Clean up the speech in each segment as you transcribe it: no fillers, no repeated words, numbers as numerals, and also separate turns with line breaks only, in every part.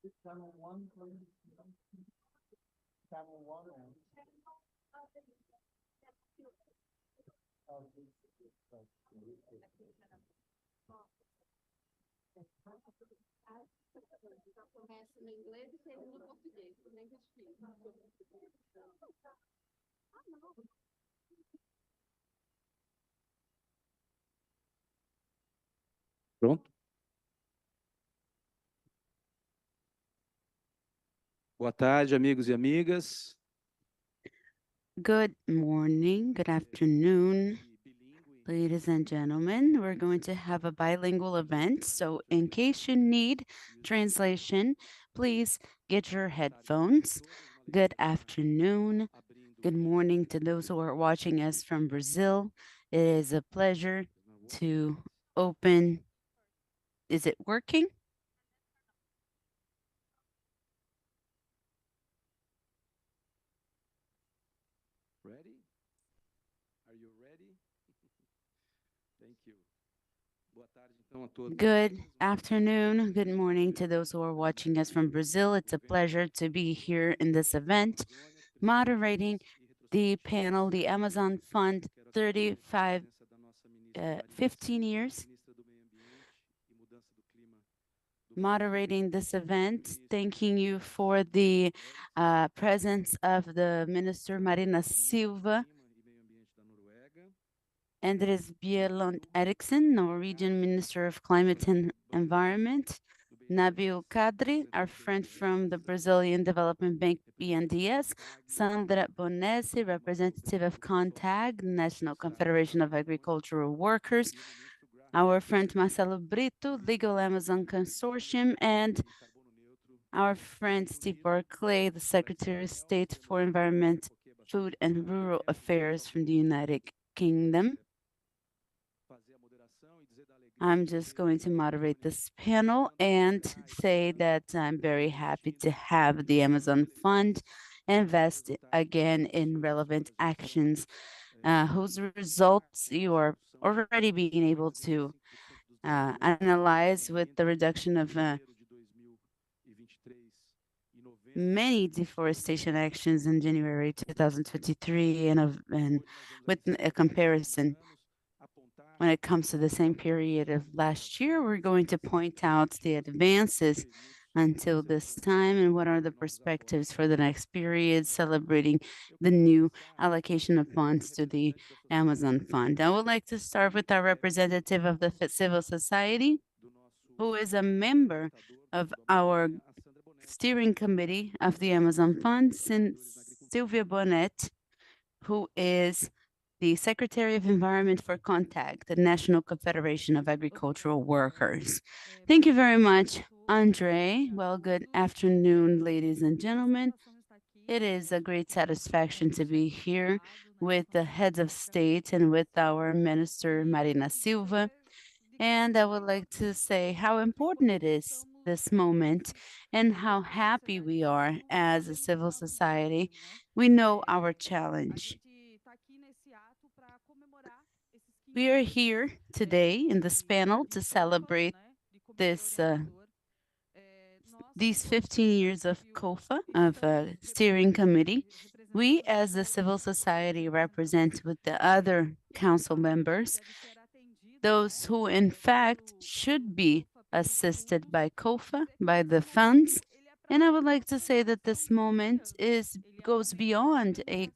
Começa no inglês e termina no português, nem justifica.
Pronto? Boa tarde, amigos e amigas.
Good morning, good afternoon, ladies and gentlemen. We're going to have a bilingual event, so in case you need translation, please get your headphones. Good afternoon, good morning to those who are watching us from Brazil. It is a pleasure to open. Is it working?
Ready? Are you ready? Thank you. Boa tarde, então, a todos.
Good afternoon, good morning to those who are watching us from Brazil. It's a pleasure to be here in this event, moderating the panel, the Amazon Fund 35, 15 years, moderating this event. Thanking you for the presence of the Minister Marina Silva, Andres Bjelland Eriksson, Norwegian Minister of Climate and Environment, Nabil Kadri, our friend from the Brazilian Development Bank, BNDES, Sandra Bonesi, representative of CONTAG, National Confederation of Agricultural Workers, our friend Marcelo Brito, Legal Amazon Consortium, and our friend Steve Barclay, the Secretary of State for Environment, Food and Rural Affairs from the United Kingdom. I'm just going to moderate this panel and say that I'm very happy to have the Amazon Fund invest again in relevant actions, whose results you are already being able to analyze with the reduction of many deforestation actions in January 2023 and with a comparison when it comes to the same period of last year, we're going to point out the advances until this time and what are the perspectives for the next period, celebrating the new allocation of funds to the Amazon Fund. I would like to start with our representative of the civil society, who is a member of our steering committee of the Amazon Fund, since Sylvia Bonet, who is the Secretary of Environment for CONTAG, the National Confederation of Agricultural Workers. Thank you very much, Andre. Well, good afternoon, ladies and gentlemen. It is a great satisfaction to be here with the heads of state and with our Minister Marina Silva. And I would like to say how important it is this moment and how happy we are as a civil society. We know our challenge. We are here today in this panel to celebrate this these 15 years of COFA, of steering committee. We as the civil society represent with the other council members, those who in fact should be assisted by COFA, by the funds. And I would like to say that this moment goes beyond a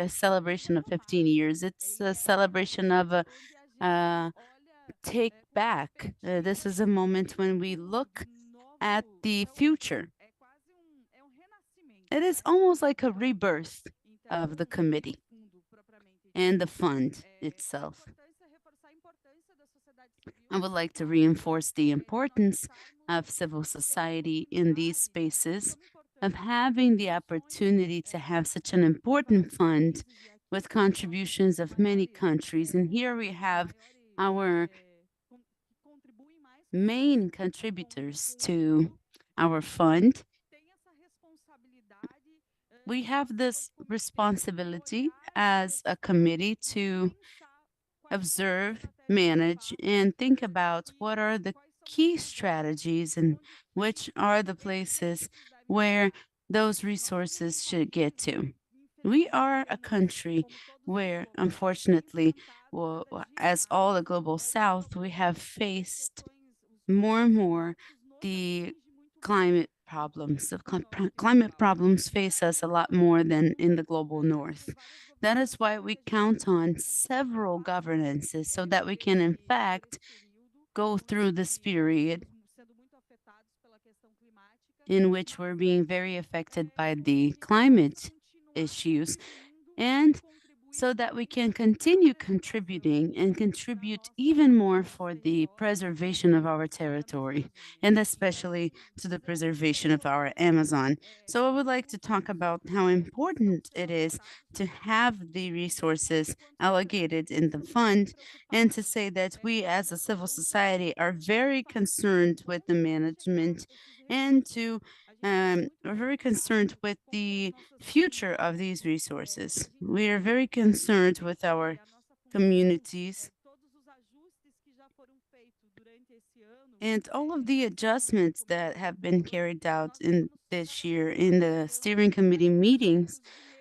celebration of 15 years. It's a celebration of a take back. This is a moment when we look at the future. It is almost like a rebirth of the committee and the fund itself. I would like to reinforce the importance of civil society in these spaces, of having the opportunity to have such an important fund with contributions of many countries. And here we have our main contributors to our fund. We have this responsibility as a committee to observe, manage, and think about what are the key strategies and which are the places where those resources should get to. We are a country where, unfortunately, well, as all the global south, we have faced more and more the climate problems. The climate problems face us a lot more than in the global north. That is why we count on several governances so that we can, in fact, go through this period in which we're being very affected by the climate issues, and so that we can continue contributing and contribute even more for the preservation of our territory, and especially to the preservation of our Amazon. So I would like to talk about how important it is to have the resources allocated in the fund, and to say that we as a civil society are very concerned with the management, and are very concerned with the future of these resources. We are very concerned with our communities and all of the adjustments that have been carried out in this year in the steering committee meetings.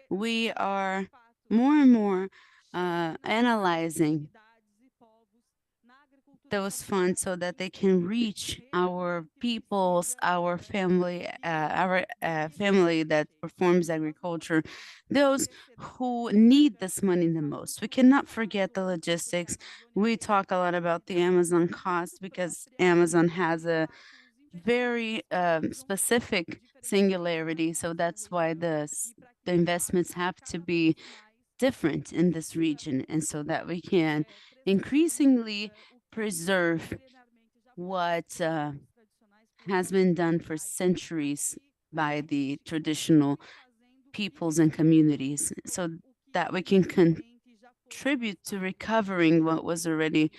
We are more and more analyzing those funds so that they can reach our peoples, our family that performs agriculture, those who need this money the most. We cannot forget the logistics. We talk a lot about the Amazon cost because Amazon has a very specific singularity. So that's why the investments have to be different in this region, and so that we can increasingly preserve what has been done for centuries by the traditional peoples and communities, so that we can contribute to recovering what was already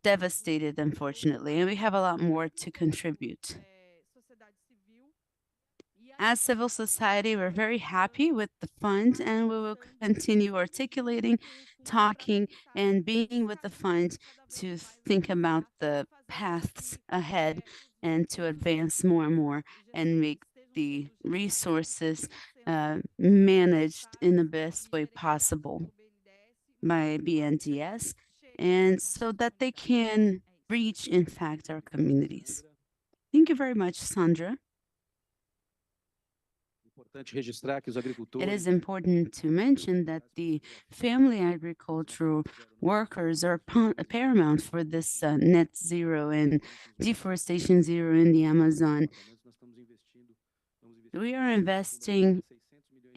devastated, unfortunately. And we have a lot more to contribute. As civil society, we're very happy with the fund, and we will continue articulating, talking, and being with the fund to think about the paths ahead and to advance more and more and make the resources managed in the best way possible by BNDES, and so that they can reach, in fact, our communities. Thank you very much, Sandra. It is important to mention that the family agricultural workers are paramount for this net zero and deforestation zero in the Amazon. We are investing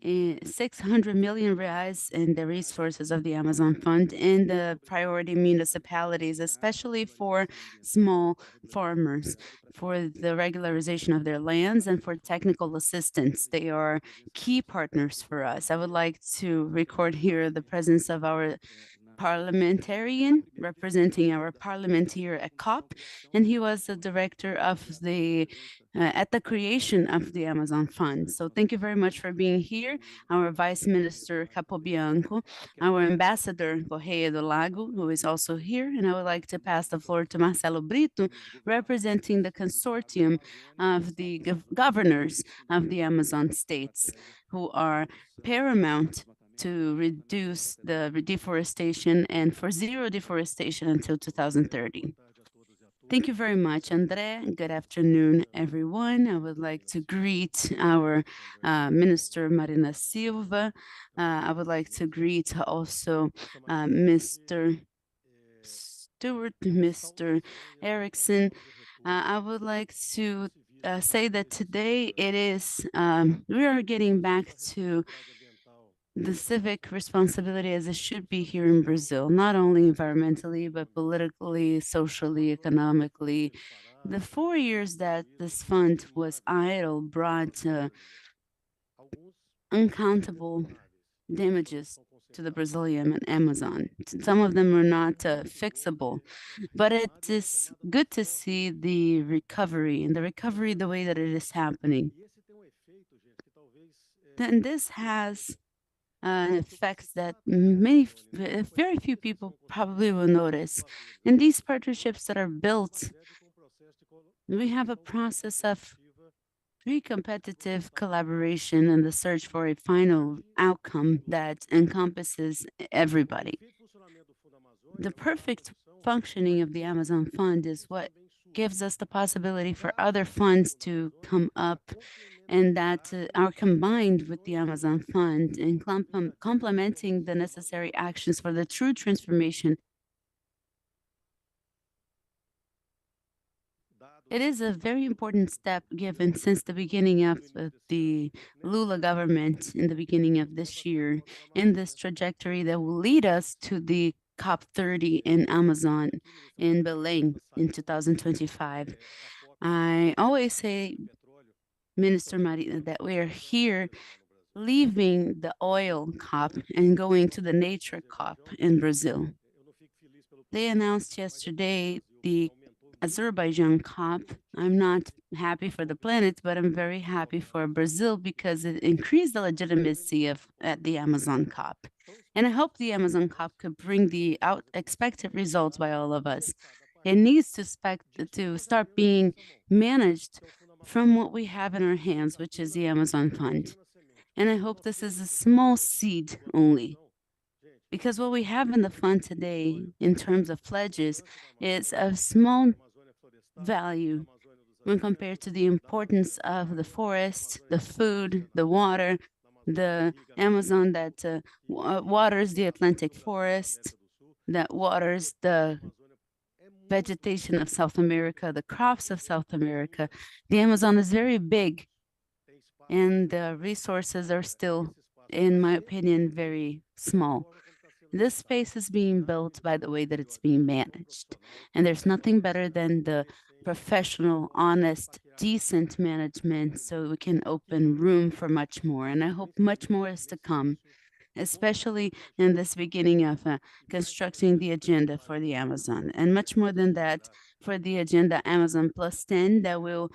600 million reais in the resources of the Amazon Fund in the priority municipalities, especially for small farmers, for the regularization of their lands and for technical assistance. They are key partners for us. I would like to record here the presence of our parliamentarian representing our parliament here at COP, and he was the director of the at the creation of the Amazon Fund. So thank you very much for being here. Our Vice Minister Capobianco, our Ambassador Correia do Lago, who is also here, and I would like to pass the floor to Marcelo Brito, representing the consortium of the governors of the Amazon states, who are paramount to reduce the deforestation and for zero deforestation until 2030. Thank you very much, André. Good afternoon, everyone. I would like to greet our Minister Marina Silva. I would like to greet also Mr. Stewart, Mr. Erickson. I would like to say that today it is, we are getting back to the civic responsibility as it should be here in Brazil, not only environmentally, but politically, socially, economically. The 4 years that this fund was idle brought uncountable damages to the Brazilian Amazon. Some of them are not fixable, but it is good to see the recovery and the recovery the way that it is happening. Then this has an effect that very few people probably will notice. And these partnerships that are built We have a process of pre-competitive collaboration in the search for a final outcome that encompasses everybody. The perfect functioning of the Amazon Fund is what gives us the possibility for other funds to come up and that are combined with the Amazon Fund and complementing the necessary actions for the true transformation. It is a very important step given since the beginning of the Lula government in the beginning of this year in this trajectory that will lead us to the COP30 in Amazon in Belém in 2025. I always say, Minister Marina, that we are here leaving the oil COP and going to the nature COP in Brazil. They announced yesterday the Azerbaijan COP. I'm not happy for the planet, but I'm very happy for Brazil because it increased the legitimacy of at the Amazon COP. And I hope the Amazon COP could bring the expected results by all of us. It needs to start being managed from what we have in our hands, which is the Amazon Fund. And I hope this is a small seed only, because what we have in the fund today in terms of pledges is of small value when compared to the importance of the forest, the food, the water, the Amazon that waters the Atlantic forest, that waters the vegetation of South America, the crops of South America. The Amazon is very big, and the resources are still, in my opinion, very small. This space is being built by the way that it's being managed. And there's nothing better than the professional, honest, decent management so we can open room for much more. And I hope much more is to come, especially in this beginning of constructing the agenda for the Amazon. And much more than that, for the agenda Amazon Plus 10 that will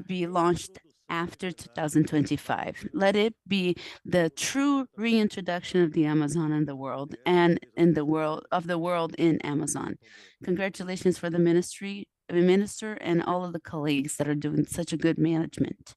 be launched after 2025. Let it be the true reintroduction of the Amazon in the world and in the world in Amazon. Congratulations for the minister and all of the colleagues that are doing such a good management.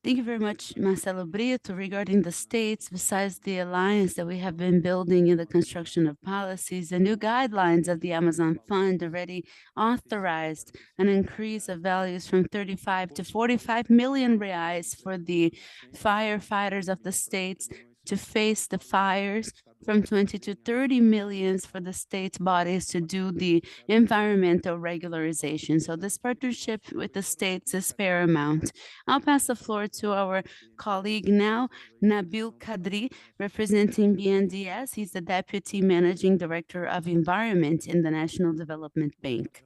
Thank you very much, Marcelo Brito. Regarding the states, besides the alliance that we have been building in the construction of policies, the new guidelines of the Amazon Fund already authorized an increase of values from 35 to 45 million reais for the firefighters of the states to face the fires, from 20 to 30 millions for the state bodies to do the environmental regularization. So this partnership with the states is paramount. I'll pass the floor to our colleague now, Nabil Kadri, representing BNDES. He's the Deputy Managing Director of Environment in the National Development Bank.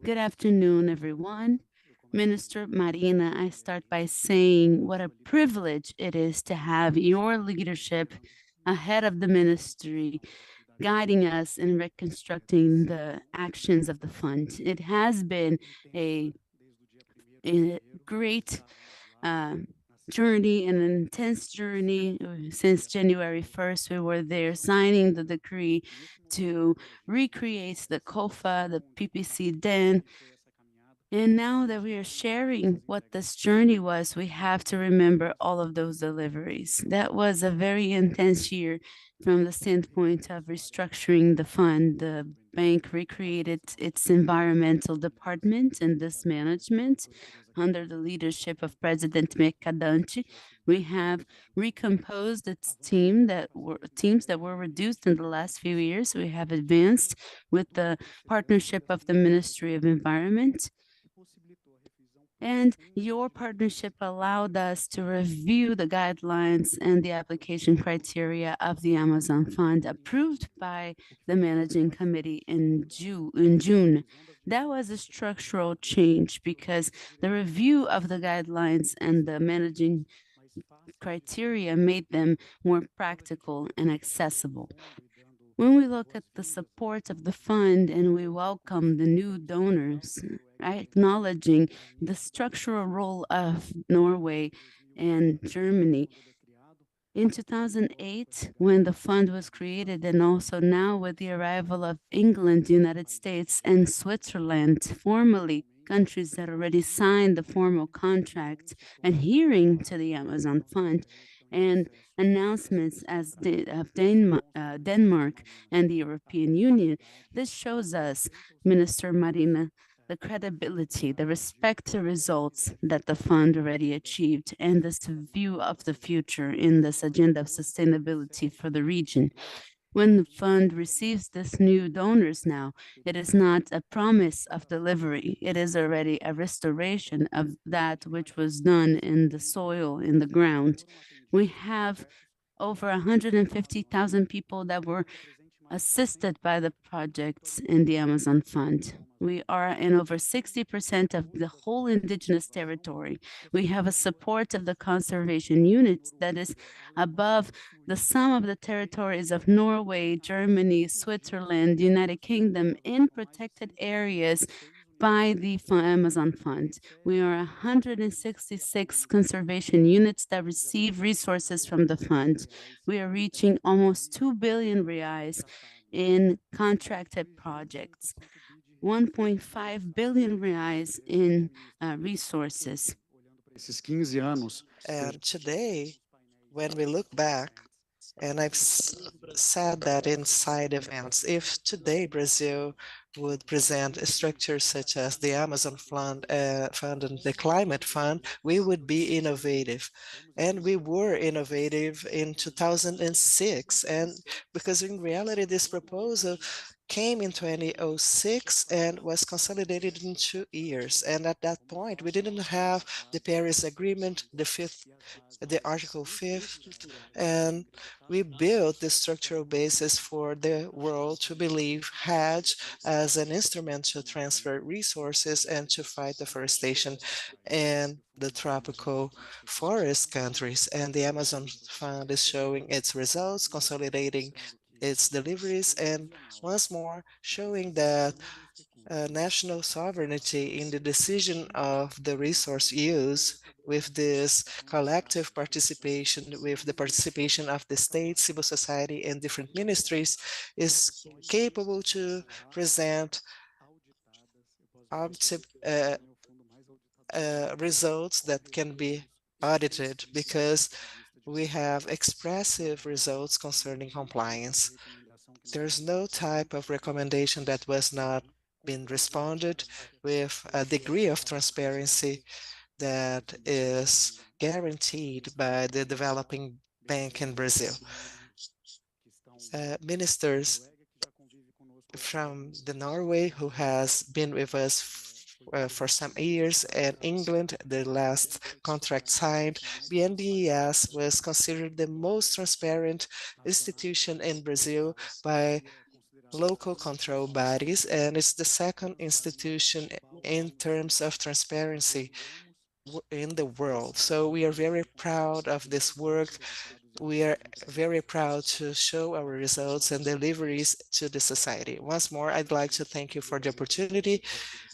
Good afternoon, everyone. Minister Marina, I start by saying what a privilege it is to have your leadership ahead of the ministry, guiding us in reconstructing the actions of the fund. It has been a great journey, an intense journey. Since January 1st, we were there signing the decree to recreate the COFA, the PPC den. And now that we are sharing what this journey was, we have to remember all of those deliveries. That was a very intense year from the standpoint of restructuring the fund. The bank recreated its environmental department and this management under the leadership of President Mercadante. We have recomposed its teams that were reduced in the last few years. We have advanced with the partnership of the Ministry of Environment. And your partnership allowed us to review the guidelines and the application criteria of the Amazon Fund approved by the Managing Committee in June. That was a structural change because the review of the guidelines and the managing criteria made them more practical and accessible. When we look at the support of the fund and we welcome the new donors, acknowledging the structural role of Norway and Germany In 2008, when the fund was created, and also now with the arrival of England, United States, and Switzerland, formally countries that already signed the formal contract adhering to the Amazon Fund, and announcements of Denmark and the European Union, this shows us, Minister Marina, the credibility, the respected results that the fund already achieved, and this view of the future in this agenda of sustainability for the region. When the fund receives this new donors now, it is not a promise of delivery. It is already a restoration of that which was done in the soil, in the ground. We have over 150,000 people that were assisted by the projects in the Amazon Fund. We are in over 60% of the whole indigenous territory. We have a support of the conservation unit that is above the sum of the territories of Norway, Germany, Switzerland, United Kingdom in protected areas by the Amazon Fund. We are 166 conservation units that receive resources from the fund. We are reaching almost 2 billion reais in contracted projects, 1.5 billion reais in resources.
Esses 15 anos,
And today, when we look back, and I've said that in side events, if today Brazil would present structures such as the Amazon Fund and the Climate Fund, we would be innovative. And we were innovative in 2006. And because in reality, this proposal came in 2006 and was consolidated in 2 years. And at that point, we didn't have the Paris Agreement, the Article 5, and we built the structural basis for the world to believe hedge as an instrument to transfer resources and to fight deforestation in the tropical forest countries. And the Amazon Fund is showing its results, consolidating its deliveries, and once more showing that national sovereignty in the decision of the resource use with this collective participation, with the participation of the state, civil society, and different ministries, is capable to present results that can be audited, because we have expressive results concerning compliance. There's no type of recommendation that was not been responded with a degree of transparency that is guaranteed by the developing bank in Brazil. Ministers from the Norway who has been with us for some years, and England, the last contract signed, BNDES was considered the most transparent institution in Brazil by local control bodies, and it's the second institution in terms of transparency in the world. So we are very proud of this work. We are very proud to show our results and deliveries to the society. Once more, I'd like to thank you for the opportunity.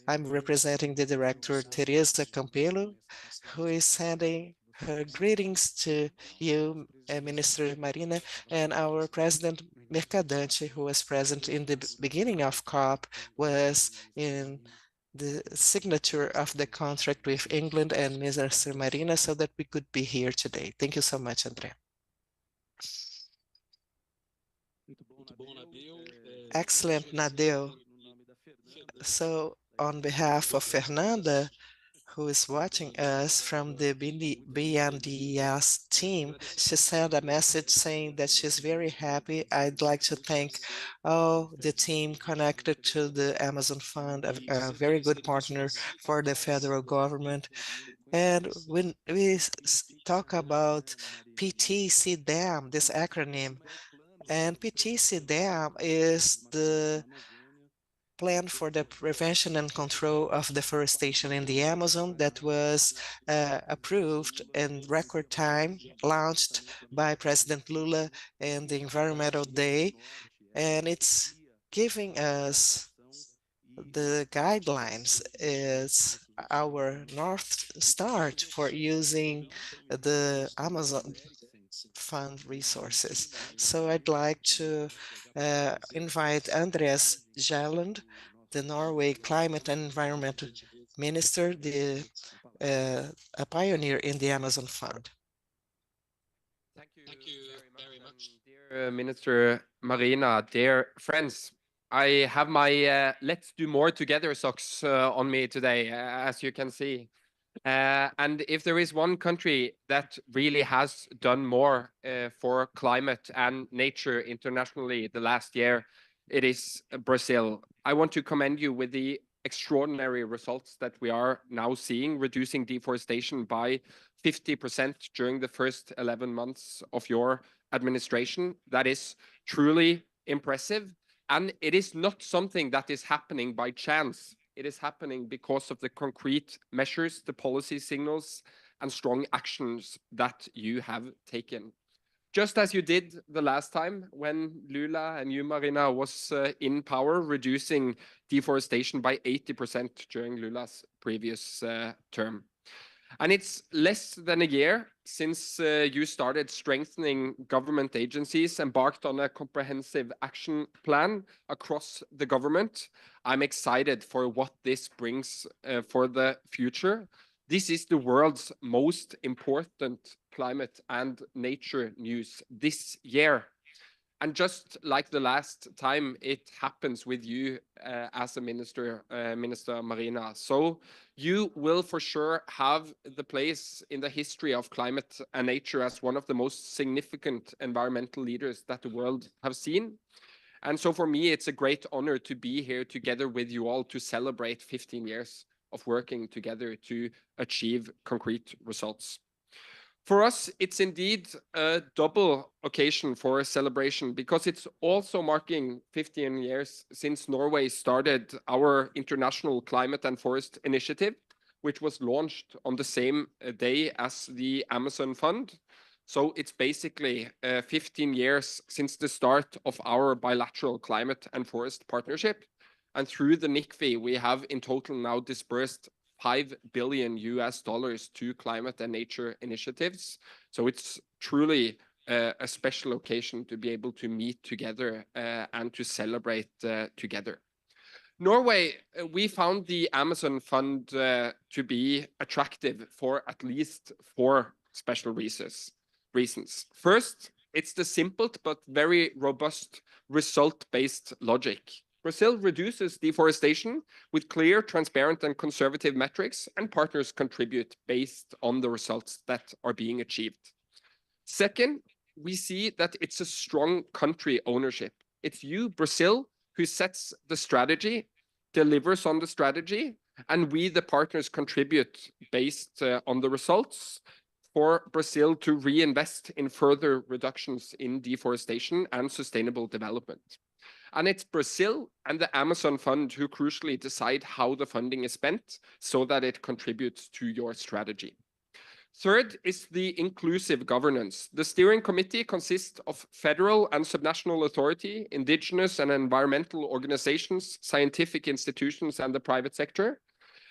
I'm representing the director, Teresa Campelo, who is sending her greetings to you, Minister Marina, and our president, Mercadante, who was present in the beginning of COP, was in the signature of the contract with England and Minister Marina, so that we could be here today. Thank you so much, André. Excellent, Nadeo. So on behalf of Fernanda, who is watching us from the BNDES team, she sent a message saying that she's very happy. I'd like to thank all the team connected to the Amazon Fund, a very good partner for the federal government. And when we talk about PTCDAM, this acronym, and PTCDAM is the plan for the prevention and control of deforestation in the Amazon that was approved in record time, launched by President Lula in the Environmental Day, and it's giving us the guidelines. Is our North Star for using the Amazon fund resources. So I'd like to invite Andreas Gjerlund, the Norway Climate and Environment Minister, a pioneer in the Amazon Fund.
Thank you very much, dear Minister Marina, dear friends. I have my Let's Do More Together socks on me today, as you can see. And if there is one country that really has done more for climate and nature internationally the last year, it is Brazil. I want to commend you with the extraordinary results that we are now seeing, reducing deforestation by 50% during the first 11 months of your administration. That is truly impressive. And it is not something that is happening by chance. It is happening because of the concrete measures, the policy signals, and strong actions that you have taken. Just as you did the last time when Lula and you, Marina, was in power, reducing deforestation by 80% during Lula's previous term. And it's less than a year since you started strengthening government agencies, embarked on a comprehensive action plan across the government. I'm excited for what this brings for the future. This is the world's most important climate and nature news this year. And just like the last time, it happens with you as a minister, Minister Marina. So you will for sure have the place in the history of climate and nature as one of the most significant environmental leaders that the world have seen. And so for me, it's a great honor to be here together with you all to celebrate 15 years of working together to achieve concrete results. For us, it's indeed a double occasion for a celebration because it's also marking 15 years since Norway started our International Climate and Forest Initiative, which was launched on the same day as the Amazon Fund. So it's basically 15 years since the start of our bilateral climate and forest partnership. And through the NICFI, we have in total now disbursed $5 billion to climate and nature initiatives. So it's truly a special occasion to be able to meet together and to celebrate together. Norway, we found the Amazon Fund to be attractive for at least 4 special reasons. First, it's the simple but very robust result-based logic. Brazil reduces deforestation with clear, transparent, and conservative metrics, and partners contribute based on the results that are being achieved. Second, we see that it's a strong country ownership. It's you, Brazil, who sets the strategy, delivers on the strategy, and we, the partners, contribute based on the results for Brazil to reinvest in further reductions in deforestation and sustainable development. And it's Brazil and the Amazon Fund who crucially decide how the funding is spent so that it contributes to your strategy. Third is the inclusive governance. The steering committee consists of federal and subnational authority, indigenous and environmental organizations, scientific institutions, and the private sector.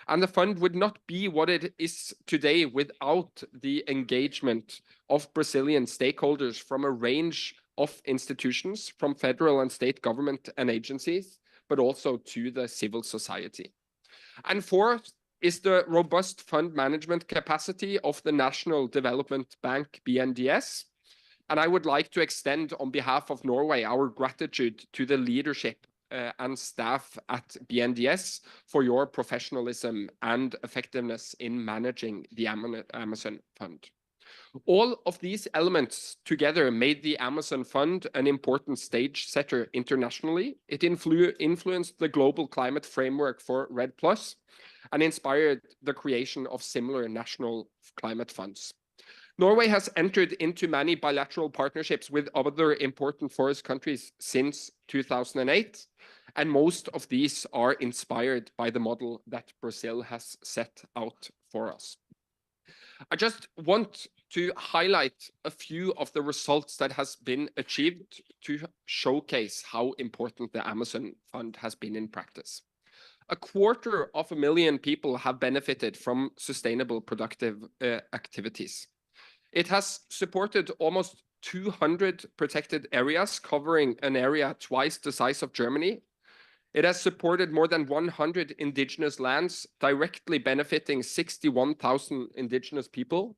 And the fund would not be what it is today without the engagement of Brazilian stakeholders from a range of institutions, from federal and state government and agencies, but also to the civil society. And fourth is the robust fund management capacity of the National Development Bank, BNDES. And I would like to extend on behalf of Norway our gratitude to the leadership and staff at BNDES for your professionalism and effectiveness in managing the Amazon Fund. All of these elements together made the Amazon Fund an important stage setter internationally. It influenced the global climate framework for REDD+ and inspired the creation of similar national climate funds. Norway has entered into many bilateral partnerships with other important forest countries since 2008, and most of these are inspired by the model that Brazil has set out for us. I just want to highlight a few of the results that has been achieved to showcase how important the Amazon Fund has been in practice. 250,000 people have benefited from sustainable productive activities. It has supported almost 200 protected areas, covering an area twice the size of Germany. It has supported more than 100 indigenous lands, directly benefiting 61,000 indigenous people,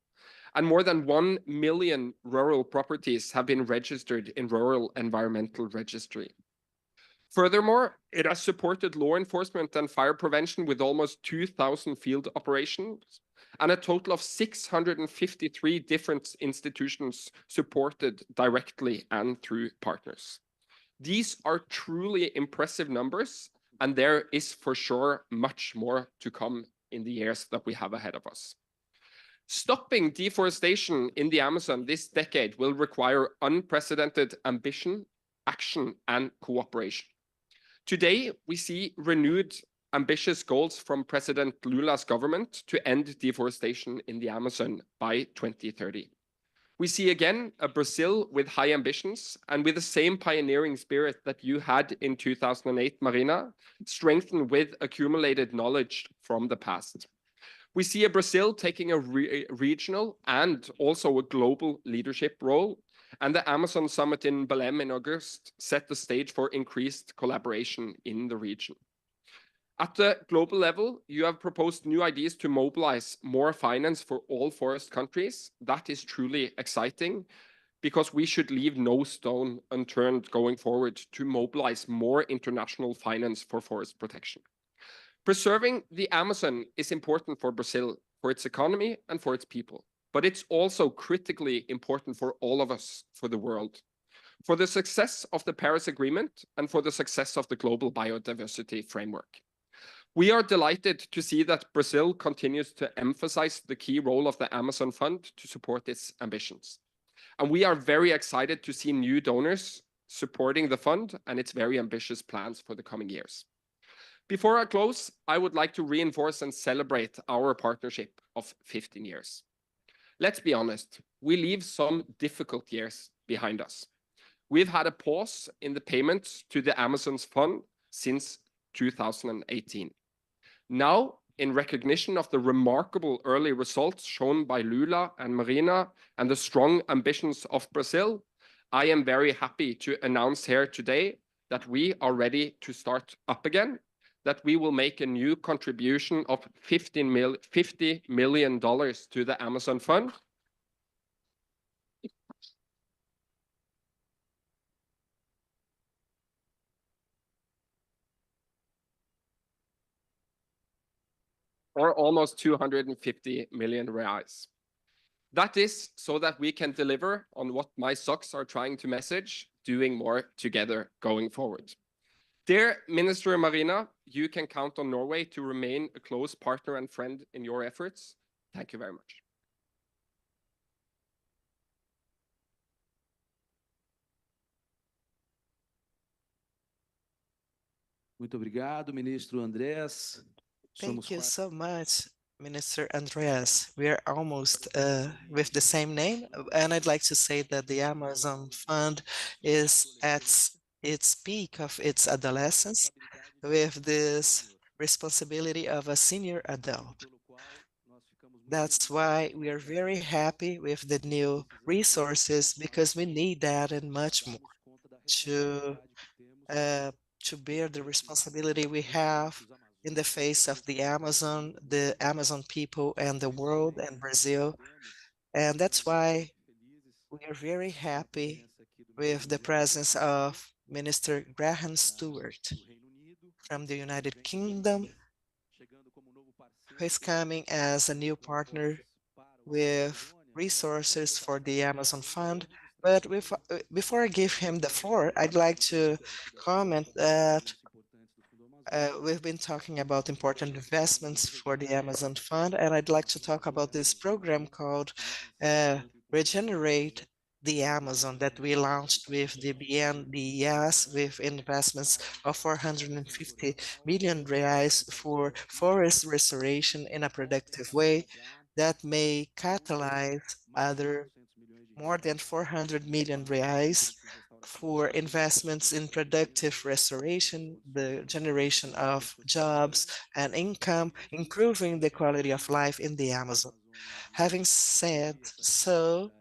and more than 1 million rural properties have been registered in Rural Environmental Registry. Furthermore, it has supported law enforcement and fire prevention with almost 2,000 field operations and a total of 653 different institutions supported directly and through partners. These are truly impressive numbers, and there is for sure much more to come in the years that we have ahead of us. Stopping deforestation in the Amazon this decade will require unprecedented ambition, action, and cooperation. Today, we see renewed ambitious goals from President Lula's government to end deforestation in the Amazon by 2030. We see again a Brazil with high ambitions and with the same pioneering spirit that you had in 2008, Marina, strengthened with accumulated knowledge from the past. We see a Brazil taking a regional and also a global leadership role, and the Amazon Summit in Belém in August set the stage for increased collaboration in the region. At the global level, you have proposed new ideas to mobilize more finance for all forest countries. That is truly exciting, because we should leave no stone unturned going forward to mobilize more international finance for forest protection. Preserving the Amazon is important for Brazil, for its economy and for its people, but it's also critically important for all of us, for the world, for the success of the Paris Agreement and for the success of the global biodiversity framework. We are delighted to see that Brazil continues to emphasize the key role of the Amazon Fund to support its ambitions. And we are very excited to see new donors supporting the fund and its very ambitious plans for the coming years. Before I close, I would like to reinforce and celebrate our partnership of 15 years. Let's be honest, we leave some difficult years behind us. We've had a pause in the payments to the Amazon's fund since 2018. Now, in recognition of the remarkable early results shown by Lula and Marina and the strong ambitions of Brazil, I am very happy to announce here today that we are ready to start up again, that we will make a new contribution of $50 million to the Amazon Fund. Or almost 250 million reais. That is so that we can deliver on what my socks are trying to message, doing more together going forward. Dear Minister Marina, you can count on Norway to remain a close partner and friend in your efforts. Thank you very much.
Muito obrigado, Ministro Andrés.
Thank you so much, Minister Andreas. We are almost with the same name, and I'd like to say that the Amazon Fund is at its peak of its adolescence, with this responsibility of a senior adult. That's why we are very happy with the new resources, because we need that and much more to bear the responsibility we have in the face of the Amazon people and the world and Brazil. And that's why we are very happy with the presence of Minister Graham Stewart from the United Kingdom, who is coming as a new partner with resources for the Amazon Fund. But before I give him the floor, I'd like to comment that we've been talking about important investments for the Amazon Fund, and I'd like to talk about this program called Regenerate the Amazon that we launched with the BNDES, with investments of 450 million reais for forest restoration in a productive way that may catalyze other more than 400 million reais for investments in productive restoration, the generation of jobs and income, improving the quality of life in the Amazon. Having said so,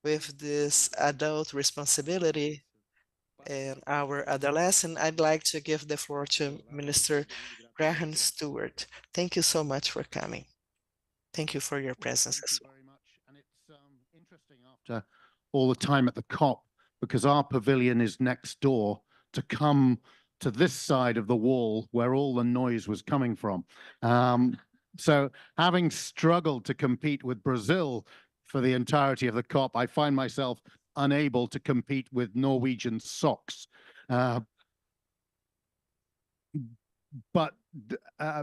with this adult responsibility and our adolescent, I'd like to give the floor to Minister Graham Stewart. Thank you so much for coming. Thank you for your presence as well.
Very much. And it's interesting after all the time at the COP, because our pavilion is next door, to come to this side of the wall where all the noise was coming from. So having struggled to compete with Brazil for the entirety of the COP, I find myself unable to compete with Norwegian socks. But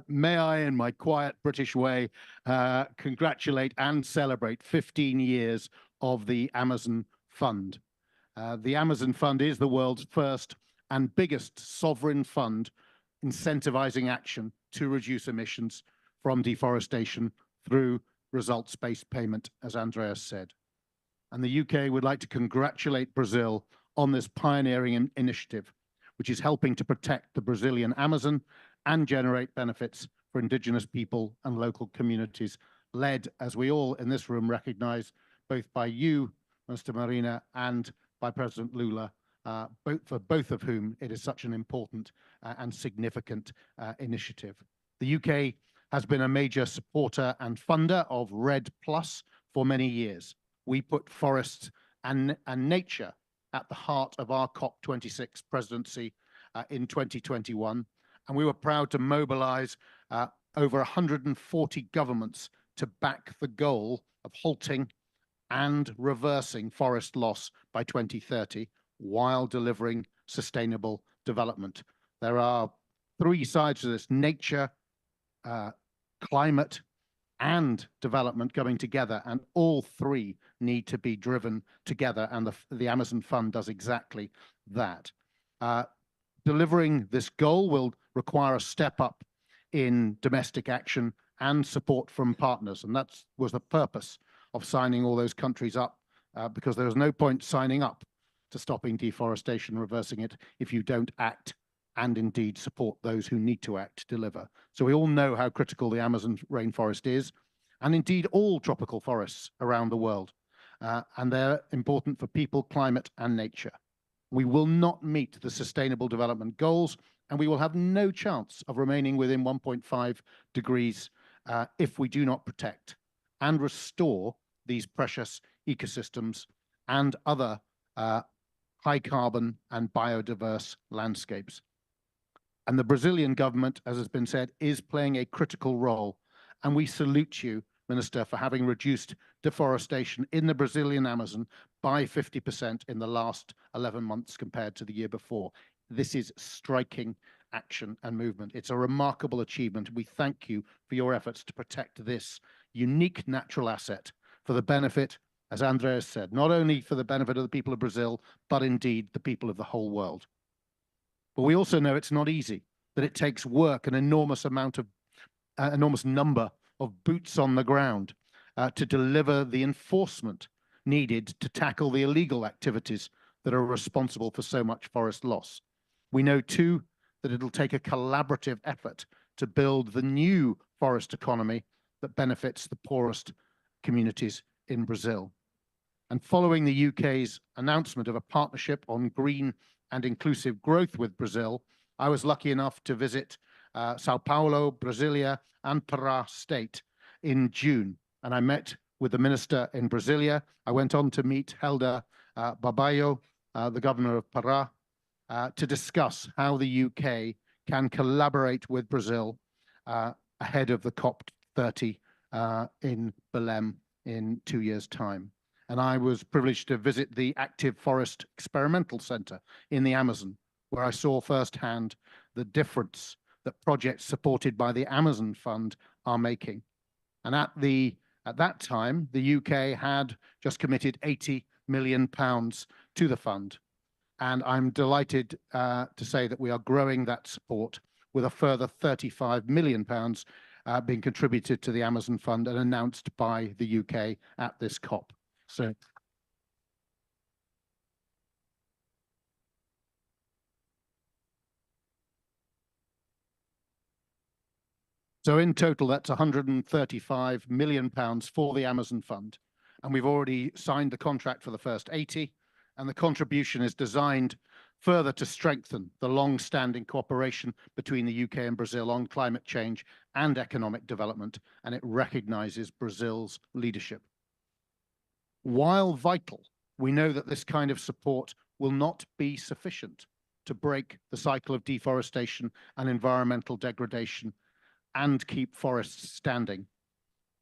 may I, in my quiet British way, congratulate and celebrate 15 years of the Amazon Fund. The Amazon Fund is the world's first and biggest sovereign fund incentivizing action to reduce emissions from deforestation through results-based payment, as Andreas said. And the UK would like to congratulate Brazil on this pioneering initiative, which is helping to protect the Brazilian Amazon and generate benefits for indigenous people and local communities, led, as we all in this room recognize, both by you, Mr. Marina, and by President Lula, for both of whom it is such an important and significant initiative. The UK has been a major supporter and funder of REDD+ for many years. We put forests and nature at the heart of our COP26 presidency in 2021, and we were proud to mobilize over 140 governments to back the goal of halting and reversing forest loss by 2030 while delivering sustainable development. There are three sides to this: nature, climate, and development coming together, and all three need to be driven together, and the Amazon Fund does exactly that. Delivering this goal will require a step up in domestic action and support from partners, and that was the purpose of signing all those countries up, because there is no point signing up to stopping deforestation, reversing it, if you don't act and indeed support those who need to act to deliver. So we all know how critical the Amazon rainforest is, and indeed all tropical forests around the world. And they're important for people, climate, and nature. We will not meet the Sustainable Development Goals, and we will have no chance of remaining within 1.5 degrees if we do not protect and restore these precious ecosystems and other high carbon and biodiverse landscapes. And the Brazilian government, as has been said, is playing a critical role. And we salute you, Minister, for having reduced deforestation in the Brazilian Amazon by 50% in the last 11 months compared to the year before. This is striking action and movement. It's a remarkable achievement. We thank you for your efforts to protect this unique natural asset for the benefit, as Andreas said, not only for the benefit of the people of Brazil, but indeed the people of the whole world. But we also know it's not easy, that it takes work, an enormous number of boots on the ground to deliver the enforcement needed to tackle the illegal activities that are responsible for so much forest loss. We know too that it'll take a collaborative effort to build the new forest economy that benefits the poorest communities in Brazil. And following the UK's announcement of a partnership on green and inclusive growth with Brazil, I was lucky enough to visit Sao Paulo, Brasilia, and Pará state in June. And I met with the minister in Brasilia. I went on to meet Helder Barbalho, the governor of Pará, to discuss how the UK can collaborate with Brazil ahead of the COP30 in Belém in 2 years' time. And I was privileged to visit the Active Forest Experimental Center in the Amazon, where I saw firsthand the difference that projects supported by the Amazon Fund are making. And at that time, the UK had just committed £80 million to the fund. And I'm delighted to say that we are growing that support with a further £35 million being contributed to the Amazon Fund and announced by the UK at this COP. So So in total, that's 135 million pounds for the Amazon Fund. And we've already signed the contract for the first 80, and the contribution is designed further to strengthen the long-standing cooperation between the UK and Brazil on climate change and economic development, and it recognizes Brazil's leadership. While vital, we know that this kind of support will not be sufficient to break the cycle of deforestation and environmental degradation and keep forests standing.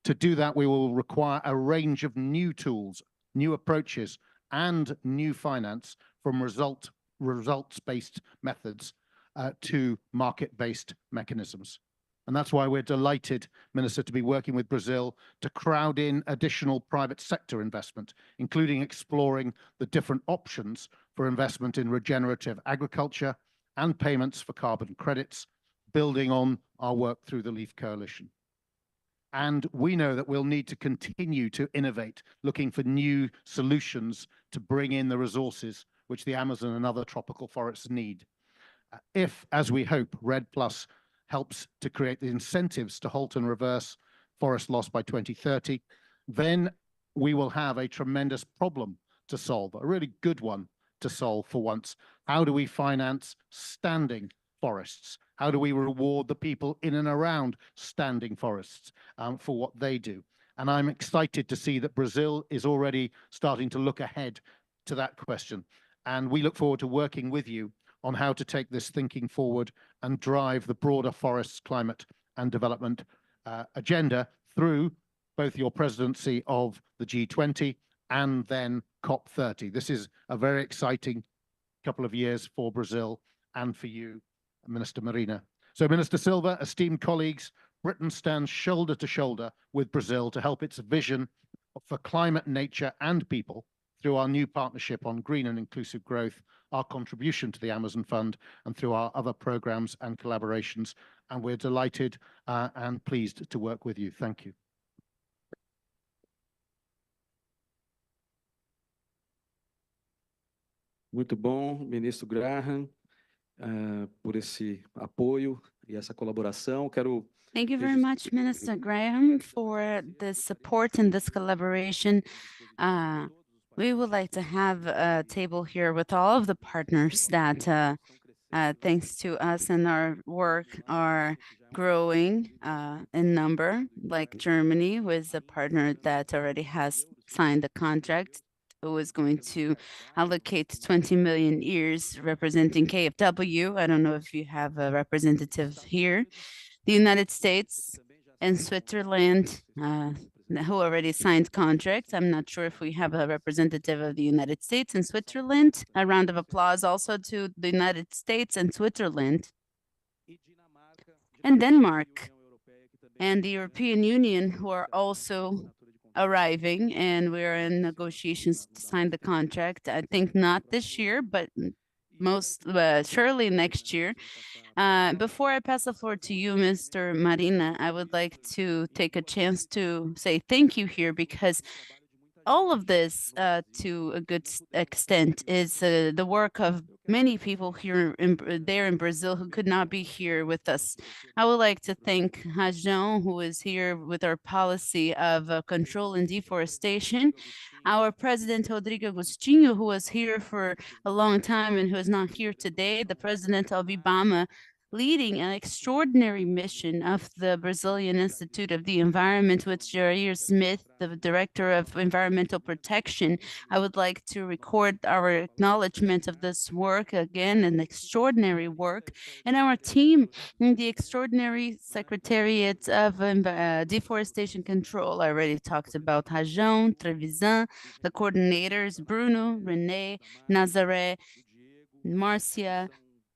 To do that, we will require a range of new tools, new approaches, and new finance, from results-based methods to market-based mechanisms. And that's why we're delighted, Minister, to be working with Brazil to crowd in additional private sector investment, including exploring the different options for investment in regenerative agriculture and payments for carbon credits, building on our work through the LEAF Coalition. And we know that we'll need to continue to innovate, looking for new solutions to bring in the resources which the Amazon and other tropical forests need. If, as we hope, REDD+ helps to create the incentives to halt and reverse forest loss by 2030, then we will have a tremendous problem to solve, a really good one to solve for once. How do we finance standing forests? How do we reward the people in and around standing forests for what they do? And I'm excited to see that Brazil is already starting to look ahead to that question. And we look forward to working with you on how to take this thinking forward and drive the broader forests, climate and development agenda through both your presidency of the G20 and then COP30. This is a very exciting couple of years for Brazil and for you, Minister Marina. So, Minister Silva, esteemed colleagues, Britain stands shoulder to shoulder with Brazil to help its vision for climate, nature and people through our new partnership on green and inclusive growth, our contribution to the Amazon Fund, and through our other programs and collaborations. And we're delighted and pleased to work with you. Thank you.
Muito bom, Ministro Graham, por esse apoio e essa colaboração.
Thank you very much, Minister Graham, for this support and this collaboration. We would like to have a table here with all of the partners that, thanks to us and our work, are growing in number, like Germany, who is a partner that already has signed the contract, who is going to allocate 20 million years representing KfW. I don't know if you have a representative here. The United States and Switzerland, who already signed contracts. I'm not sure if we have a representative of the United States and Switzerland. A round of applause also to the United States and Switzerland. And Denmark and the European Union, who are also arriving, and we're in negotiations to sign the contract. I think not this year, but surely next year. Before I pass the floor to you, Mr. Marina, I would like to take a chance to say thank you here, because all of this, to a good extent, is the work of many people here there in Brazil who could not be here with us. I would like to thank Rajão, who is here with our policy of control and deforestation, our President Rodrigo Agostinho, who was here for a long time and who is not here today, the President of IBAMA, leading an extraordinary mission of the Brazilian Institute of the Environment with Jair Smith, the Director of Environmental Protection. I would like to record our acknowledgement of this work, again, an extraordinary work, and our team in the extraordinary Secretariat of Deforestation Control. I already talked about Rajão, Trevisan, the coordinators, Bruno, Renee, Nazaré, Marcia,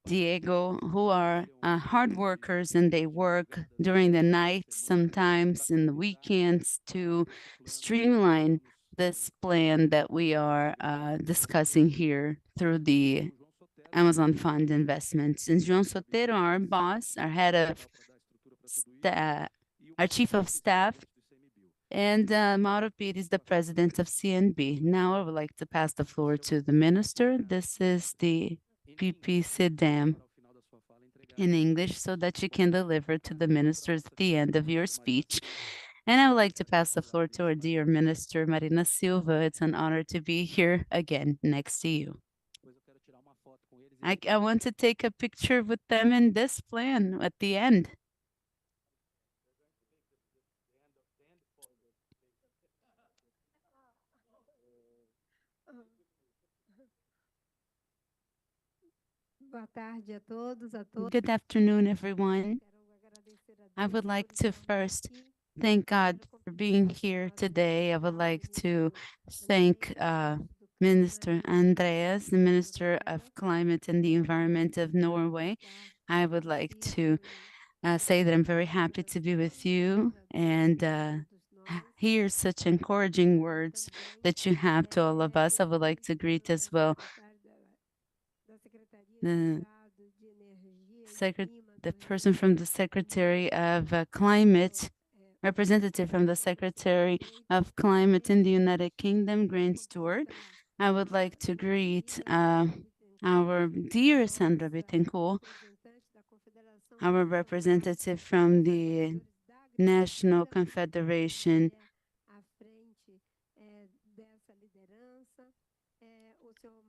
Diego, who are hard workers, and they work during the night, sometimes in the weekends, to streamline this plan that we are discussing here through the Amazon Fund investments. And João Sotero, our boss, our head of our chief of staff, and Mauro Pires, the president of CNB. Now I would like to pass the floor to the minister. This is the PP Sedam. in English so that you can deliver to the ministers at the end of your speech. And I would like to pass the floor to our dear Minister Marina Silva. It's an honor to be here again next to you. I want to take a picture with them in this plan at the end. Good afternoon, everyone. I would like to first thank God for being here today. I would like to thank Minister Andreas, the Minister of Climate and the Environment of Norway. I would like to say that I'm very happy to be with you and hear such encouraging words that you have to all of us. I would like to greet as well the person from the Secretary of Climate, representative from the Secretary of Climate in the United Kingdom, Grant Stewart. I would like to greet our dear Sandra Bittencourt, our representative from the National Confederation.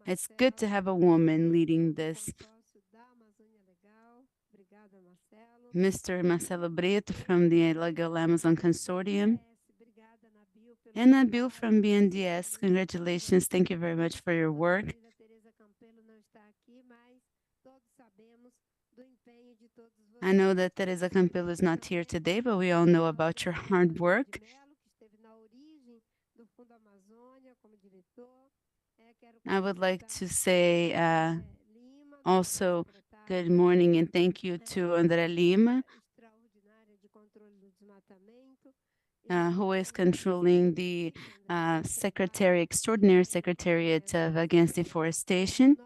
It's good to have a woman leading this. Mr. Marcelo Brito from the Legal Amazon Consortium. And Nabil from BNDES, congratulations. Thank you very much for your work. I know that Teresa Campelo is not here today, but we all know about your hard work. I would like to say also good morning and thank you to André Lima, who is controlling the Extraordinary Secretariat of Against Deforestation.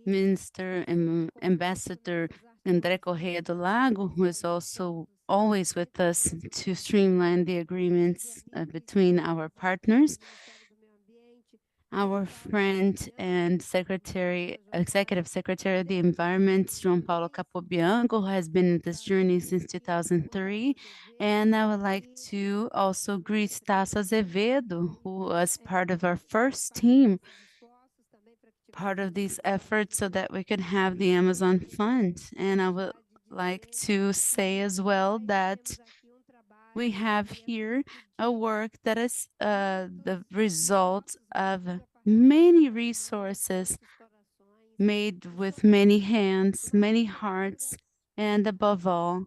Minister and Ambassador André Correia do Lago, who is also always with us to streamline the agreements between our partners. Our friend and Executive Secretary of the Environment, João Paulo Capobianco, who has been in this journey since 2003. And I would like to also greet Tasso Azevedo, who was part of our first team, part of these efforts so that we could have the Amazon Fund. And I would like to say as well that we have here a work that is the result of many resources made with many hands, many hearts, and above all,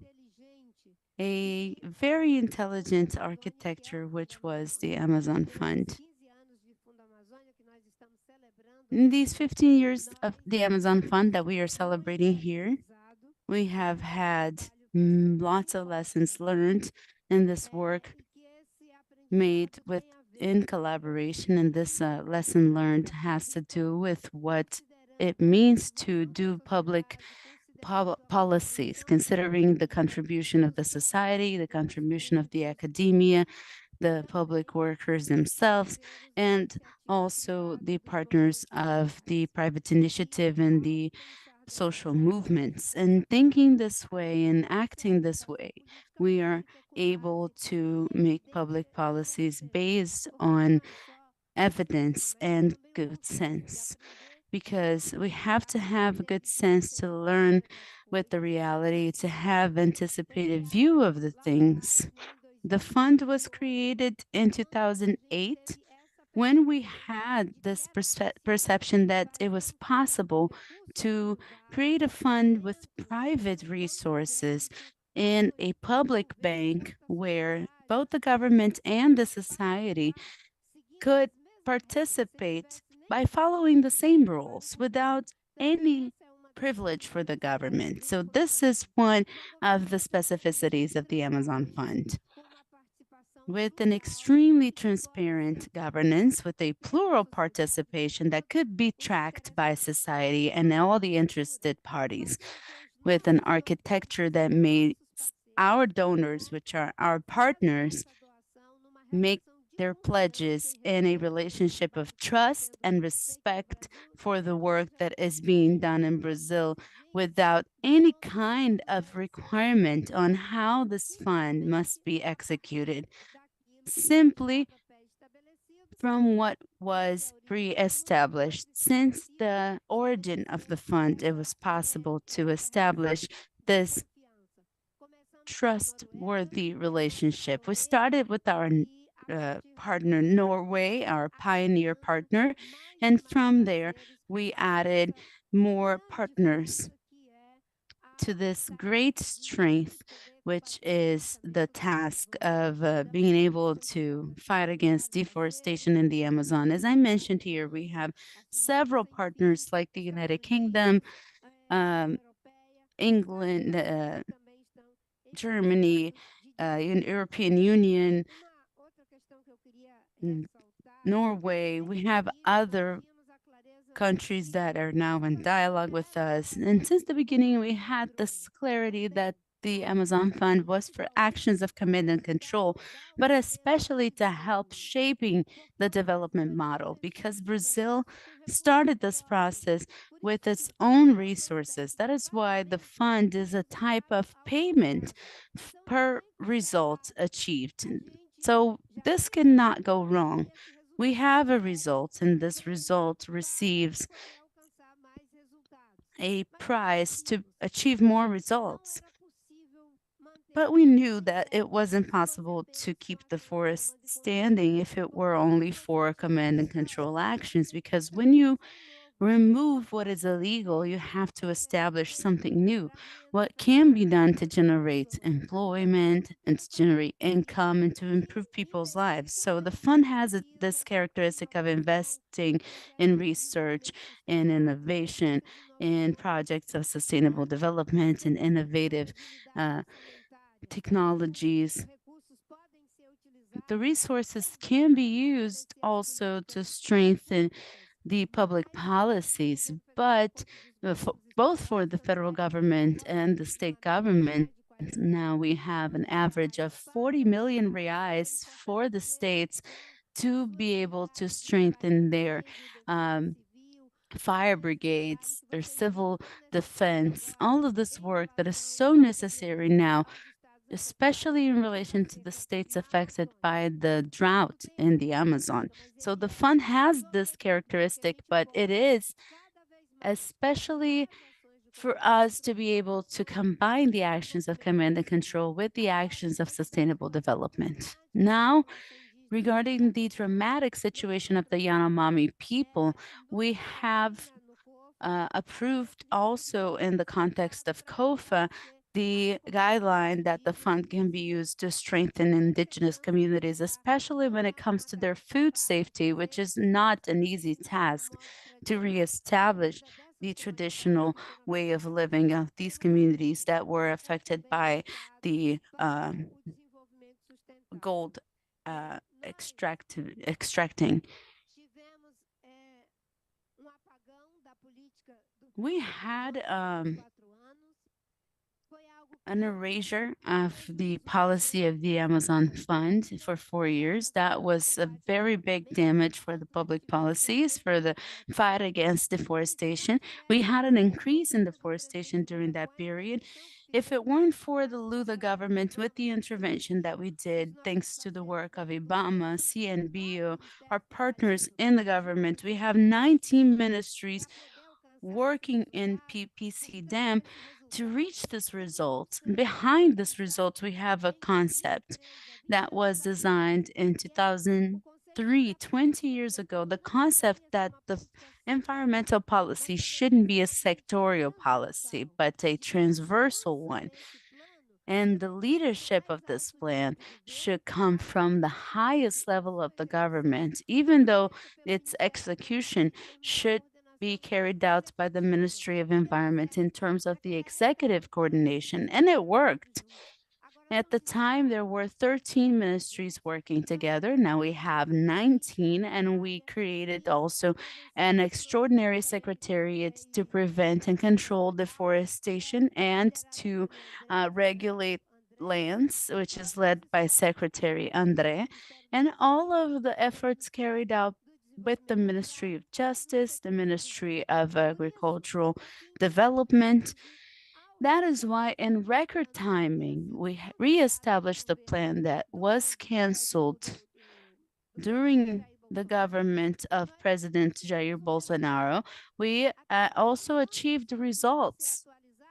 a very intelligent architecture, which was the Amazon Fund. In these 15 years of the Amazon Fund that we are celebrating here, we have had lots of lessons learned in this work made in collaboration, and this lesson learned has to do with what it means to do public policies, considering the contribution of the society, the contribution of the academia, the public workers themselves, and also the partners of the private initiative and the social movements. And thinking this way and acting this way, we are able to make public policies based on evidence and good sense, because we have to have good sense to learn with the reality, to have anticipated view of the things. The fund was created in 2008 when we had this perception that it was possible to create a fund with private resources in a public bank where both the government and the society could participate by following the same rules without any privilege for the government. So this is one of the specificities of the Amazon Fund. With an extremely transparent governance, with a plural participation that could be tracked by society and all the interested parties, with an architecture that made our donors, which are our partners, make their pledges in a relationship of trust and respect for the work that is being done in Brazil without any kind of requirement on how this fund must be executed, simply from what was pre-established. Since the origin of the fund, it was possible to establish this trustworthy relationship. We started with our partner Norway, our pioneer partner, and from there we added more partners to this great strength, which is the task of being able to fight against deforestation in the Amazon. As I mentioned here, we have several partners like the United Kingdom, England, Germany, European Union, Norway. We have other countries that are now in dialogue with us. And since the beginning, we had this clarity that the Amazon Fund was for actions of command and control, but especially to help shaping the development model, because Brazil started this process with its own resources. That is why the fund is a type of payment per result achieved. So this cannot go wrong. We have a result, and this result receives a prize to achieve more results. But we knew that it wasn't possible to keep the forest standing if it were only for command and control actions, because when you remove what is illegal, you have to establish something new. What can be done to generate employment and to generate income and to improve people's lives? So the fund has this characteristic of investing in research and innovation in projects of sustainable development and innovative technologies. The resources can be used also to strengthen the public policies, but both for the federal government and the state government, now we have an average of 40 million reais for the states to be able to strengthen their fire brigades, their civil defense, all of this work that is so necessary now, especially in relation to the states affected by the drought in the Amazon. So the fund has this characteristic, but it is especially for us to be able to combine the actions of command and control with the actions of sustainable development. Now, regarding the dramatic situation of the Yanomami people, we have approved also in the context of COFA the guideline that the fund can be used to strengthen indigenous communities, especially when it comes to their food safety, which is not an easy task to reestablish the traditional way of living of these communities that were affected by the gold extracting. We had an erasure of the policy of the Amazon Fund for 4 years. That was a very big damage for the public policies, for the fight against deforestation. We had an increase in deforestation during that period. If it weren't for the Lula government, with the intervention that we did, thanks to the work of IBAMA, CNBio, our partners in the government, we have 19 ministries working in PPC dam to reach this result. Behind this result, we have a concept that was designed in 2003, 20 years ago, the concept that the environmental policy shouldn't be a sectorial policy, but a transversal one. And the leadership of this plan should come from the highest level of the government, even though its execution should be carried out by the Ministry of Environment in terms of the executive coordination, and it worked. At the time, there were 13 ministries working together. Now we have 19, and we created also an extraordinary secretariat to prevent and control deforestation and to regulate lands, which is led by Secretary André, and all of the efforts carried out with the Ministry of Justice, the Ministry of Agricultural Development. That is why, in record timing, we reestablished the plan that was canceled during the government of President Jair Bolsonaro. We also achieved results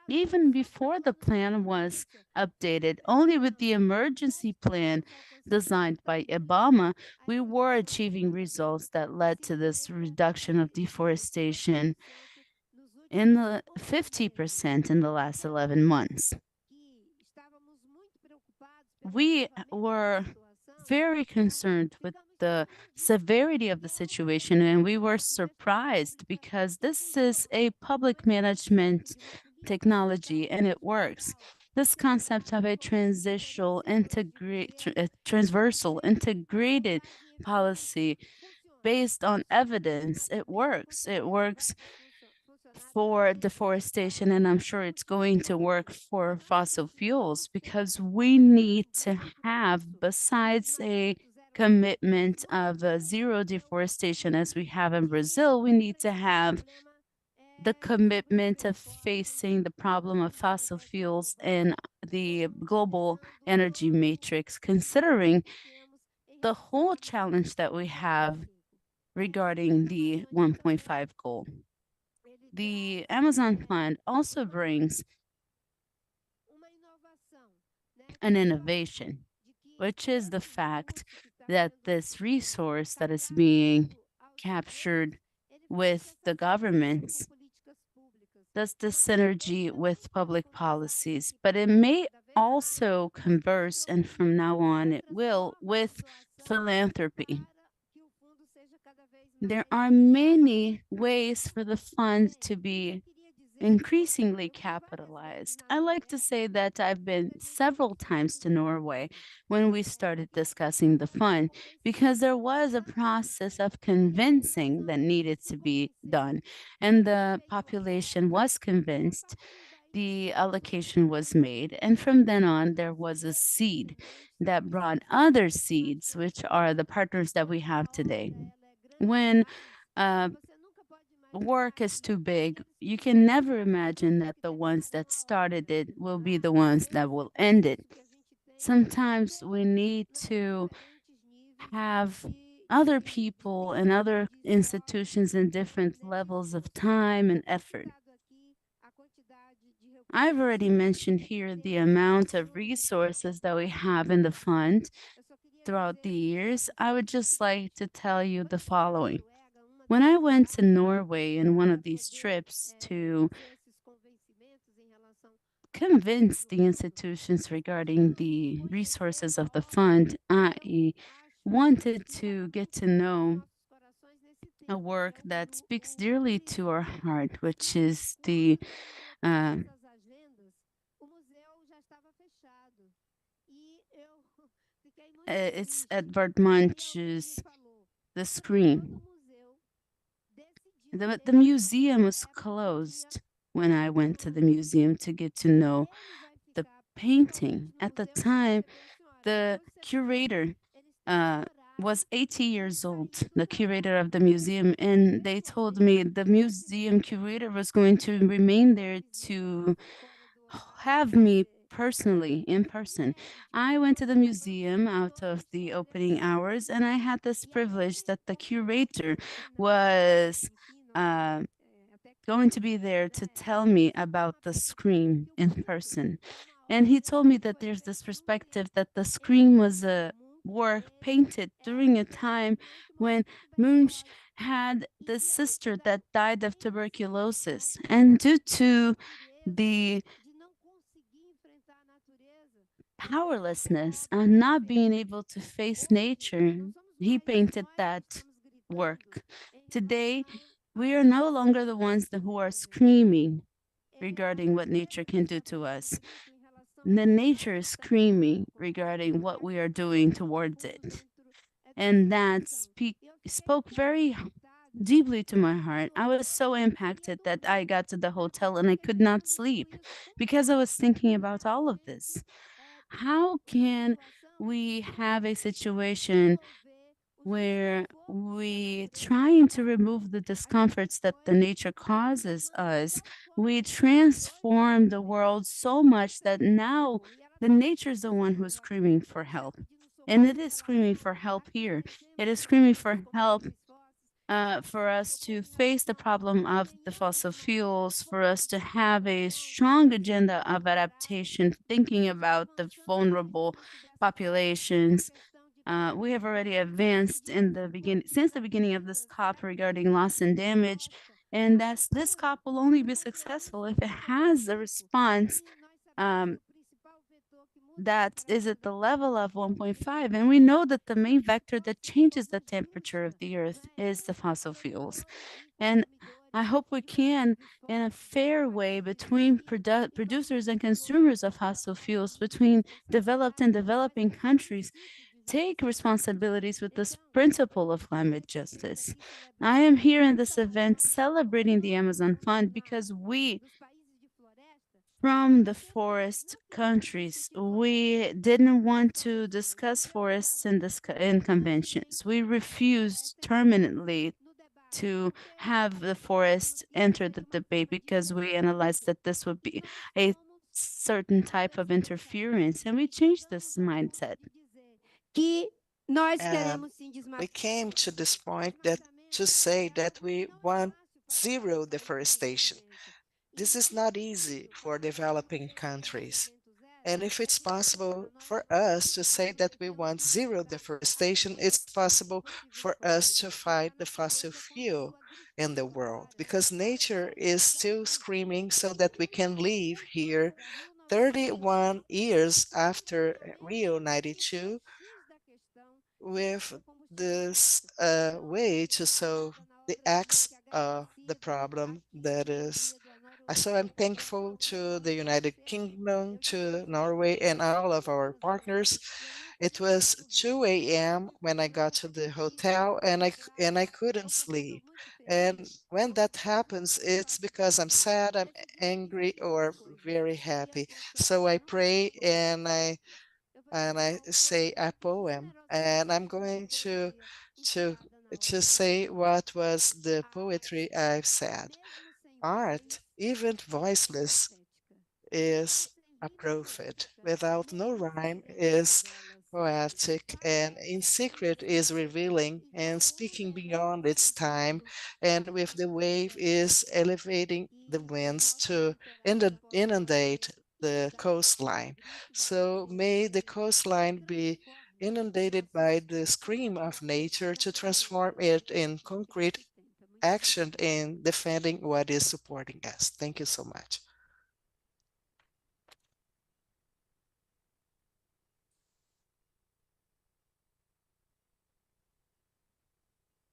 even before the plan was updated. Only with the emergency plan designed by Obama, we were achieving results that led to this reduction of deforestation in the 50% in the last 11 months. We were very concerned with the severity of the situation, and we were surprised because this is a public management technology and it works. This concept of a transversal integrated policy based on evidence, it works. It works for deforestation, and I'm sure it's going to work for fossil fuels, because we need to have, besides a commitment of zero deforestation as we have in Brazil, we need to have the commitment of facing the problem of fossil fuels and the global energy matrix, considering the whole challenge that we have regarding the 1.5 goal. The Amazon Fund also brings an innovation, which is the fact that this resource that is being captured with the governments does the synergy with public policies, but it may also converse, and from now on it will, with philanthropy. There are many ways for the fund to be increasingly capitalized. I like to say that I've been several times to Norway when we started discussing the fund, because there was a process of convincing that needed to be done, and the population was convinced. The allocation was made, and from then on, there was a seed that brought other seeds, which are the partners that we have today. When work is too big, you can never imagine that the ones that started it will be the ones that will end it. Sometimes we need to have other people and other institutions in different levels of time and effort. I've already mentioned here the amount of resources that we have in the fund throughout the years. I would just like to tell you the following. When I went to Norway in one of these trips to convince the institutions regarding the resources of the fund, I wanted to get to know a work that speaks dearly to our heart, which is the it's Edvard Munch's The Scream. The museum was closed when I went to the museum to get to know the painting. At the time, the curator was 80 years old, the curator of the museum, and they told me the museum curator was going to remain there to have me personally, in person. I went to the museum out of the opening hours, and I had this privilege that the curator was going to be there to tell me about the Scream in person. And he told me that there's this perspective that the Scream was a work painted during a time when Munch had the sister that died of tuberculosis. And due to the powerlessness and not being able to face nature, he painted that work. Today, we are no longer the ones who are screaming regarding what nature can do to us. The nature is screaming regarding what we are doing towards it. And that spoke very deeply to my heart. I was so impacted that I got to the hotel and I could not sleep because I was thinking about all of this. How can we have a situation where we trying to remove the discomforts that the nature causes us? We transform the world so much that now the nature is the one who's screaming for help. And it is screaming for help here. It is screaming for help for us to face the problem of the fossil fuels, for us to have a strong agenda of adaptation, thinking about the vulnerable populations. We have already advanced in the beginning, since the beginning of this COP regarding loss and damage, and this COP will only be successful if it has a response um, that is at the level of 1.5. And we know that the main vector that changes the temperature of the earth is the fossil fuels. And I hope we can, in a fair way between producers and consumers of fossil fuels, between developed and developing countries, take responsibilities with this principle of climate justice. I am here in this event celebrating the Amazon Fund because we, from the forest countries, we didn't want to discuss forests in conventions. We refused terminantly to have the forest enter the debate because we analyzed that this would be a certain type of interference, and we changed this mindset.
And we came to this point that to say that we want zero deforestation. This is not easy for developing countries. And if it's possible for us to say that we want zero deforestation, it's possible for us to fight the fossil fuel in the world because nature is still screaming so that we can live here 31 years after Rio 92 with this way to solve the X of the problem that is. So I'm thankful to the United Kingdom, to Norway, and all of our partners. It was 2 a.m. when I got to the hotel, and I couldn't sleep. And when that happens, it's because I'm sad, I'm angry, or very happy. So I pray and I say a poem, and I'm going to to say what was the poetry I've said. Art, even voiceless, is a prophet. Without no rhyme is poetic, and in secret is revealing and speaking beyond its time, and with the wave is elevating the winds to inundate the coastline. So may the coastline be inundated by the scream of nature to transform it in concrete action in defending what is supporting us. Thank you so much.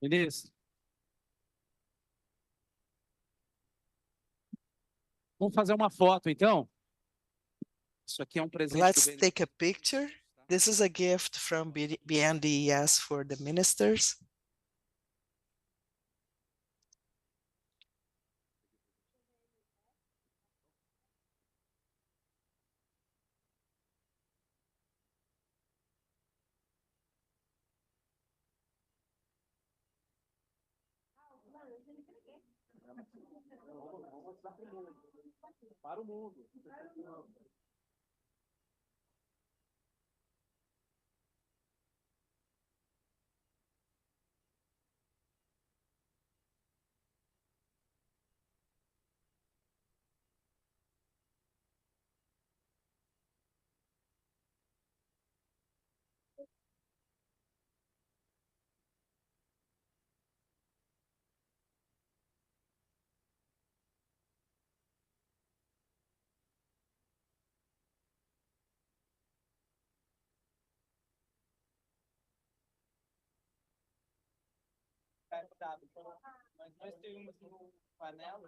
Ministro, vamos fazer uma foto, então? Isso aqui é um presente do
Let's
BNDES.
take a picture. This is a gift from BNDES for the ministers.
Para o mundo. Mas nós temos um panela.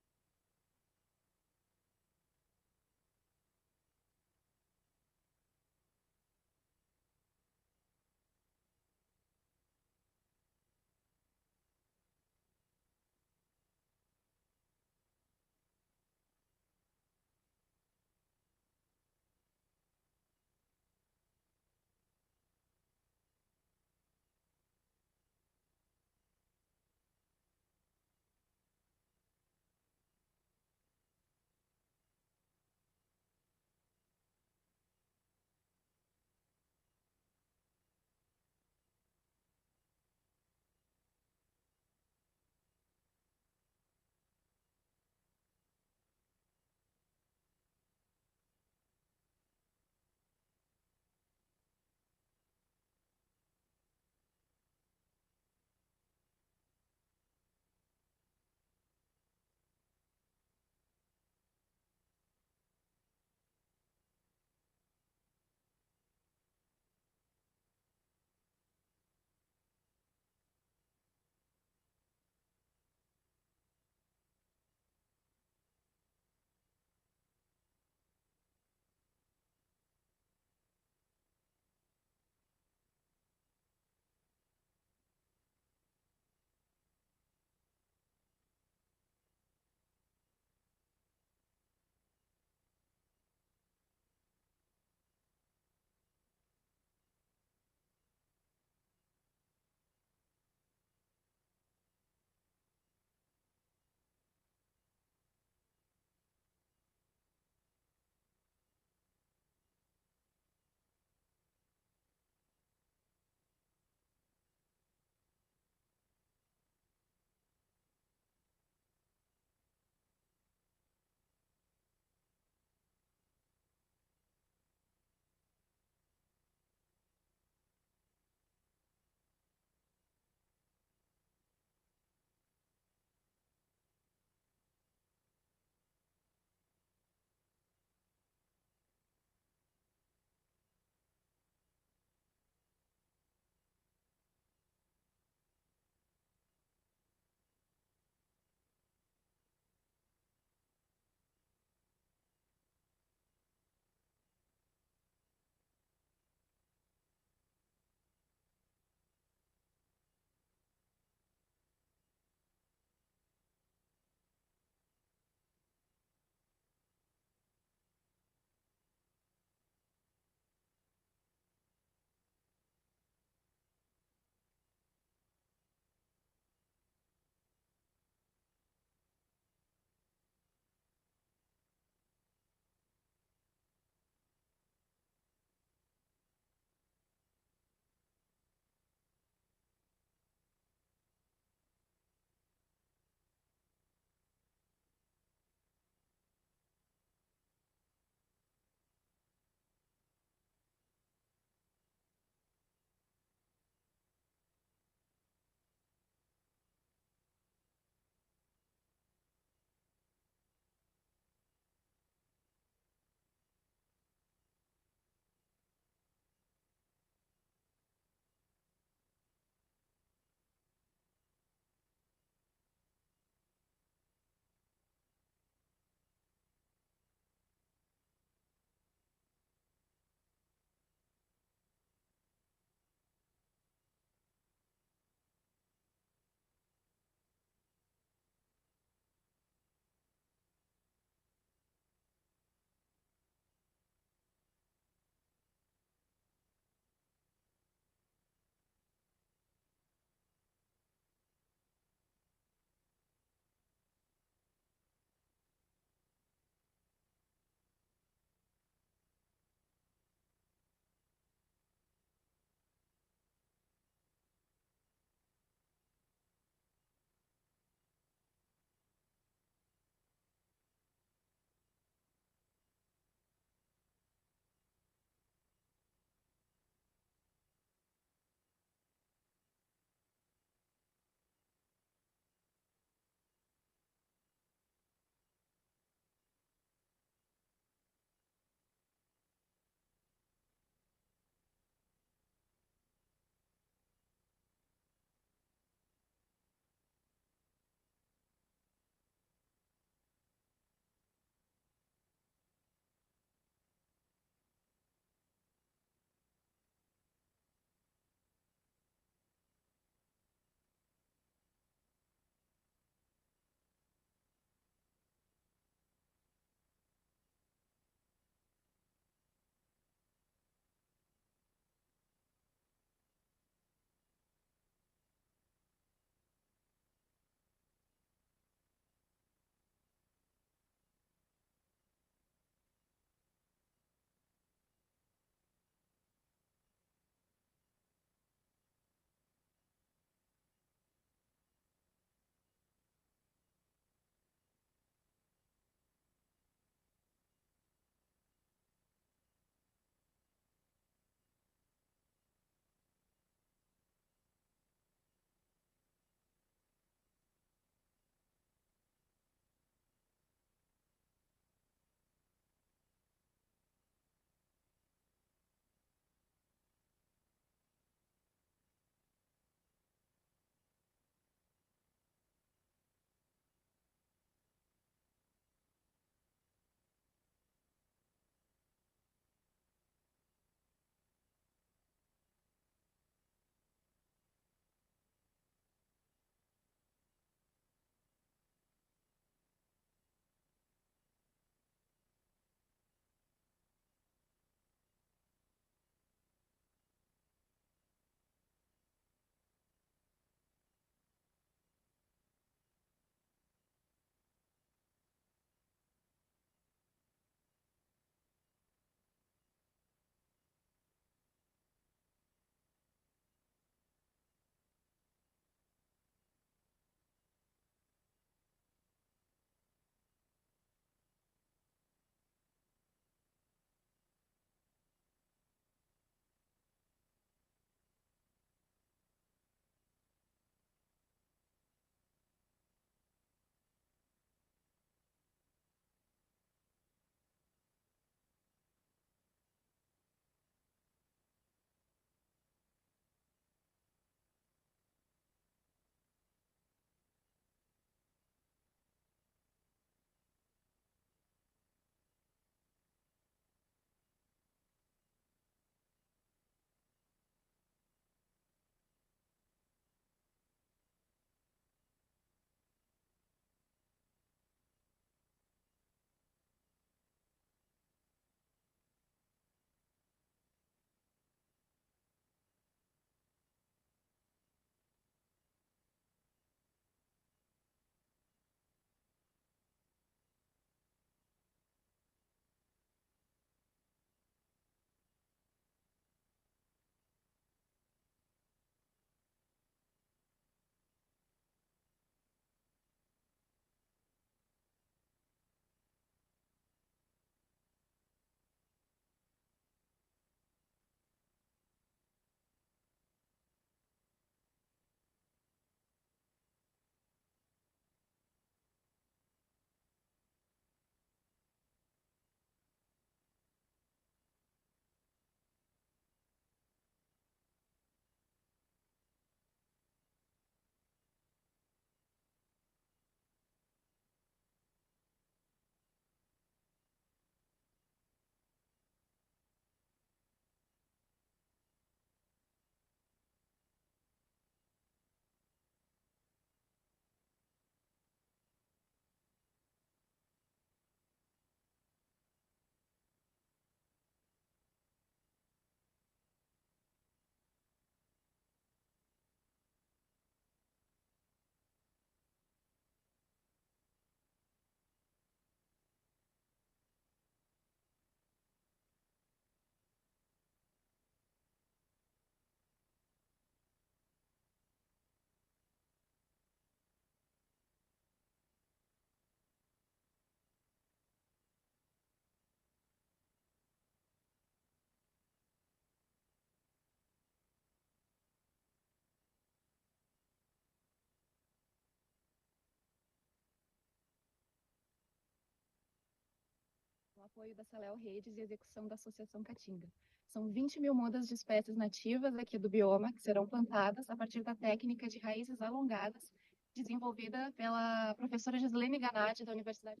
apoio da Salel Redes e execução da Associação Caatinga. São 20 mil mudas de espécies nativas aqui do bioma que serão plantadas a partir da técnica de raízes alongadas, desenvolvida pela professora Gislene Ganatti, da Universidade.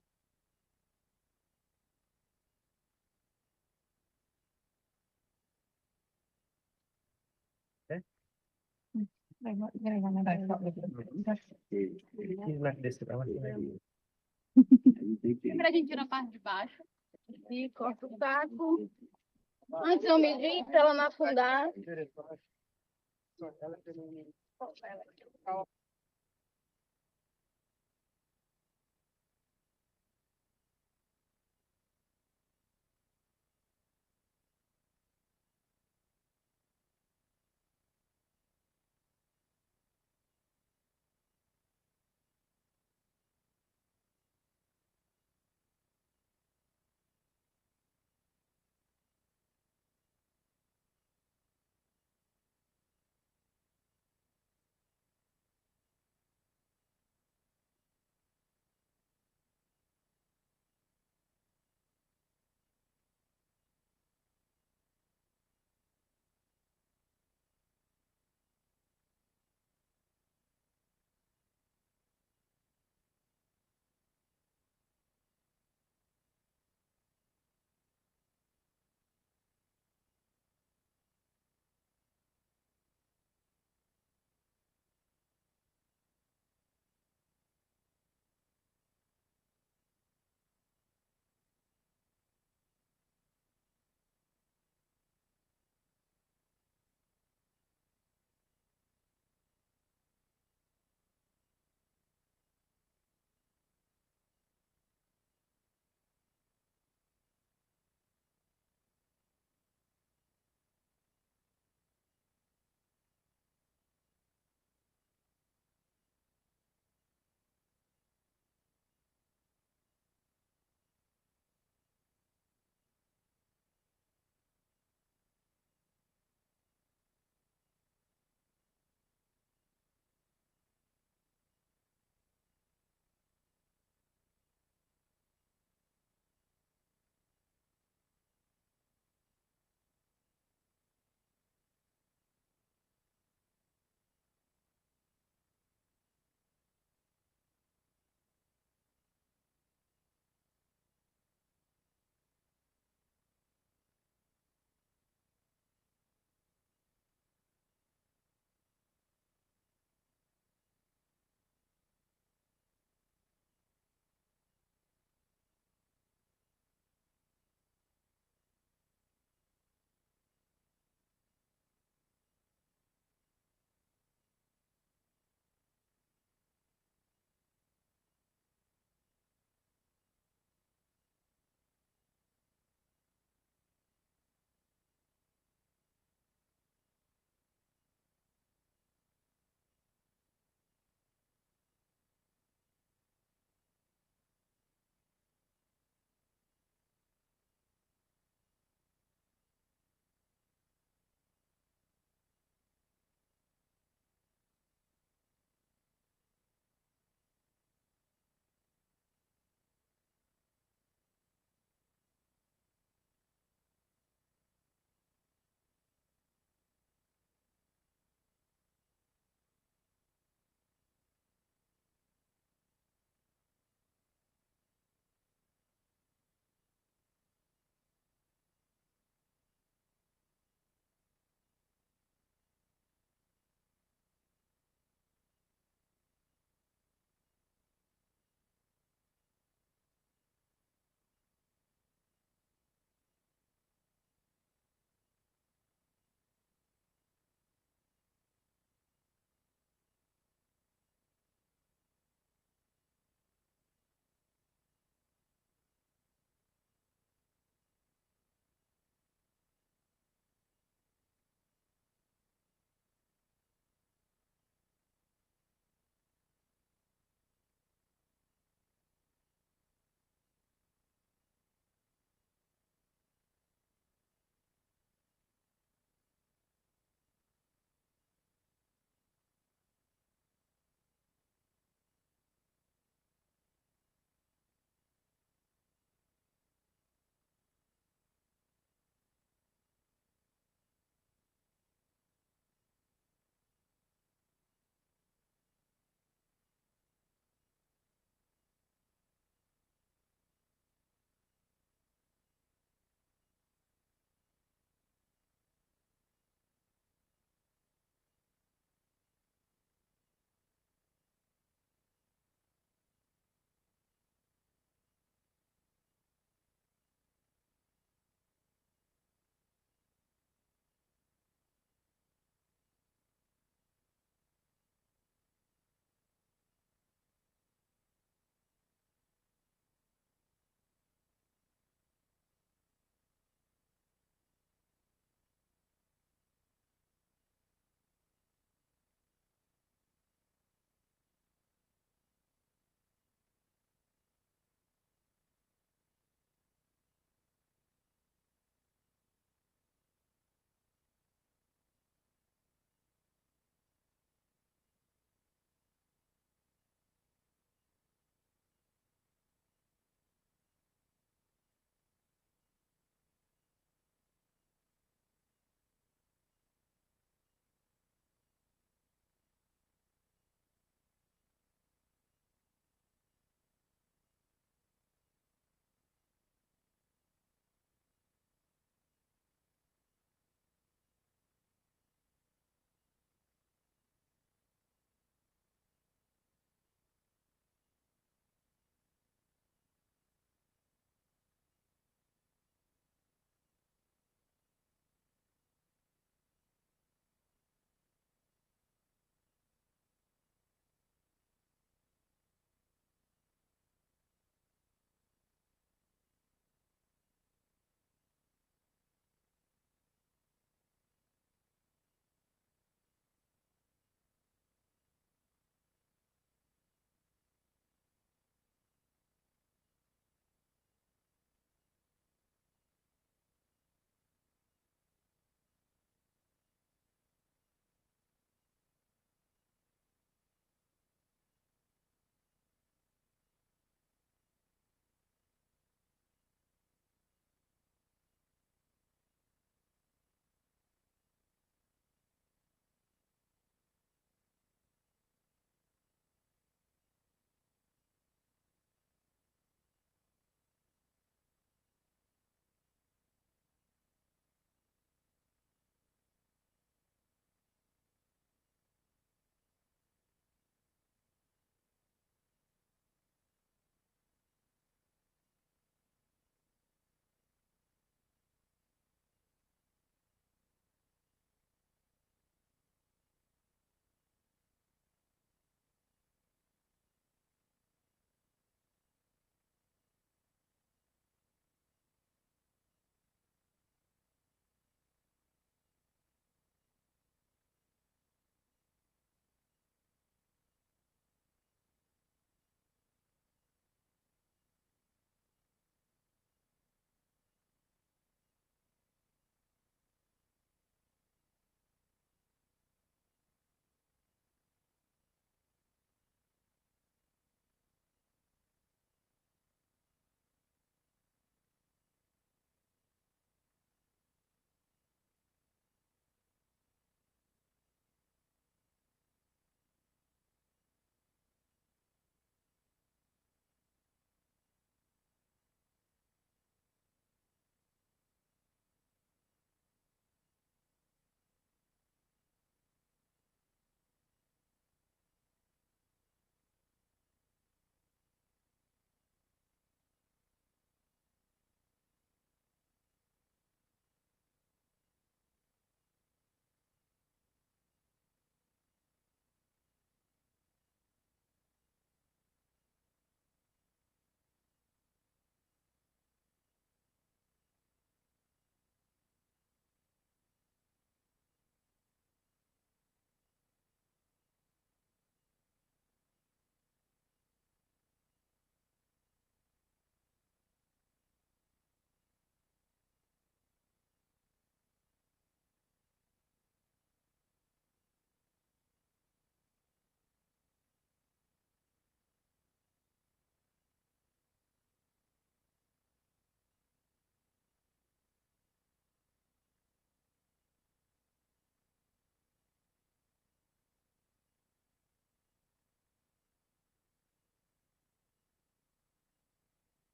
Primeiro a gente tira a parte de baixo e corta o saco. Antes eu medir para ela não afundar.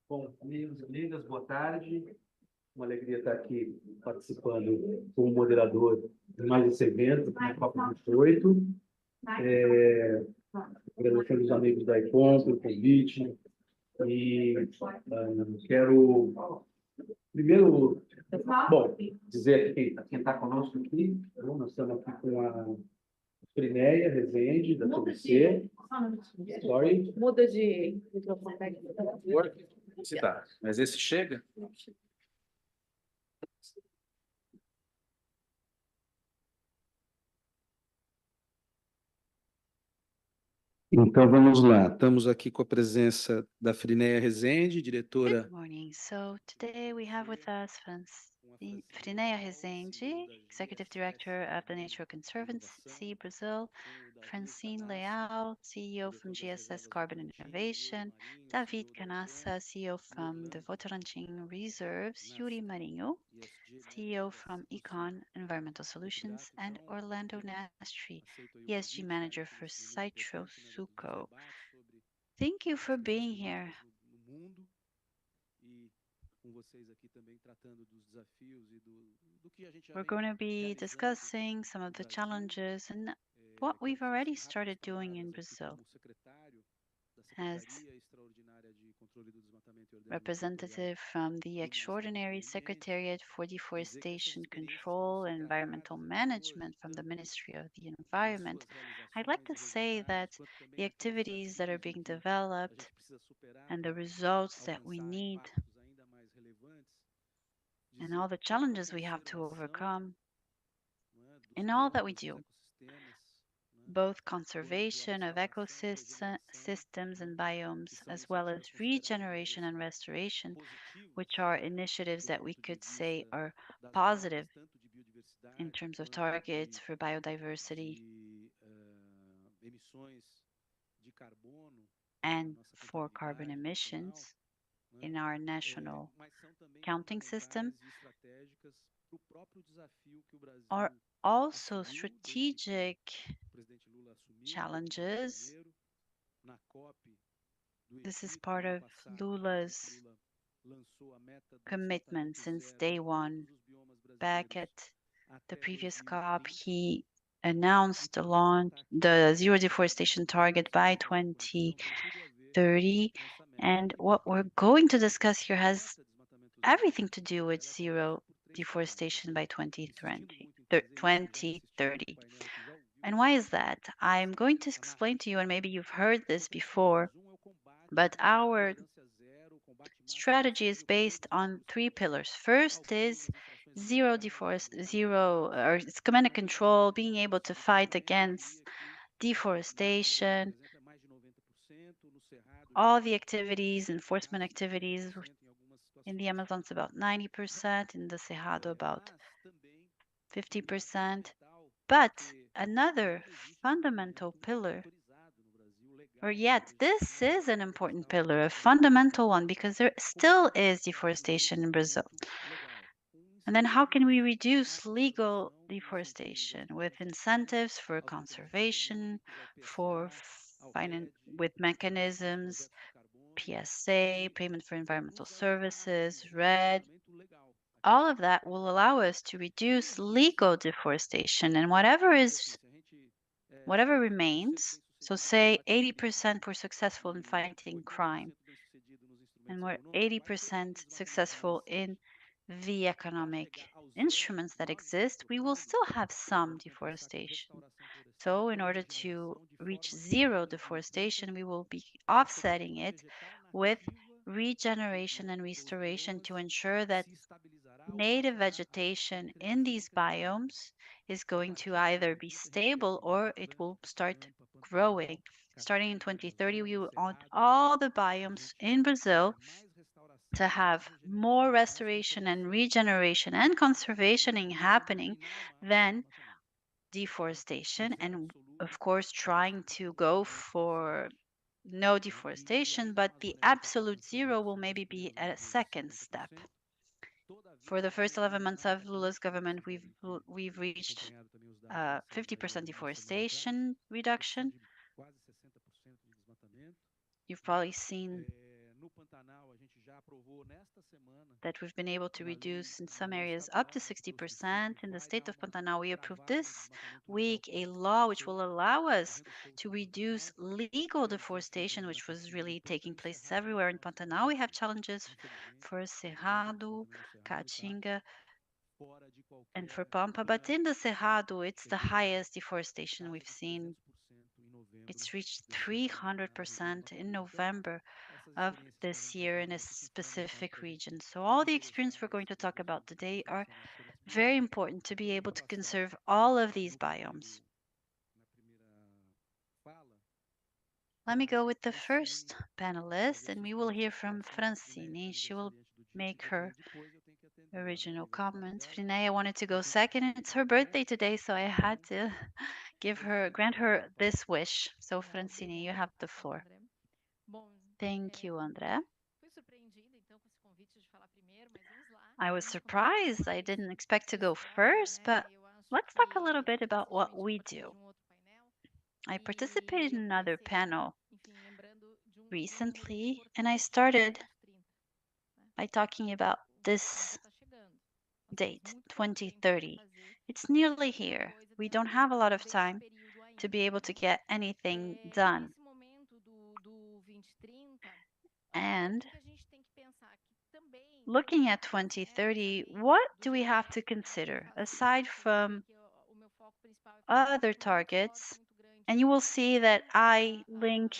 Bom, amigos e amigas, boa tarde. Uma alegria estar aqui participando como moderador de mais esse evento, na COP28. Agradecer aos amigos da ICOM pelo convite. E quero primeiro, bom, dizer aqui quem está conosco aqui. Nós estamos aqui com a Frinéia Rezende, da TBC. Sorry.
Muda de microfone.
Se tá. Mas esse chega? Então vamos lá. Estamos aqui com a presença da Frinéia Rezende, diretora.
Good morning. So today we have with us Frinéia Rezende, Executive Director of the Nature Conservancy Brazil, Francine Leal, CEO from GSS Carbon Innovation, David Canassa, CEO from the Votorantim Reserves, Yuri Marinho, CEO from Econ Environmental Solutions, and Orlando Nastri, ESG Manager for Citro Suco. Thank you for being here. We're going to be discussing some of the challenges and what we've already started doing in Brazil. As representative from the Extraordinary Secretariat for Deforestation Control and Environmental Management from the Ministry of the Environment, I'd like to say that the activities that are being developed and the results that we need and all the challenges we have to overcome in all that we do, both conservation of ecosystems and biomes, as well as regeneration and restoration, which are initiatives that we could say are positive in terms of targets for biodiversity and for carbon emissions in our national counting system, are also strategic challenges. This is part of Lula's commitment since day one. Back at the previous COP, he announced the zero deforestation target by 2030. And what we're going to discuss here has everything to do with zero deforestation by 2030. And why is that? I'm going to explain to you, and maybe you've heard this before, but our strategy is based on 3 pillars. First is it's command and control, being able to fight against deforestation, all the activities, enforcement activities. In the Amazon, it's about 90%, in the Cerrado, about 50%. But another fundamental pillar, or yet this is an important pillar, a fundamental one, because there still is deforestation in Brazil. And then how can we reduce legal deforestation with incentives for conservation, with mechanisms, PSA, payment for environmental services, RED. All of that will allow us to reduce legal deforestation, and whatever remains. So say 80% we're successful in fighting crime, and we're 80% successful in the economic instruments that exist, we will still have some deforestation. So in order to reach zero deforestation, we will be offsetting it with regeneration and restoration to ensure that native vegetation in these biomes is going to either be stable or it will start growing. Starting in 2030, we want all the biomes in Brazil to have more restoration and regeneration and conservation happening than deforestation. And of course, trying to go for no deforestation, but the absolute zero will maybe be a second step. For the first 11 months of Lula's government, we've reached 50% deforestation reduction. You've probably seen that we've been able to reduce in some areas up to 60%. In the state of Pantanal, we approved this week a law which will allow us to reduce legal deforestation, which was really taking place everywhere in Pantanal. We have challenges for Cerrado, Caatinga, and for Pampa, but in the Cerrado, it's the highest deforestation we've seen. It's reached 300% in November of this year in a specific region. So all the experience we're going to talk about today are very important to be able to conserve all of these biomes. Let me go with the first panelist, and we will hear from Francine. She will make her original comments. Frineia wanted to go second. It's her birthday today, so I had to grant her this wish. So Francine, you have the floor. Thank you, André. I was surprised. I didn't expect to go first, but let's talk a little bit about what we do. I participated in another panel recently, and I started by talking about this date, 2030. It's nearly here. We don't have a lot of time to be able to get anything done. And looking at 2030, what do we have to consider aside from other targets? And you will see that I link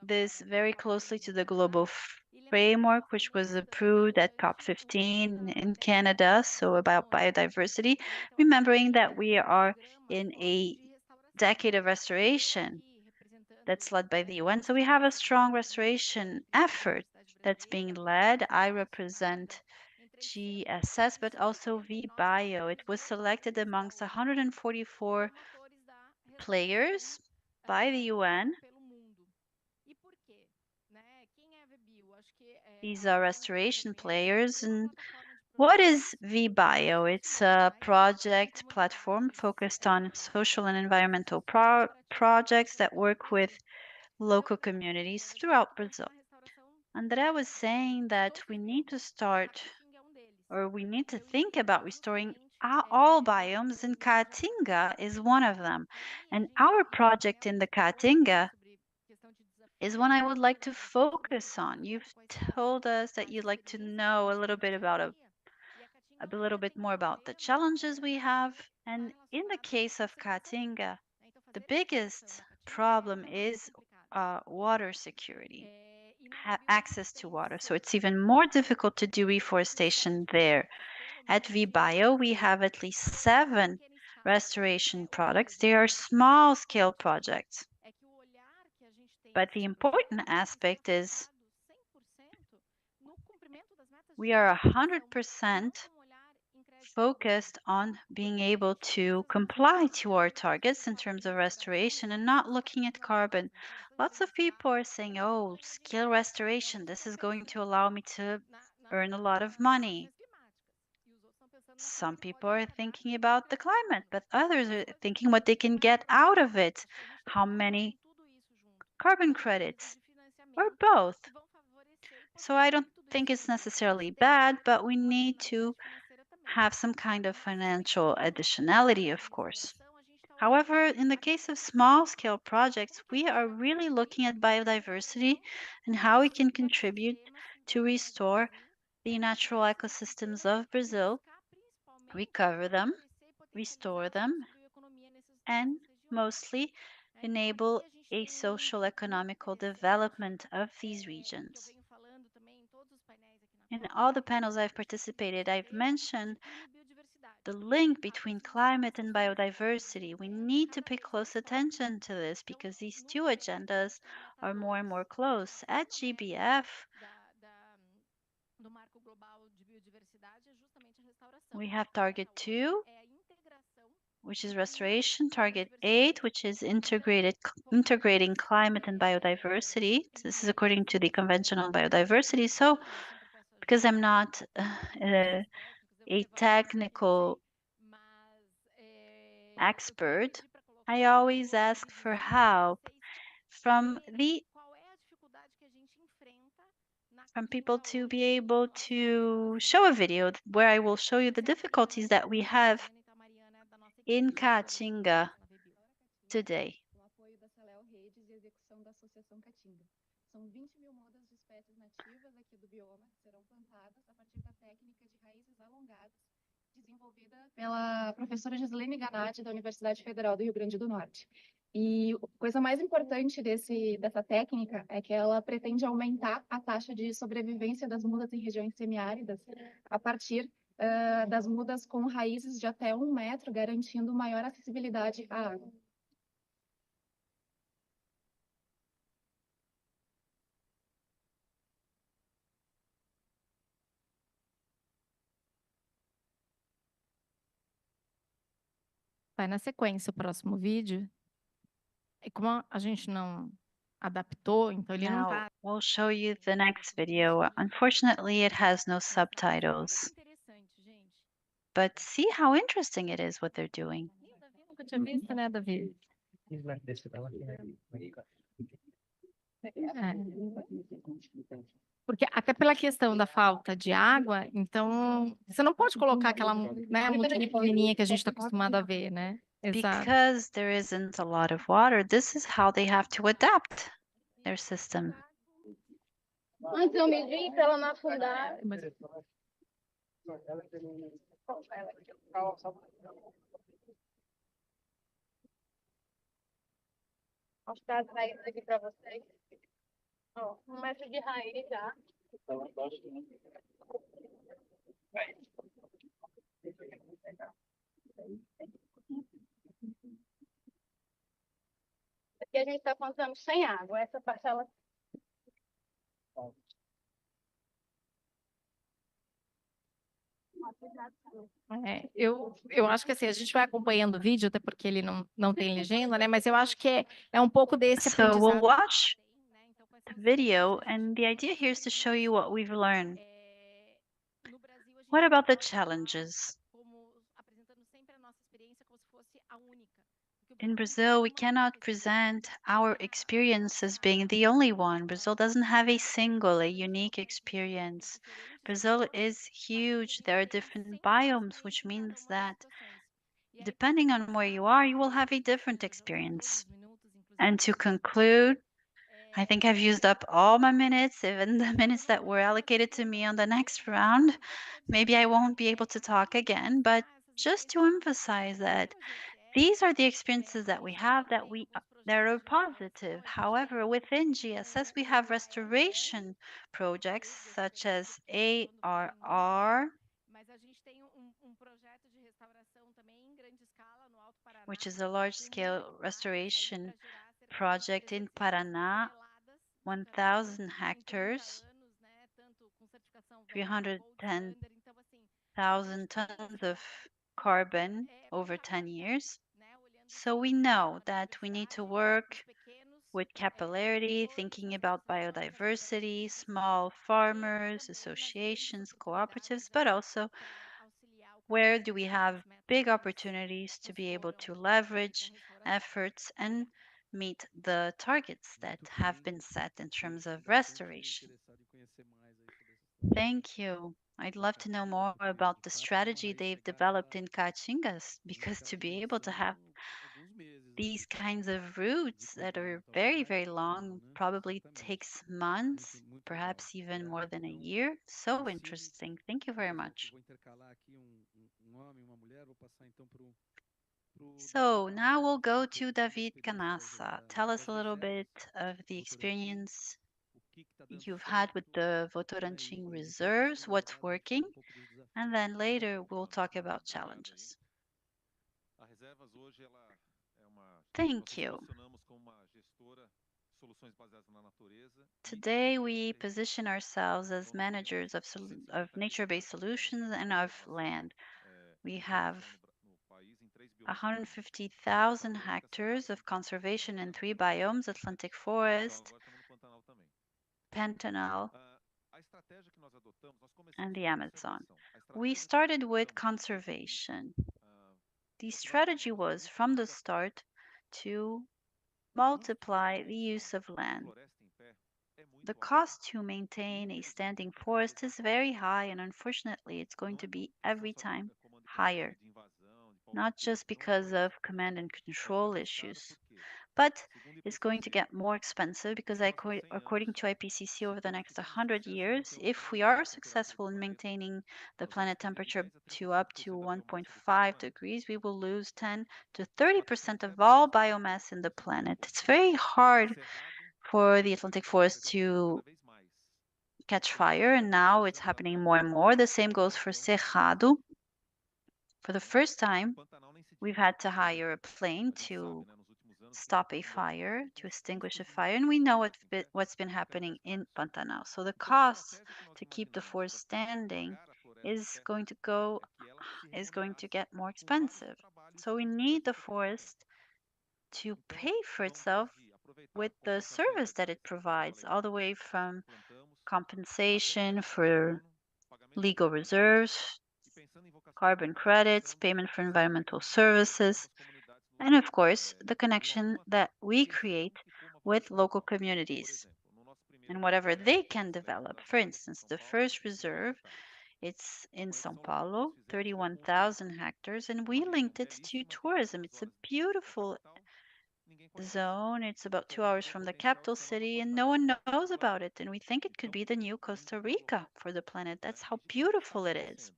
this very closely to the global framework, which was approved at COP15 in Canada, so about biodiversity, remembering that we are in a decade of restoration that's led by the UN. So we have a strong restoration effort that's being led. I represent GSS, but also VBio. It was selected amongst 144 players by the UN. These are restoration players. And what is VBio? It's a project platform focused on social and environmental projects that work with local communities throughout Brazil. André was saying that we need to start, or we need to think about restoring all biomes, and Caatinga is one of them. And our project in the Caatinga is one I would like to focus on. You've told us that you'd like to know a little bit more about the challenges we have. And in the case of Caatinga, the biggest problem is water security, access to water. So it's even more difficult to do reforestation there. At VBio, we have at least 7 restoration products. They are small scale projects. But the important aspect is we are 100% focused on being able to comply to our targets in terms of restoration and not looking at carbon. Lots of people are saying, oh, scale restoration, this is going to allow me to earn a lot of money. Some people are thinking about the climate, but others are thinking what they can get out of it, how many carbon credits, or both. So I don't think it's necessarily bad, but we need to have some kind of financial additionality, of course. However, in the case of small-scale projects, we are really looking at biodiversity and how we can contribute to restore the natural ecosystems of Brazil, recover them, restore them, and mostly enable a social economical development of these regions. In all the panels I've participated, I've mentioned the link between climate and biodiversity. We need to pay close attention to this because these two agendas are more and more close. At GBF, we have Target 2, which is restoration, Target 8, which is integrating climate and biodiversity. This is according to the Convention on Biodiversity. So, because I'm not a technical expert, I always ask for help
from people to be able to show a video where I will show you the difficulties that we have in Caatinga today.
Com o apoio da Celel Redes e execução da Associação Caatinga. São 20.000 mudas de espécies nativas aqui do bioma que serão plantadas a partir da técnica de raízes alongadas, desenvolvida pela professora Gislene Ganatti, da Universidade Federal do Rio Grande do Norte. E a coisa mais importante dessa técnica é que ela pretende aumentar a taxa de sobrevivência das mudas em regiões semiáridas a partir das mudas com raízes de até 1 metro, garantindo maior acessibilidade à água.
Vai na sequência o próximo vídeo. E como a gente não adaptou, então ele não
Now
tá.
we'll show you the next video. Unfortunately, it has no subtitles,
Interessante, gente.
but see how interesting it is what they're doing.
O Davi nunca tinha visto, né, Davi? Porque até pela questão da falta de água, então você não pode colocar aquela, né, mudinha pequenininha que a gente está acostumado a ver, né? Exato.
Because there isn't a lot of water, this is how they have to adapt their system.
Antes eu medi para ela não afundar. Os dados raiz aqui para vocês. Ó, 1 metro de raiz já. Aqui a gente está plantando sem água. Essa parcela.
Eu acho que assim, a gente vai acompanhando o vídeo, até porque ele não tem legenda, né? Mas eu acho que é um pouco desse
So we'll
aprendizado.
watch the video, and the idea here is to show you what we've learned. What about the challenges? In Brazil, we cannot present our experience as being the only one. Brazil doesn't have a unique experience. Brazil is huge. There are different biomes, which means that depending on where you are, you will have a different experience. And to conclude, I think I've used up all my minutes, even the minutes that were allocated to me on the next round. Maybe I won't be able to talk again, but just to emphasize that these are the experiences that we have that are positive. However, within GSS, we have restoration projects such as ARR, which is a large-scale restoration project in Paraná, 1,000 hectares, 310,000 tons of carbon over 10 years. So we know that we need to work with capillarity, thinking about biodiversity, small farmers, associations, cooperatives, but also where do we have big opportunities to be able to leverage efforts and meet the targets that have been set in terms of restoration. Thank you. I'd love to know more about the strategy they've developed in Caatingas, because to be able to have these kinds of routes that are very, very long probably takes months, perhaps even more than a year. So interesting. Thank you very much. So now we'll go to David Canassa. Tell us a little bit of the experience you've had with the Votorantim reserves, what's working, and then later we'll talk about challenges. Thank you. Today we position ourselves as managers of nature-based solutions and of land. We have 150,000 hectares of conservation in 3 biomes: Atlantic Forest, Pantanal, and the Amazon. We started with conservation. The strategy was, from the start, to multiply the use of land. The cost to maintain a standing forest is very high, and unfortunately, it's going to be every time higher, not just because of command and control issues, but it's going to get more expensive because according to IPCC, over the next 100 years, if we are successful in maintaining the planet temperature to up to 1.5 degrees, we will lose 10 to 30% of all biomass in the planet. It's very hard for the Atlantic forest to catch fire, and now it's happening more and more. The same goes for Cerrado. For the first time, we've had to hire a plane to stop a fire, to extinguish a fire, and we know what's been happening in Pantanal. So the cost to keep the forest standing is going to get more expensive. So we need the forest to pay for itself with the service that it provides, all the way from compensation for legal reserves, carbon credits, payment for environmental services, and of course, the connection that we create with local communities and whatever they can develop. For instance, the first reserve, it's in São Paulo, 31,000 hectares, and we linked it to tourism. It's a beautiful zone. It's about 2 hours from the capital city, and no one knows about it. And we think it could be the new Costa Rica for the planet. That's how beautiful it is.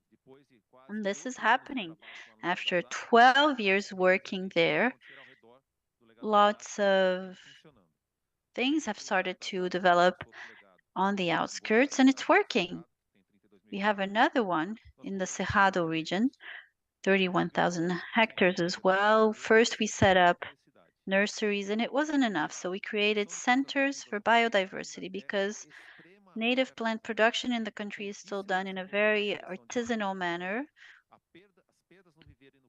And this is happening after 12 years working there. Lots of things have started to develop on the outskirts, and it's working. We have another one in the Cerrado region, 31,000 hectares as well. First, we set up nurseries, and it wasn't enough. So we created centers for biodiversity because native plant production in the country is still done in a very artisanal manner.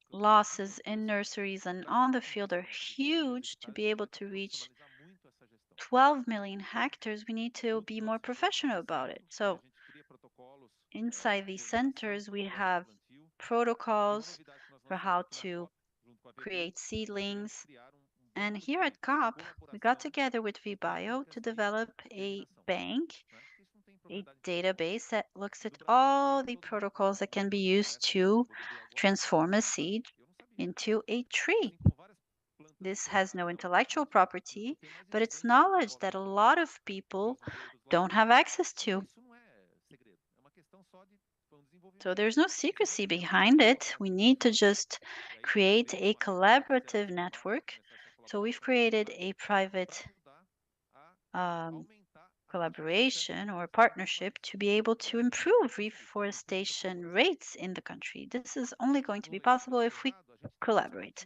Losses in nurseries and on the field are huge. To be able to reach 12 million hectares, we need to be more professional about it. So inside these centers, we have protocols for how to create seedlings. And here at COP, we got together with VBio to develop a bank, a database that looks at all the protocols that can be used to transform a seed into a tree. This has no intellectual property, but it's knowledge that a lot of people don't have access to. So there's no secrecy behind it. We need to just create a collaborative network. So we've created a private collaboration or partnership to be able to improve reforestation rates in the country. This is only going to be possible if we collaborate.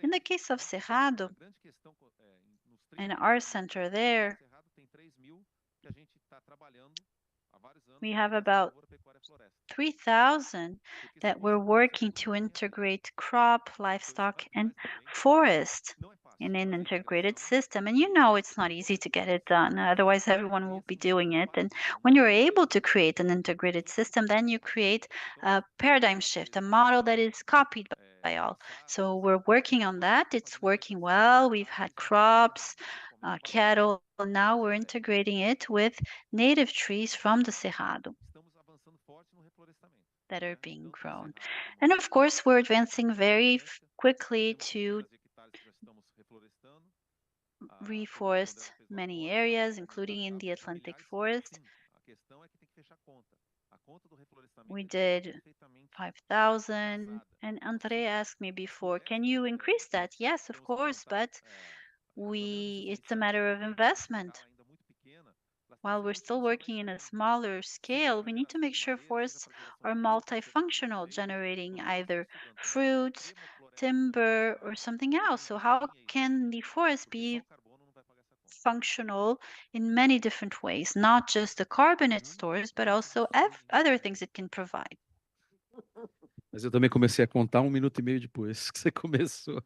In the case of Cerrado, in our center there, we have about 3,000 that we're working to integrate crop, livestock, and forest in an integrated system. And you know it's not easy to get it done, otherwise everyone will be doing it. And when you're able to create an integrated system, then you create a paradigm shift, a model that is copied by all. So we're working on that. It's working well. We've had crops, cattle. Now we're integrating it with native trees from the Cerrado that are being grown. And of course, we're advancing very quickly to reforest many areas, including in the Atlantic forest. We did 5,000, and Andre asked me before, can you increase that? Yes, of course, but it's a matter of investment. While we're still working in a smaller scale, we need to make sure forests are multifunctional, generating either fruits, timber, or something else. So how can the forest be functional in many different ways, not just the carbon it stores, but also other things it can provide?
Mas eu também comecei a contar 1 minuto e meio depois que você começou.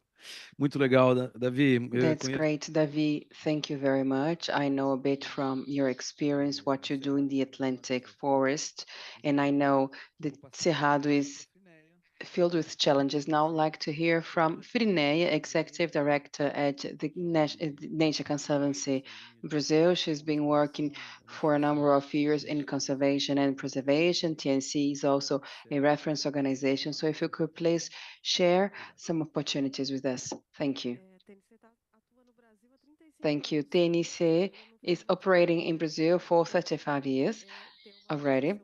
Muito legal, Davi.
That's great, Davi. Thank you very much. I know a bit from your experience what you do in the Atlantic forest, and I know that Cerrado is filled with challenges. Now I'd like to hear from Frineia, Executive Director at the Nature Conservancy Brazil. She's been working for a number of years in conservation and preservation. TNC is also a reference organization. So if you could please share some opportunities with us. Thank you. Thank you. TNC is operating in Brazil for 35 years already.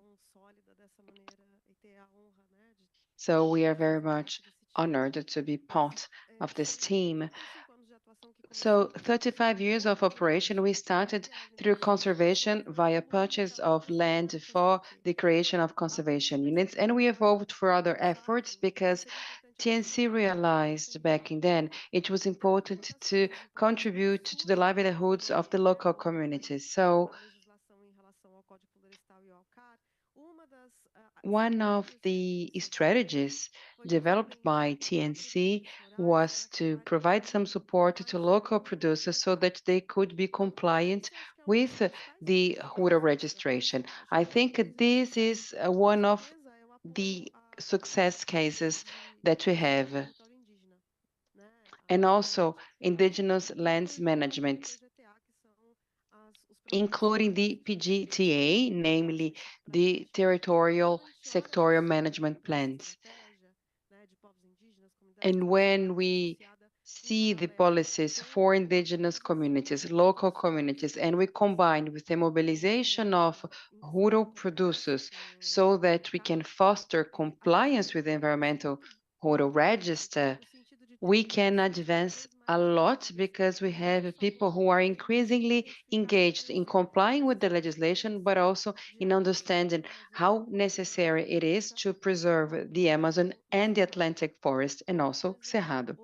So we are very much honored to be part of this team. So 35 years of operation, we started through conservation via purchase of land for the creation of conservation units, and we evolved for other efforts because TNC realized back in then it was important to contribute to the livelihoods of the local communities. So one of the strategies developed by TNC was to provide some support to local producers so that they could be compliant with the rural registration. I think this is one of the success cases that we have. And also indigenous lands management, including the PGTA, namely the territorial sectorial management plans. And when we see the policies for indigenous communities, local communities, and we combine with the mobilization of rural producers so that we can foster compliance with the environmental rural register, we can advance a lot because we have people who are increasingly engaged in complying with the legislation, but also in understanding how necessary it is to preserve the Amazon and the Atlantic forest and also Cerrado.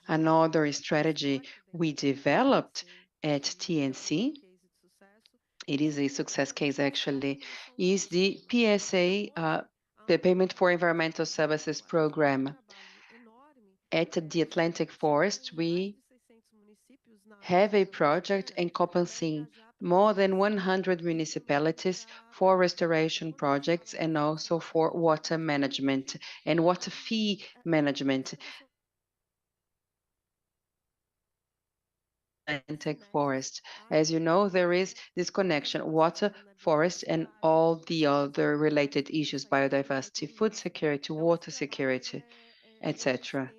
Another strategy we developed at TNC, it is a success case actually, is the PSA, the Payment for Environmental Services program. At the Atlantic Forest, we have a project encompassing more than 100 municipalities for restoration projects and also for water management and water fee management. Atlantic Forest. As you know, there is this connection, water, forest, and all the other related issues, biodiversity, food security, water security, etc.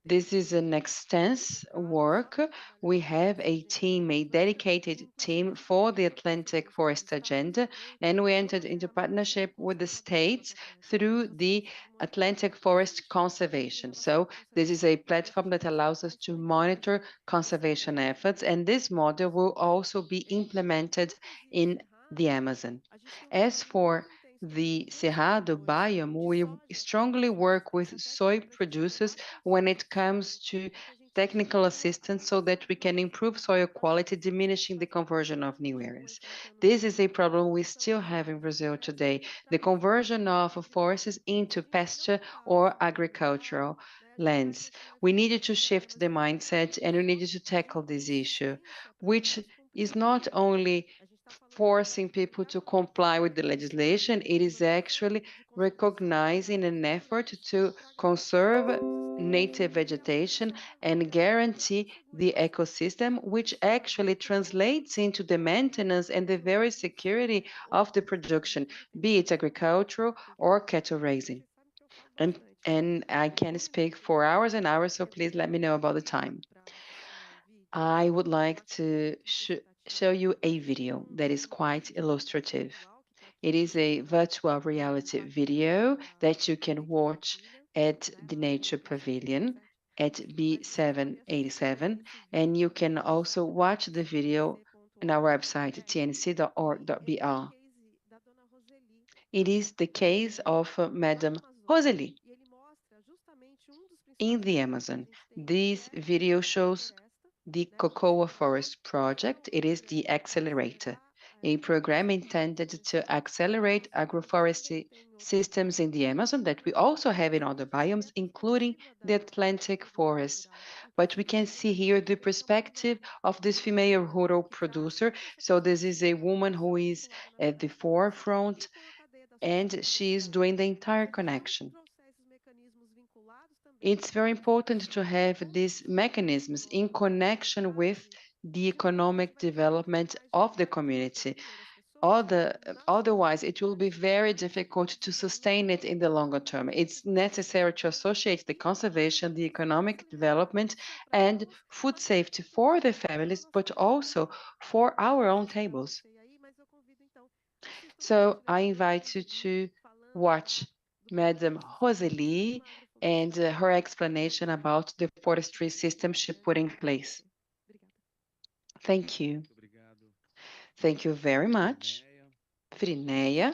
This is an extensive work. We have a team, a dedicated team for the Atlantic Forest Agenda, and we entered into partnership with the states through the Atlantic Forest Conservation. So this is a platform that allows us to monitor conservation efforts, and this model will also be implemented in the Amazon. As for the Cerrado biome, we strongly work with soy producers when it comes to technical assistance so that we can improve soil quality, diminishing the conversion of new areas. This is a problem we still have in Brazil today, the conversion of forests into pasture or agricultural lands. We needed to shift the mindset and we needed to tackle this issue, which is not only forcing people to comply with the legislation, it is actually recognizing an effort to conserve native vegetation and guarantee the ecosystem, which actually translates into the maintenance and the very security of the production, be it agricultural or cattle raising. And I can speak for hours and hours, so please let me know about the time. I would like to show you a video that is quite illustrative. It is a virtual reality video that you can watch at the Nature Pavilion at B787, and you can also watch the video on our website, tnc.org.br. It is the case of Madam Rosalie in the Amazon. This video shows the Cocoa Forest Project. It is the accelerator, a program intended to accelerate agroforestry systems in the Amazon that we also have in other biomes, including the Atlantic forest. But we can see here the perspective of this female rural producer. So this is a woman who is at the forefront and she is doing the entire connection. It's very important to have these mechanisms in connection with the economic development of the community. Otherwise, it will be very difficult to sustain it in the longer term. It's necessary to associate the conservation, the economic development, and food safety for the families, but also for our own tables. So I invite you to watch Madam Rosalie and her explanation about the forestry system she put in place. Thank you. Thank you very much, Frineia,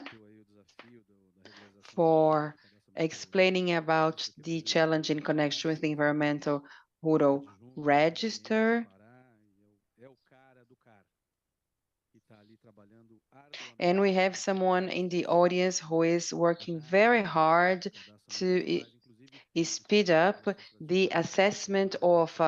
for explaining about the challenge in connection with the environmental rural register. And we have someone in the audience who is working very hard to speed up the assessment of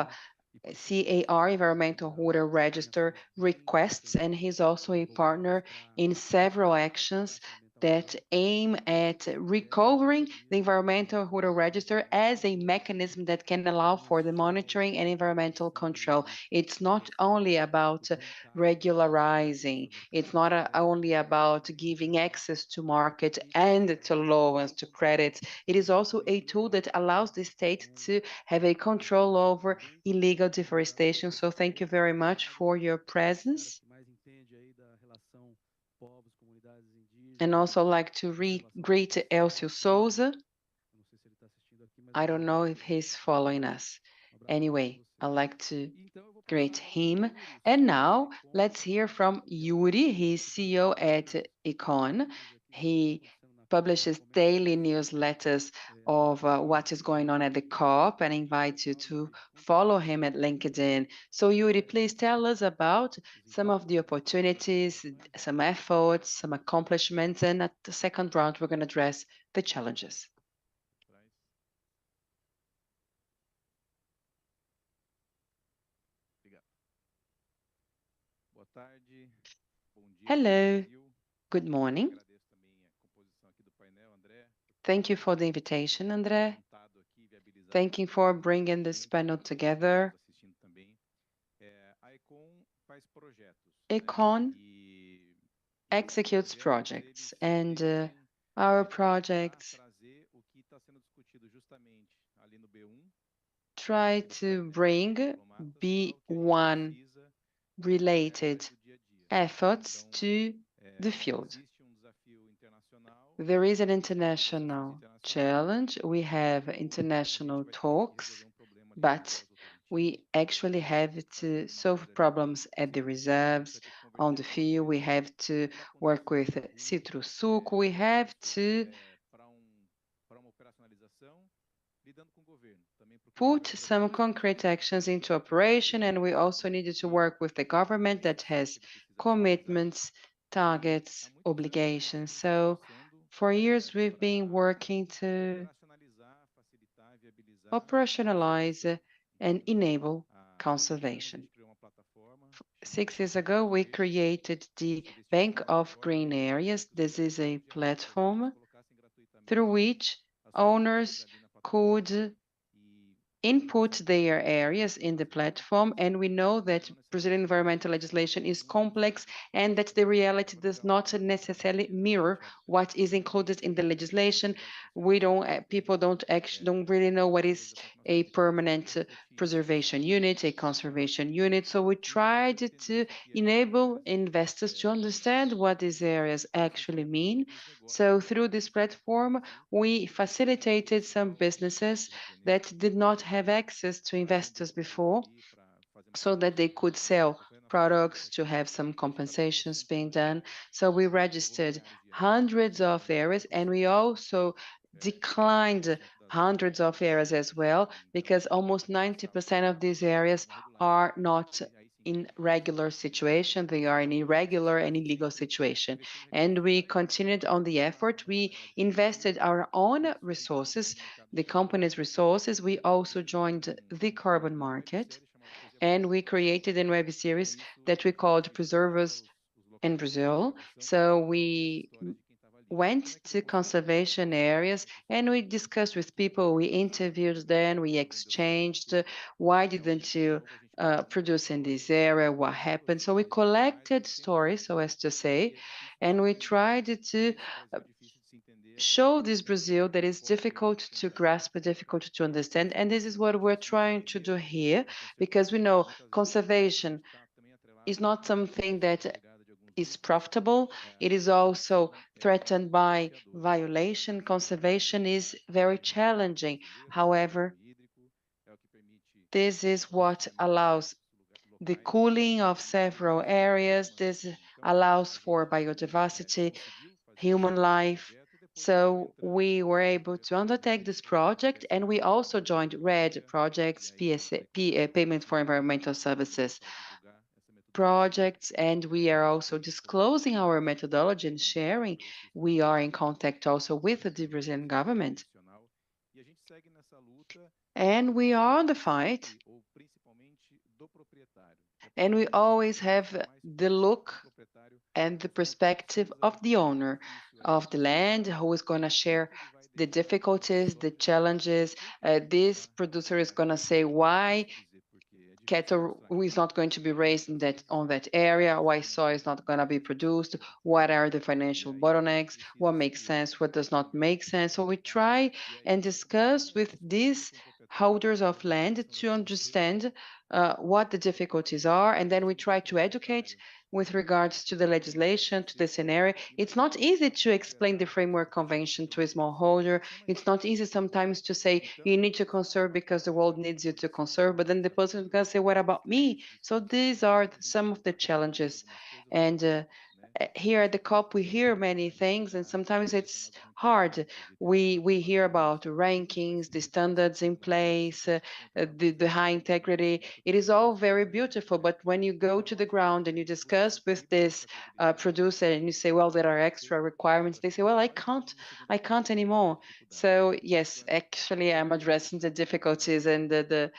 CAR, Environmental Rural Register requests, and he's also a partner in several actions that aim at recovering the Environmental Rural Register as a mechanism that can allow for the monitoring and environmental control. It's not only about regularizing, it's not only about giving access to market and to loans, to credits. It is also a tool that allows the state to have a control over illegal deforestation. So thank you very much for your presence. And also like to greet Elcio Souza. I don't know if he's following us. Anyway, I'd like to greet him. And now let's hear from Yuri. He's CEO at Econ. He publishes daily newsletters of what is going on at the COP and invite you to follow him at LinkedIn. So Yuri, please tell us about some of the opportunities, some efforts, some accomplishments, and at the second round, we're going to address the challenges. Hello, good morning. Thank you for the invitation, André. Thank you for bringing this panel together. Econ executes projects, and our projects try to bring B1 related efforts to the field. There is an international challenge. We have international talks, but we actually have to solve problems at the reserves, on the field. We have to work with Citrosuco. We have to put some concrete actions into operation, and we also needed to work with the government that has commitments, targets, obligations. So for years, we've been working to operationalize and enable conservation. 6 years ago, we created the Bank of Green Areas. This is a platform through which owners could input their areas in the platform, and we know that Brazilian environmental legislation is complex and that the reality does not necessarily mirror what is included in the legislation. People don't really know what is a permanent preservation unit, a conservation unit. So we tried to enable investors to understand what these areas actually mean. So through this platform, we facilitated some businesses that did not have access to investors before, so that they could sell products to have some compensations being done. So we registered hundreds of areas, and we also declined hundreds of areas as well, because almost 90% of these areas are not in regular situation. They are in irregular and illegal situation. And we continued on the effort. We invested our own resources, the company's resources. We also joined the carbon market, and we created a web series that we called Preservers in Brazil. So we went to conservation areas and we discussed with people, we interviewed them, we exchanged, why didn't you produce in this area, what happened? So we collected stories, so as to say, and we tried to show this Brazil that is difficult to grasp, difficult to understand. And this is what we're trying to do here, because we know conservation is not something that is profitable. It is also threatened by violation. Conservation is very challenging. However, this is what allows the cooling of several areas. This allows for biodiversity, human life. So we were able to undertake this project, and we also joined RED projects, Payment for Environmental Services projects, and we are also disclosing our methodology and sharing. We are in contact also with the Brazilian government. And we are on the fight. And we always have the look and the perspective of the owner of the land, who is going to share the difficulties, the challenges. This producer is going to say why cattle is not going to be raised in on that area, why soy is not going to be produced, what are the financial bottlenecks, what makes sense, what does not make sense. So we try and discuss with these holders of land to understand what the difficulties are, and then we try to educate with regards to the legislation, to the scenario. It's not easy to explain the framework convention to a smallholder. It's not easy sometimes to say you need to conserve because the world needs you to conserve, but then the person is going to say, what about me? So these are some of the challenges. And here at the COP, we hear many things, and sometimes it's hard. We hear about rankings, the standards in place, the high integrity. It is all very beautiful, but when you go to the ground and you discuss with this producer and you say, well, there are extra requirements, they say, well, I can't anymore. So yes, actually, I'm addressing the difficulties and the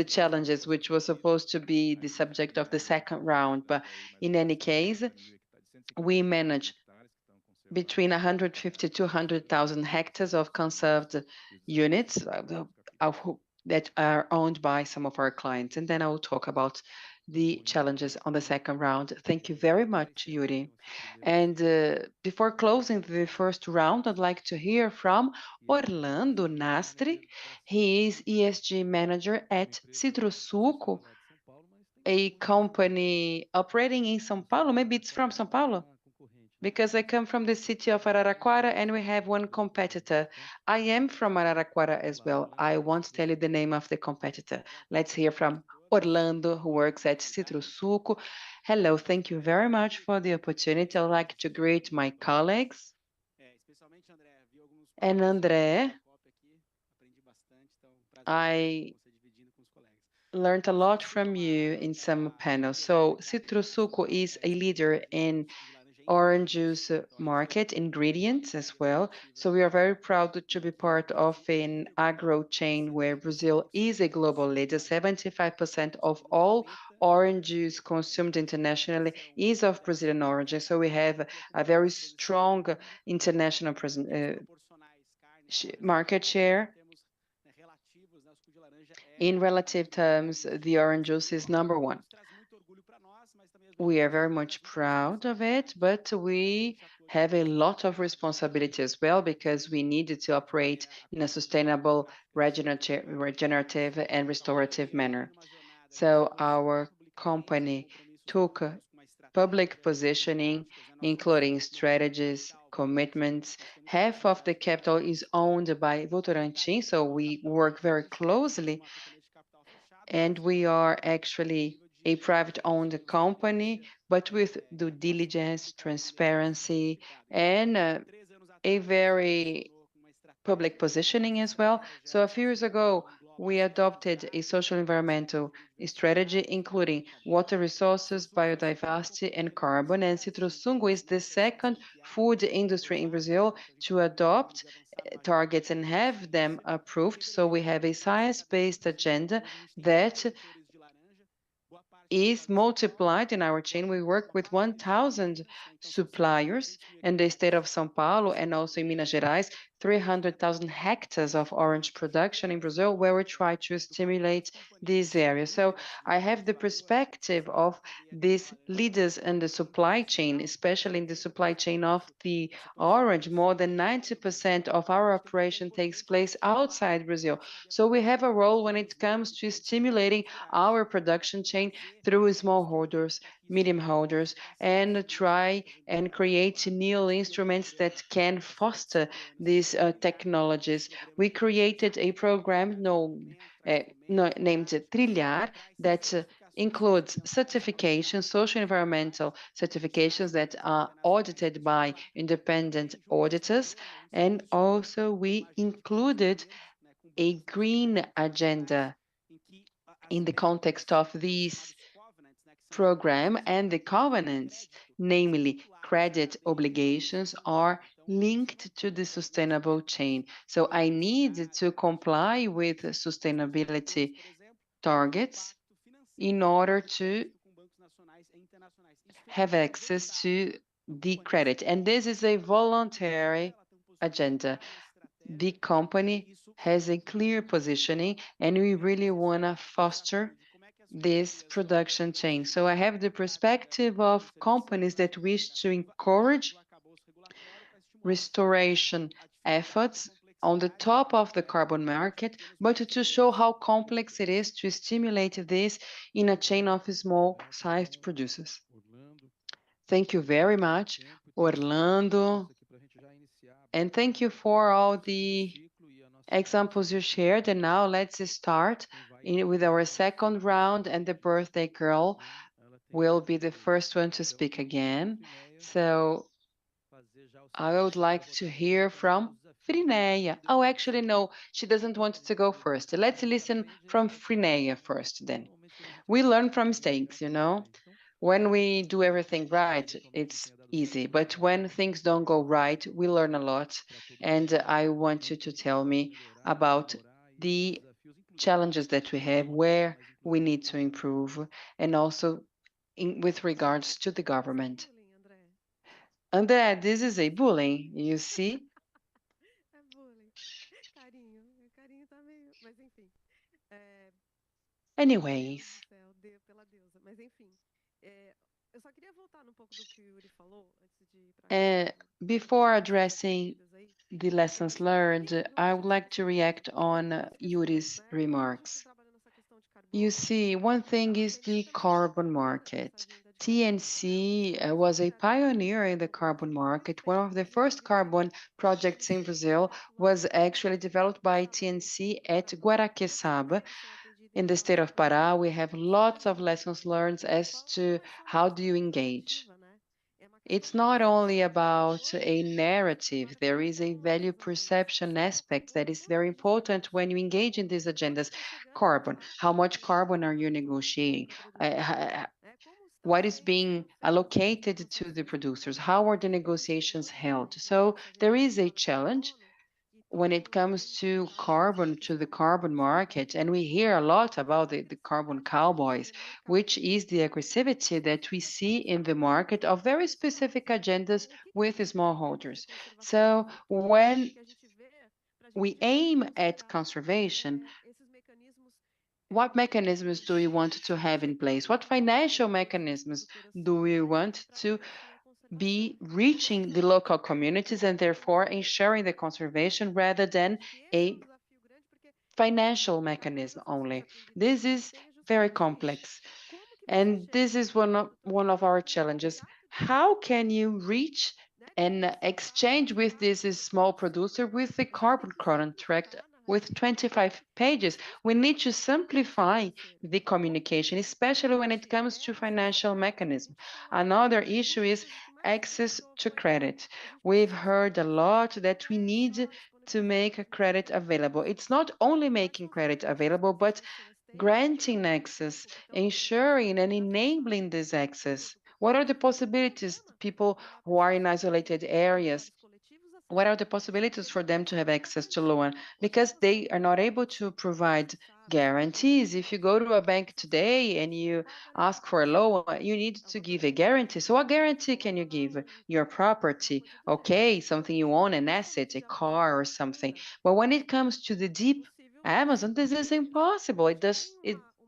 challenges, which was supposed to be the subject of the second round. But in any case, we manage between 150 to 200,000 hectares of conserved units that are owned by some of our clients. And then I will talk about the challenges on the second round. Thank you very much, Yuri. And before closing the first round, I'd like to hear from Orlando Nastri. He is ESG manager at Citrosuco, a company operating in São Paulo. Maybe it's from São Paulo, because I come from the city of Araraquara and we have one competitor. I am from Araraquara as well. I won't tell you the name of the competitor. Let's hear from Orlando, who works at Citrosuco. Hello, thank you very much for the opportunity. I'd like to greet my colleagues. And André, I learned a lot from you in some panels. So Citrosuco is a leader in orange juice market ingredients as well. So we are very proud to be part of an agro chain where Brazil is a global leader. 75% of all orange juice consumed internationally is of Brazilian origin. So we have a very strong international market share. In relative terms, the orange juice is number one. We are very much proud of it, but we have a lot of responsibility as well, because we needed to operate in a sustainable, regenerative and restorative manner. So our company took public positioning, including strategies, commitments. Half of the capital is owned by Votorantim, so we work very closely, and we are actually a private-owned company, but with due diligence, transparency, and a very public positioning as well. So a few years ago, we adopted a social environmental strategy, including water resources, biodiversity, and carbon. And Citrosuco is the second food industry in Brazil to adopt targets and have them approved. So we have a science-based agenda that is multiplied in our chain. We work with 1,000 suppliers in the state of São Paulo and also in Minas Gerais, 300,000 hectares of orange production in Brazil, where we try to stimulate this area. So I have the perspective of these leaders in the supply chain, especially in the supply chain of the orange. More than 90% of our operation takes place outside Brazil. So we have a role when it comes to stimulating our production chain through smallholders, medium holders, and try and create new instruments that can foster these technologies. We created a program named Trilhar that includes certification, social environmental certifications that are audited by independent auditors. And also we included a green agenda in the context of this program, and the covenants, namely credit obligations, are linked to the sustainable chain. So I need to comply with sustainability targets in order to have access to the credit. And this is a voluntary agenda. The company has a clear positioning, and we really want to foster this production chain. So I have the perspective of companies that wish to encourage restoration efforts on the top of the carbon market, but to show how complex it is to stimulate this in a chain of small-sized producers. Thank you very much, Orlando, and thank you for all the examples you shared. And now let's start with our second round, and the birthday girl will be the first one to speak again. So I would like to hear from Frineia. Oh, actually, no, she doesn't want to go first. Let's listen from Frineia first then. We learn from mistakes, you know? When we do everything right, it's easy. But when things don't go right, we learn a lot. And I want you to tell me about the challenges that we have, where we need to improve, and also with regards to the government. André, this is a bullying, you see? Anyways, before addressing the lessons learned, I would like to react on Yuri's remarks. You see, one thing is the carbon market. TNC was a pioneer in the carbon market. One of the first carbon projects in Brazil was actually developed by TNC at Guaraqueçaba in the state of Pará. We have lots of lessons learned as to how do you engage. It's not only about a narrative, there is a value perception aspect that is very important when you engage in these agendas. Carbon, how much carbon are you negotiating? What is being allocated to the producers? How are the negotiations held? So there is a challenge when it comes to the carbon market, and we hear a lot about the carbon cowboys, which is the aggressivity that we see in the market of very specific agendas with smallholders. So when we aim at conservation, what mechanisms do we want to have in place? What financial mechanisms do we want to be reaching the local communities and therefore ensuring the conservation rather than a financial mechanism only? This is very complex, and this is one of our challenges. How can you reach and exchange with this small producer with the carbon contract with 25 pages? We need to simplify the communication, especially when it comes to financial mechanism. Another issue is access to credit. We've heard a lot that we need to make credit available. It's not only making credit available, but granting access, ensuring and enabling this access. What are the possibilities? People who are in isolated areas, what are the possibilities for them to have access to loan? Because they are not able to provide guarantees. If you go to a bank today and you ask for a loan, you need to give a guarantee. So what guarantee can you give? Your property, okay, something you own, an asset, a car or something. But when it comes to the deep Amazon, this is impossible. It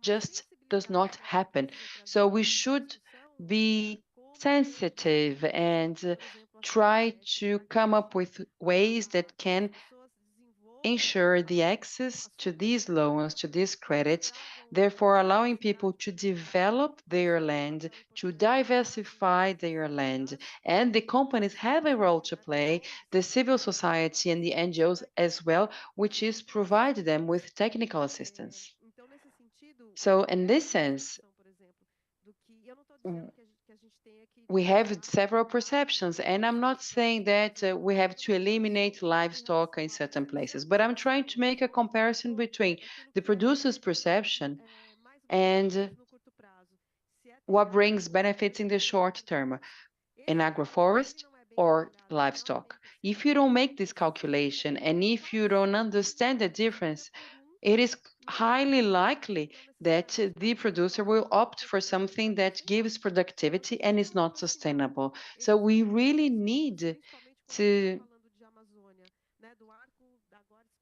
just does not happen. So we should be sensitive and try to come up with ways that can ensure the access to these loans, to these credits, therefore allowing people to develop their land, to diversify their land. And the companies have a role to play, the civil society and the NGOs as well, which is provide them with technical assistance. So in this sense, we have several perceptions, and I'm not saying that we have to eliminate livestock in certain places, but I'm trying to make a comparison between the producer's perception and what brings benefits in the short term, an agroforest or livestock. If you don't make this calculation and if you don't understand the difference, it is highly likely that the producer will opt for something that gives productivity and is not sustainable. So we really need to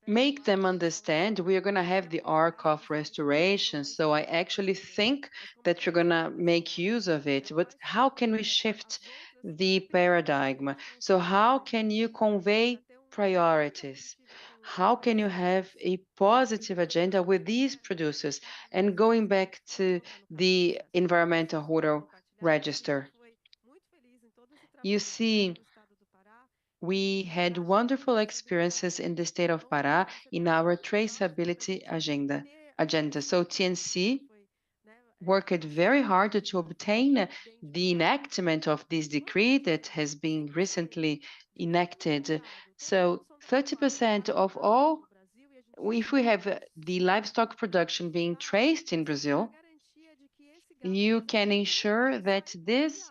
make them understand we are going to have the arc of restoration. So I actually think that you're going to make use of it. But how can we shift the paradigm? So how can you convey priorities? How can you have a positive agenda with these producers? And going back to the environmental rural register, you see, we had wonderful experiences in the state of Pará in our traceability agenda. So TNC worked very hard to obtain the enactment of this decree that has been recently enacted. So 30% of all, if we have the livestock production being traced in Brazil, you can ensure that this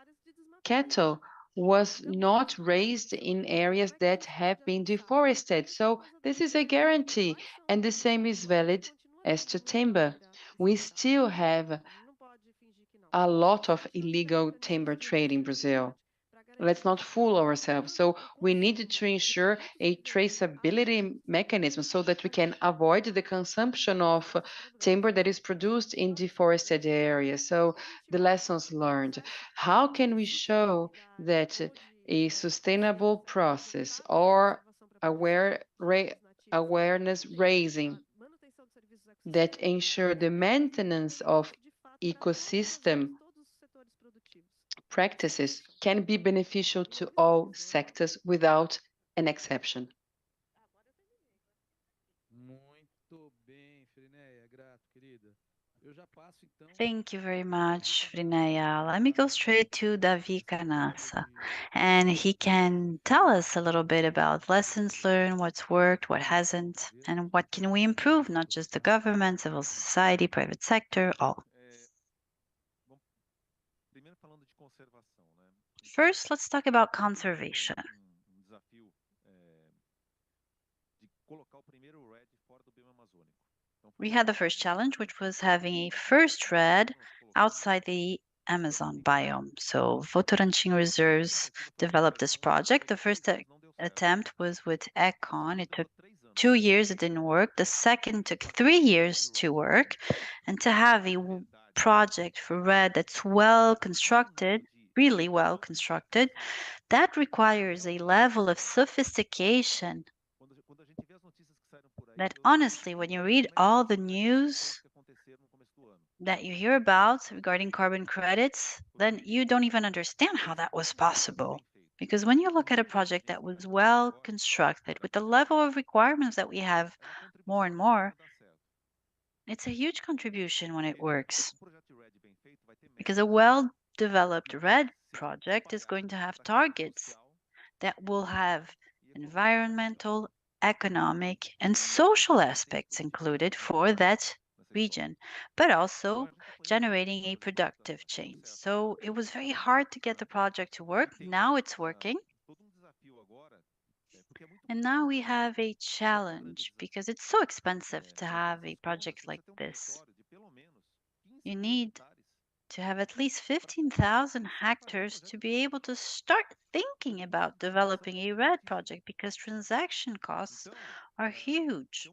cattle was not raised in areas that have been deforested. So this is a guarantee, and the same is valid as to timber. We still have a lot of illegal timber trade in Brazil. Let's not fool ourselves. So we need to ensure a traceability mechanism so that we can avoid the consumption of timber that is produced in deforested areas. So the lessons learned. How can we show that a sustainable process or awareness raising that ensure the maintenance of ecosystem practices can be beneficial to all sectors without an exception?
Thank you very much, Frineia. Let me go straight to Davi Canassa, and he can tell us a little bit about lessons learned, what's worked, what hasn't, and what can we improve, not just the government, civil society, private sector, all. First, let's talk about conservation. We had the first challenge, which was having a first RED outside the Amazon biome. So Votorantim Reserves developed this project. The first attempt was with Econ. It took 2 years, it didn't work. The second took 3 years to work. And to have a project for RED that's well constructed, really well constructed, that requires a level of sophistication that honestly, when you read all the news that you hear about regarding carbon credits, then you don't even understand how that was possible. Because when you look at a project that was well constructed with the level of requirements that we have more and more, it's a huge contribution when it works. Because a well-developed RED project is going to have targets that will have environmental, economic, and social aspects included for that region, but also generating a productive change. So it was very hard to get the project to work. Now it's working. And now we have a challenge because it's so expensive to have a project like this. You need to have at least 15,000 hectares to be able to start thinking about developing a RED project because transaction costs are huge.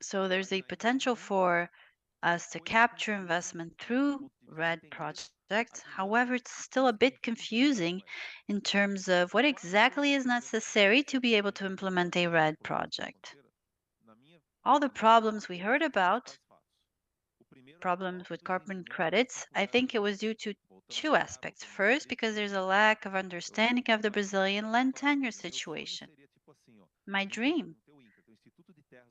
So there's a potential for us to capture investment through RED projects. However, it's still a bit confusing in terms of what exactly is necessary to be able to implement a RED project. All the problems we heard about, problems with carbon credits, I think it was due to two aspects. First, because there's a lack of understanding of the Brazilian land tenure situation. My dream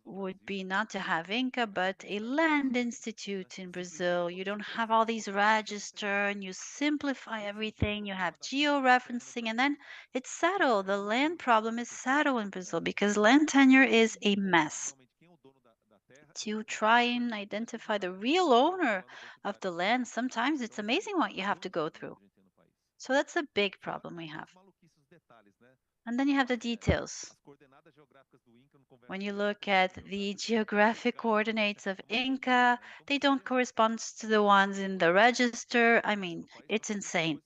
would be not to have INCA, but a land institute in Brazil. You don't have all these register and you simplify everything. You have georeferencing and then it's settled. The land problem is settled in Brazil because land tenure is a mess. To try and identify the real owner of the land, sometimes it's amazing what you have to go through. So that's a big problem we have. And then you have the details. When you look at the geographic coordinates of Inca, they don't correspond to the ones in the register. I mean, it's insane.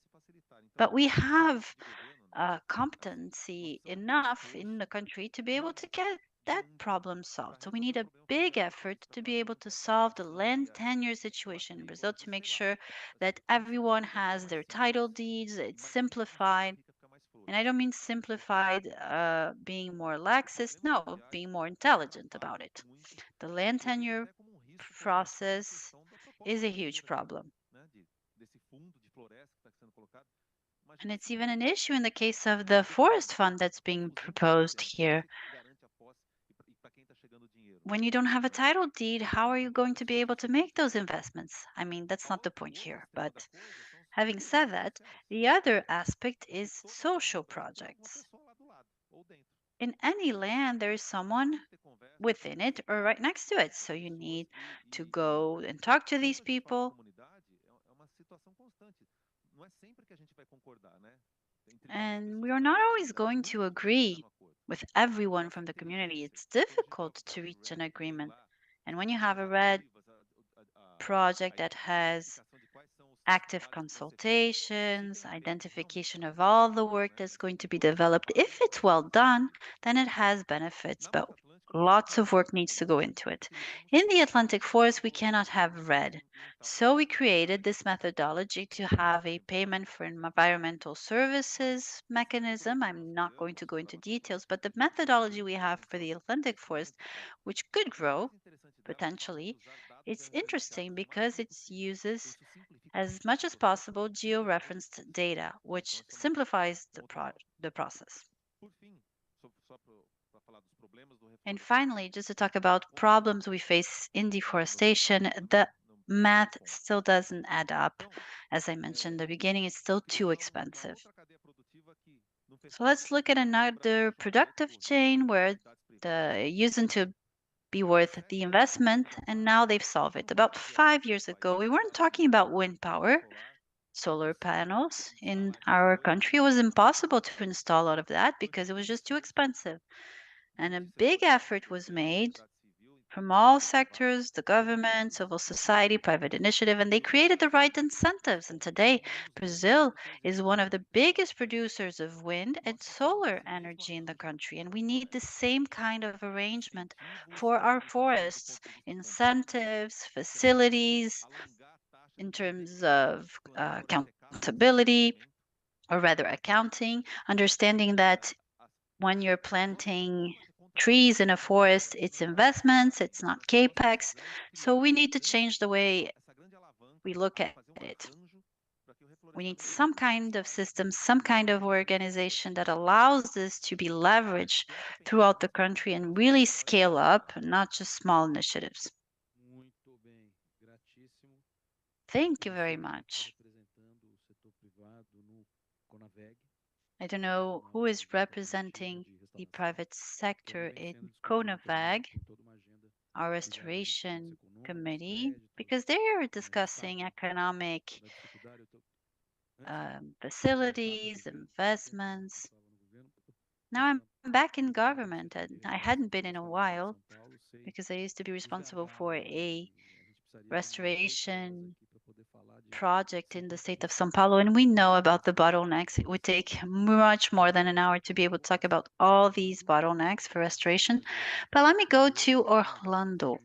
But we have competency enough in the country to be able to get that problem solved. So we need a big effort to be able to solve the land tenure situation in Brazil to make sure that everyone has their title deeds, it's simplified. And I don't mean simplified being more laxist, no, being more intelligent about it. The land tenure process is a huge problem. And it's even an issue in the case of the forest fund that's being proposed here. When you don't have a title deed, how are you going to be able to make those investments? I mean, that's not the point here. But having said that, the other aspect is social projects. In any land, there is someone within it or right next to it. So you need to go and talk to these people. And we are not always going to agree with everyone from the community. It's difficult to reach an agreement. And when you have a RED project that has active consultations, identification of all the work that's going to be developed, if it's well done, then it has benefits. But lots of work needs to go into it. In the Atlantic Forest, we cannot have RED. So we created this methodology to have a payment for environmental services mechanism. I'm not going to go into details, but the methodology we have for the Atlantic Forest, which could grow potentially, it's interesting because it uses as much as possible georeferenced data, which simplifies the process. And finally, just to talk about problems we face in deforestation, the math still doesn't add up. As I mentioned in the beginning, it's still too expensive. So let's look at another productive chain where the using to be worth the investment, and now they've solved it. About 5 years ago, we weren't talking about wind power, solar panels in our country. It was impossible to install all of that because it was just too expensive. And a big effort was made from all sectors, the government, civil society, private initiative, and they created the right incentives. And today, Brazil is one of the biggest producers of wind and solar energy in the country. And we need the same kind of arrangement for our forests, incentives, facilities, in terms of accountability, or rather accounting, understanding that when you're planting trees in a forest, it's investments, it's not capex. So we need to change the way we look at it. We need some kind of system, some kind of organization that allows this to be leveraged throughout the country and really scale up, not just small initiatives. Thank you very much. I don't know who is representing the private sector in CONAVAG, our restoration committee, because they are discussing economic facilities, investments. Now I'm back in government, and I hadn't been in a while because I used to be responsible for a restoration project in the state of São Paulo, and we know about the bottlenecks. It would take much more than an hour to be able to talk about all these bottlenecks for restoration. But let me go to Orlando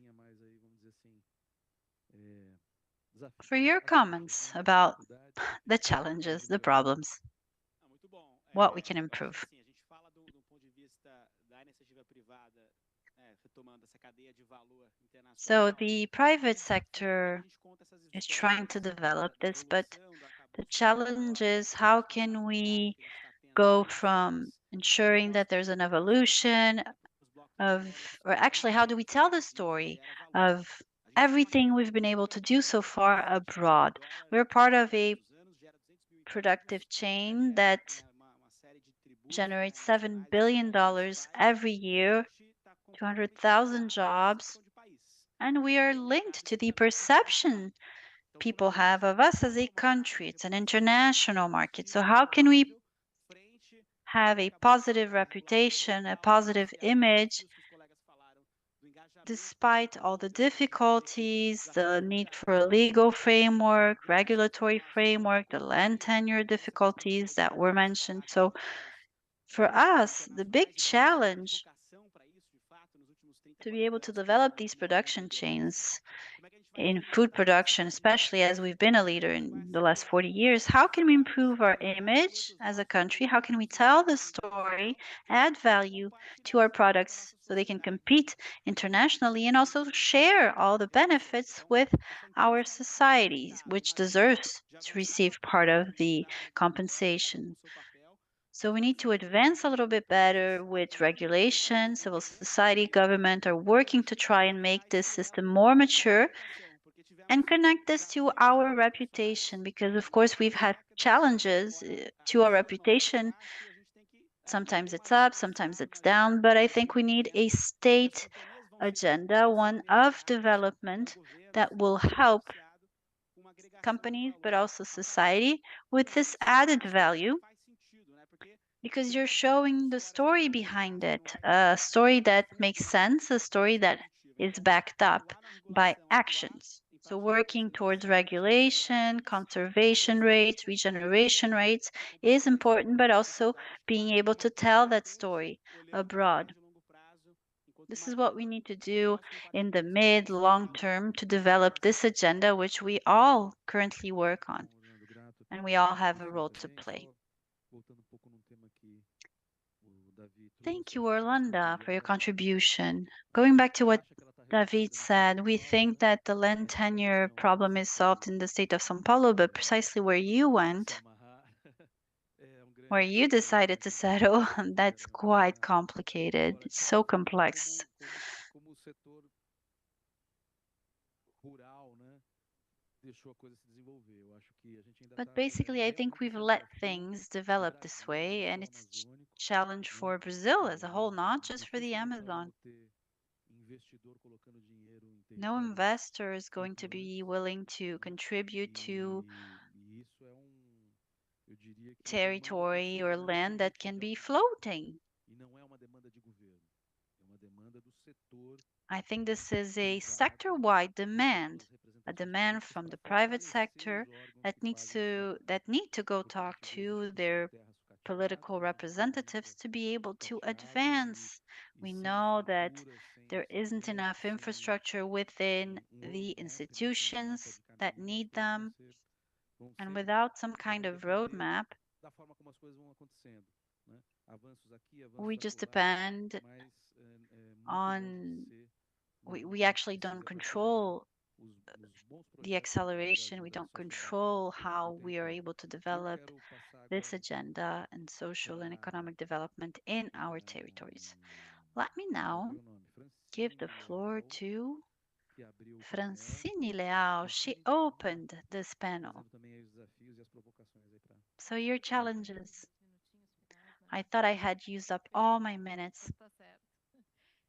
for your comments about the challenges, the problems, what we can improve. So the private sector is trying to develop this, but the challenge is how can we go from ensuring that there's an evolution of, or actually, how do we tell the story of everything we've been able to do so far abroad? We're part of a productive chain that generates $7 billion every year, 200,000 jobs, and we are linked to the perception people have of us as a country. It's an international market. So how can we have a positive reputation, a positive image, despite all the difficulties, the need for a legal framework, regulatory framework, the land tenure difficulties that were mentioned? So for us, the big challenge to be able to develop these production chains in food production, especially as we've been a leader in the last 40 years, how can we improve our image as a country? How can we tell the story, add value to our products so they can compete internationally and also share all the benefits with our societies, which deserves to receive part of the compensation? So we need to advance a little bit better with regulation. Civil society, government are working to try and make this system more mature and connect this to our reputation, because of course we've had challenges to our reputation. Sometimes it's up, sometimes it's down, but I think we need a state agenda, one of development that will help companies but also society with this added value, because you're showing the story behind it, a story that makes sense, a story that is backed up by actions. So working towards regulation, conservation rates, regeneration rates is important, but also being able to tell that story abroad. This is what we need to do in the mid, long term to develop this agenda, which we all currently work on, and we all have a role to play. Thank you, Orlando, for your contribution. Going back to what David said, we think that the land tenure problem is solved in the state of São Paulo, but precisely where you went, where you decided to settle, that's quite complicated. It's so complex. But basically, I think we've let things develop this way, and it's a challenge for Brazil as a whole, not just for the Amazon. No investor is going to be willing to contribute to territory or land that can be floating. I think this is a sector-wide demand, a demand from the private sector that need to go talk to their political representatives to be able to advance. We know that there isn't enough infrastructure within the institutions that need them, and without some kind of roadmap, we just depend on, we actually don't control the acceleration, we don't control how we are able to develop this agenda and social and economic development in our territories. Let me now give the floor to Francine Leal. She opened this panel. So your challenges. I thought I had used up all my minutes,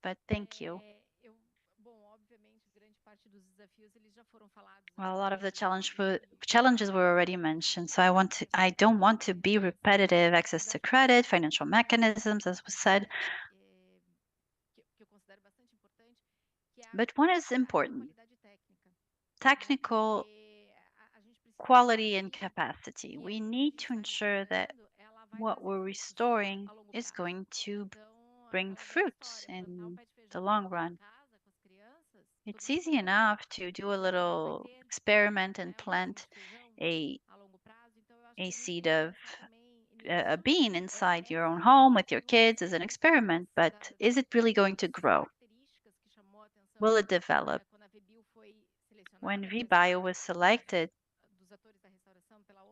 but thank you. Well, a lot of the challenges were already mentioned, so I don't want to be repetitive. Access to credit, financial mechanisms, as was said. But one is important: technical quality and capacity. We need to ensure that what we're restoring is going to bring fruits in the long run. It's easy enough to do a little experiment and plant a seed of a bean inside your own home with your kids as an experiment, but is it really going to grow? Will it develop? When VBio was selected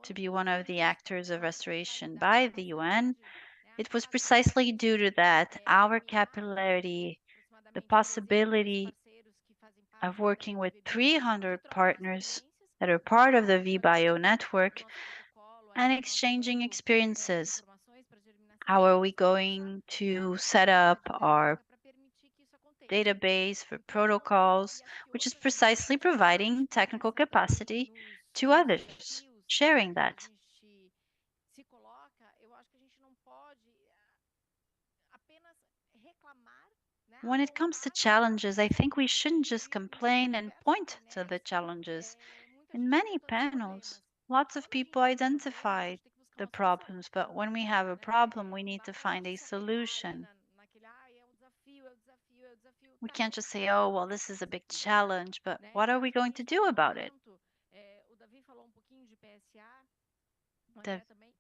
to be one of the actors of restoration by the UN, it was precisely due to that, our capillarity, the possibility of working with 300 partners that are part of the VBio network and exchanging experiences. How are we going to set up our database for protocols, which is precisely providing technical capacity to others, sharing that. When it comes to challenges, I think we shouldn't just complain and point to the challenges. In many panels, lots of people identify the problems, but when we have a problem, we need to find a solution. We can't just say, oh, well, this is a big challenge, but what are we going to do about it?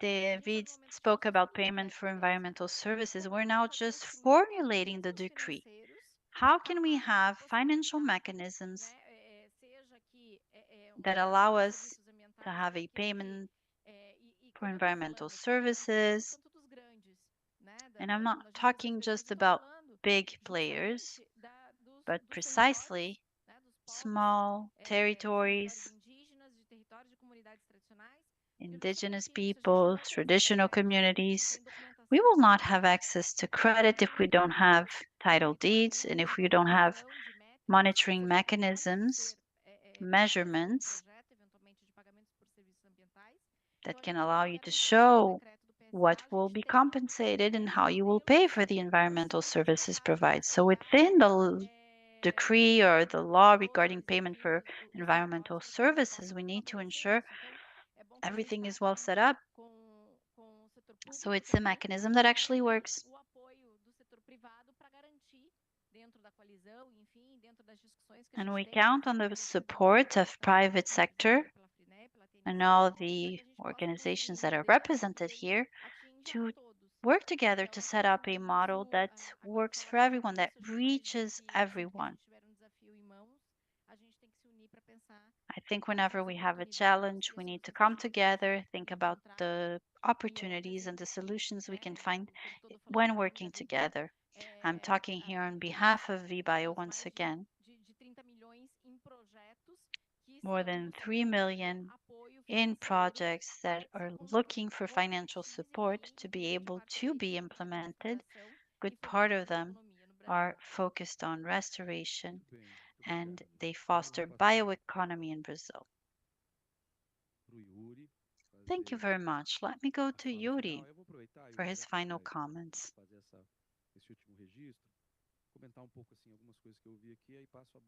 David spoke about payment for environmental services. We're now just formulating the decree. How can we have financial mechanisms that allow us to have a payment for environmental services? And I'm not talking just about big players, but precisely small territories, indigenous peoples, traditional communities. We will not have access to credit if we don't have title deeds and if we don't have monitoring mechanisms, measurements that can allow you to show what will be compensated and how you will pay for the environmental services provided. So within the decree or the law regarding payment for environmental services, we need to ensure everything is well set up. So it's a mechanism that actually works. And we count on the support of private sector and all the organizations that are represented here to work together to set up a model that works for everyone, that reaches everyone. I think whenever we have a challenge, we need to come together, think about the opportunities and the solutions we can find when working together. I'm talking here on behalf of VBio once again. More than 3 million in projects that are looking for financial support to be able to be implemented. Good part of them are focused on restoration and they foster bioeconomy in Brazil. Thank you very much. Let me go to Yuri for his final comments.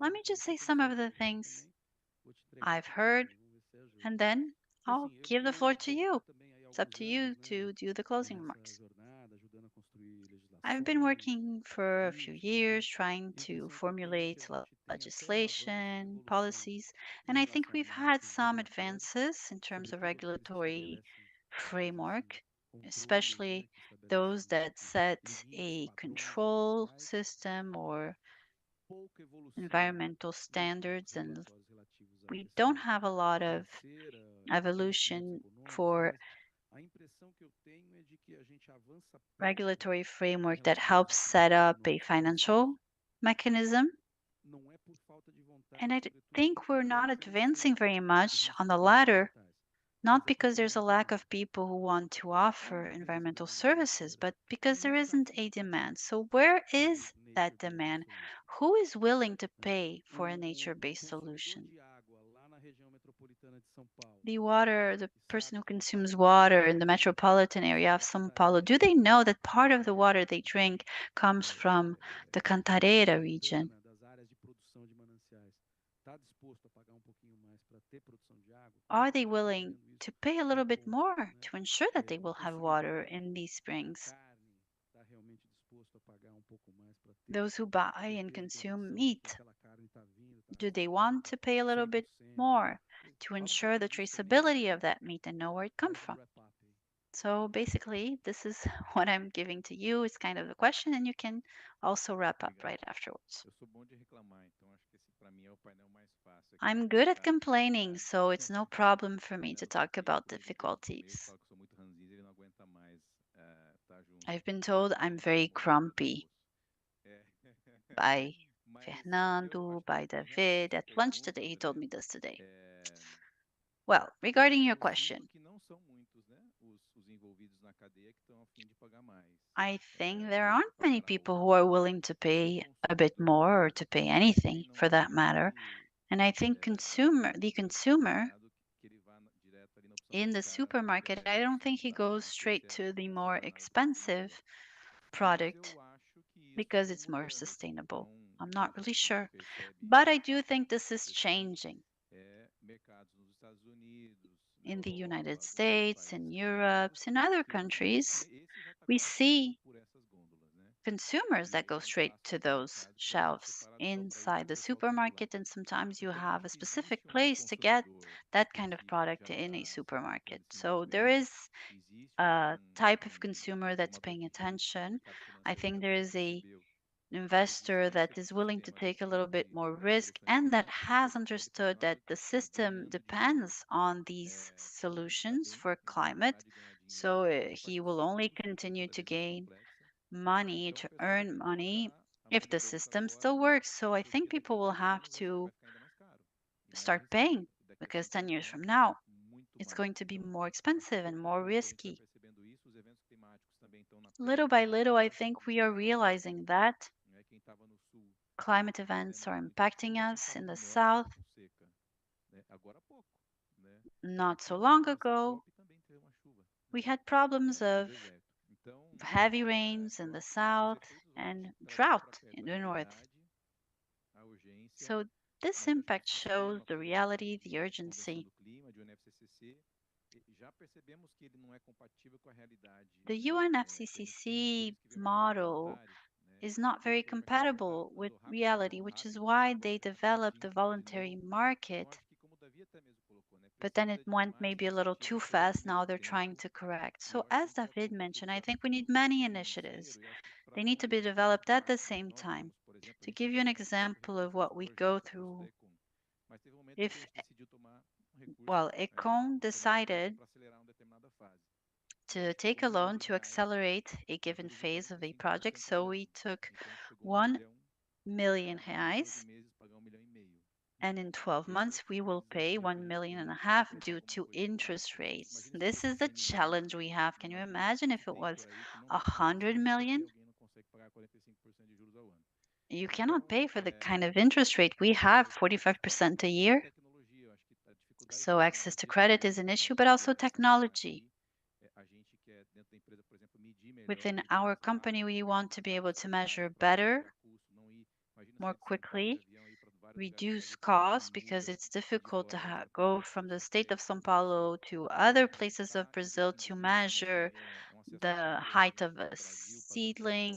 Let me just say some of the things I've heard, and then I'll give the floor to you. It's up to you to do the closing remarks. I've been working for a few years trying to formulate legislation, policies, and I think we've had some advances in terms of regulatory framework, especially those that set a control system or environmental standards, and we don't have a lot of evolution for regulatory framework that helps set up a financial mechanism. And I think we're not advancing very much on the latter, not because there's a lack of people who want to offer environmental services, but because there isn't a demand. So where is that demand? Who is willing to pay for a nature-based solution? The person who consumes water in the metropolitan area of São Paulo, do they know that part of the water they drink comes from the Cantareira region? Are they willing to pay a little bit more to ensure that they will have water in these springs? Those who buy and consume meat, do they want to pay a little bit more to ensure the traceability of that meat and know where it comes from? So basically, this is what I'm giving to you. It's kind of the question, and you can also wrap up right afterwards. I'm good at complaining, so it's no problem for me to talk about difficulties. I've been told I'm very grumpy by Fernando, by David. At lunch today, he told me this today. Well, regarding your question, I think there aren't many people who are willing to pay a bit more or to pay anything for that matter. And I think the consumer in the supermarket, I don't think he goes straight to the more expensive product because it's more sustainable. I'm not really sure. But I do think this is changing. In the United States, in Europe, in other countries, we see consumers that go straight to those shelves inside the supermarket, and sometimes you have a specific place to get that kind of product in a supermarket. So there is a type of consumer that's paying attention. I think there is a investor that is willing to take a little bit more risk and that has understood that the system depends on these solutions for climate. So he will only continue to gain money, to earn money, if the system still works. So I think people will have to start paying because 10 years from now, it's going to be more expensive and more risky. Little by little, I think we are realizing that climate events are impacting us in the south. Not so long ago, we had problems of heavy rains in the south and drought in the north. So this impact shows the reality, the urgency. The UNFCCC model is not very compatible with reality, which is why they developed the voluntary market. But then it went maybe a little too fast. Now they're trying to correct. So, as David mentioned, I think we need many initiatives. They need to be developed at the same time. To give you an example of what we go through, if, well, Econ decided to take a loan to accelerate a given phase of a project. So we took 1 million reais, and in 12 months we will pay 1.5 million due to interest rates. This is the challenge we have. Can you imagine if it was 100 million? You cannot pay for the kind of interest rate we have, 45% a year. So access to credit is an issue, but also technology. Within our company, we want to be able to measure better, more quickly, reduce costs because it's difficult to go from the state of São Paulo to other places of Brazil to measure the height of a seedling.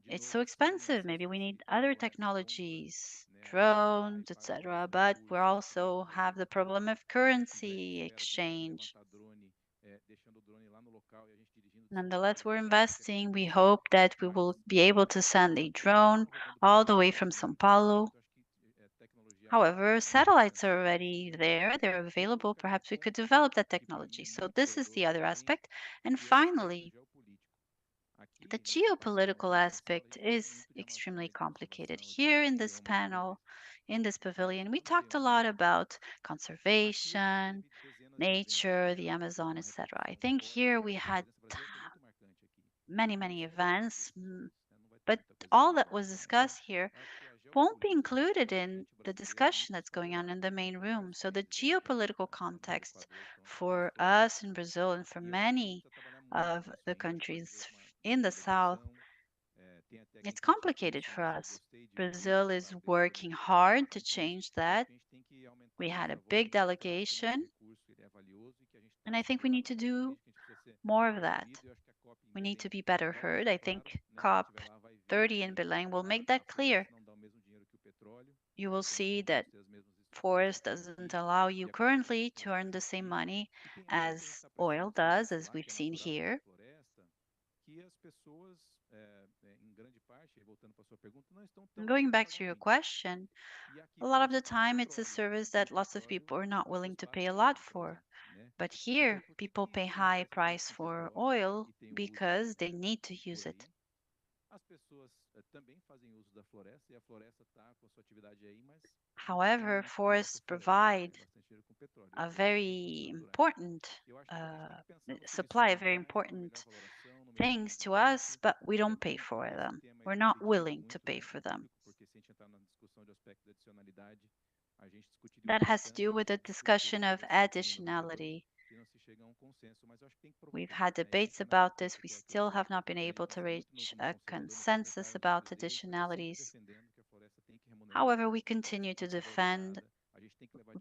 It's so expensive. Maybe we need other technologies, drones, etc. But we also have the problem of currency exchange. Nonetheless, we're investing. We hope that we will be able to send a drone all the way from São Paulo. However, satellites are already there, they're available. Perhaps we could develop that technology. So, this is the other aspect. And finally, the geopolitical aspect is extremely complicated. Here in this panel, in this pavilion, we talked a lot about conservation. nature, the Amazon, etc. I think here we had many events, but all that was discussed here won't be included in the discussion that's going on in the main room. So the geopolitical context for us in Brazil and for many of the countries in the South, it's complicated for us. Brazil is working hard to change that. We had a big delegation, and I think we need to do more of that. We need to be better heard. I think COP30 in Belém will make that clear. You will see that forest doesn't allow you currently to earn the same money as oil does, as we've seen here. Going back to your question, a lot of the time it's a service that lots of people are not willing to pay a lot for. But here, people pay high price for oil because they need to use it. However, forests provide a very important supply of very important things to us, but we don't pay for them. We're not willing to pay for them. That has to do with the discussion of additionality. We've had debates about this. We still have not been able to reach a consensus about additionalities. However, we continue to defend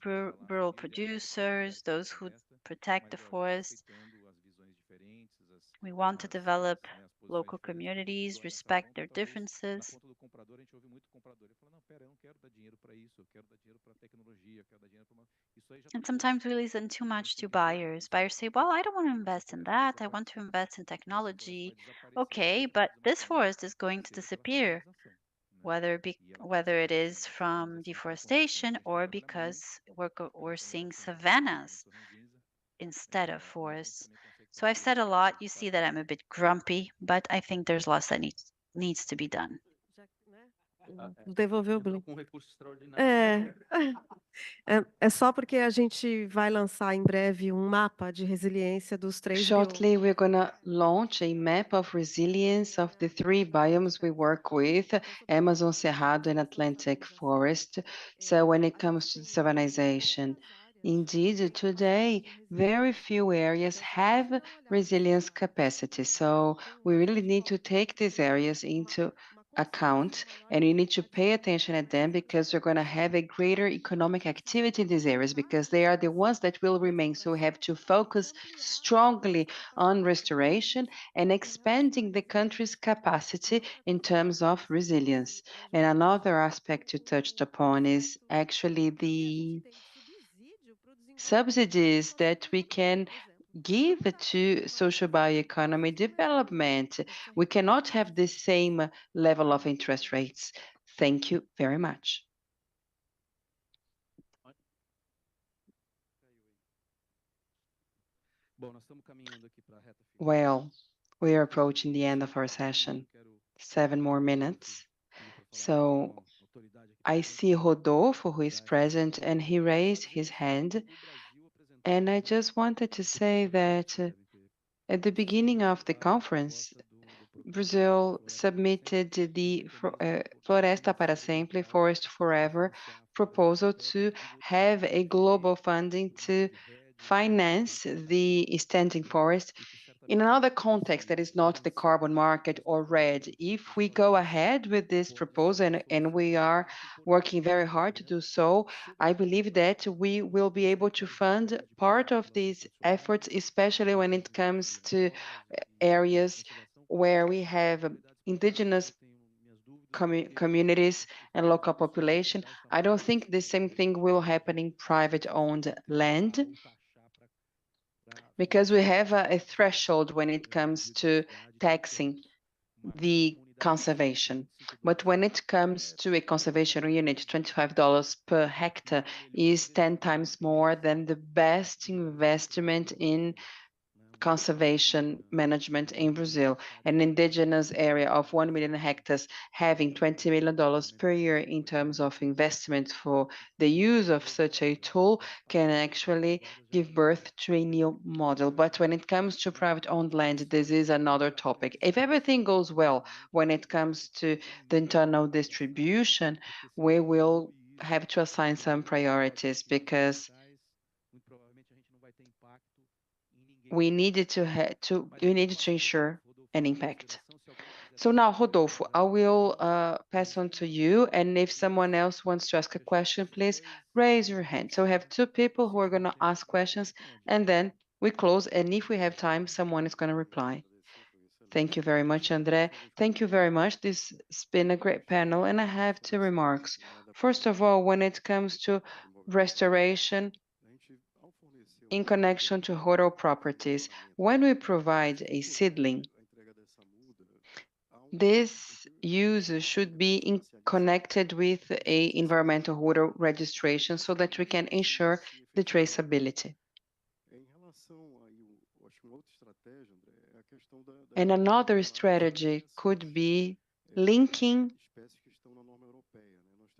rural producers, those who protect the forest. We want to develop local communities, respect their differences. And sometimes we listen too much to buyers. Buyers say, well, I don't want to invest in that. I want to invest in technology. Okay, but this forest is going to disappear, whether it is from deforestation or because we're seeing savannas instead of forests. So I've said a lot. You see that I'm a bit grumpy, but I think there's lots that needs to be done.
Devolveu o Blue. É só porque a gente vai lançar em breve mapa de resiliência dos 3
Shortly, we're going to launch a map of resilience of the 3 biomes we work with, Amazon, Cerrado, and Atlantic Forest. So when it comes to savanization, indeed, today, very few areas have resilience capacity. So we really need to take these areas into account, and you need to pay attention at them because we're going to have a greater economic activity in these areas because they are the ones that will remain. So we have to focus strongly on restoration and expanding the country's capacity in terms of resilience. And another aspect you touched upon is actually the subsidies that we can give to social bioeconomy development. We cannot have the same level of interest rates. Thank you very much. Well, we are approaching the end of our session. 7 more minutes. So I see Rodolfo, who is present, and he raised his hand. And I just wanted to say that at the beginning of the conference, Brazil submitted the Floresta para Sempre, Forest Forever proposal to have a global funding to finance the standing forest in another context that is not the carbon market or REDD. If we go ahead with this proposal, and we are working very hard to do so, I believe that we will be able to fund part of these efforts, especially when it comes to areas where we have indigenous communities and local population. I don't think the same thing will happen in private-owned land, because we have a threshold when it comes to taxing the conservation. But when it comes to a conservation unit, $25 per hectare is 10 times more than the best investment in conservation management in Brazil. An indigenous area of 1 million hectares having $20 million per year in terms of investment for the use of such a tool can actually give birth to a new model. But when it comes to private owned land, this is another topic. If everything goes well when it comes to the internal distribution, we will have to assign some priorities because we needed you needed to ensure an impact. So now, Rodolfo, I will pass on to you. And if someone else wants to ask a question, please raise your hand. So we have two people who are going to ask questions, and then we close. And if we have time, someone is going to reply. Thank you very much, André. Thank you very much. This has been a great panel, and I have two remarks. First of all, when it comes to restoration in connection to rural properties, when we provide a seedling, this use should be connected with a environmental rural registration so that we can ensure the traceability. And another strategy could be linking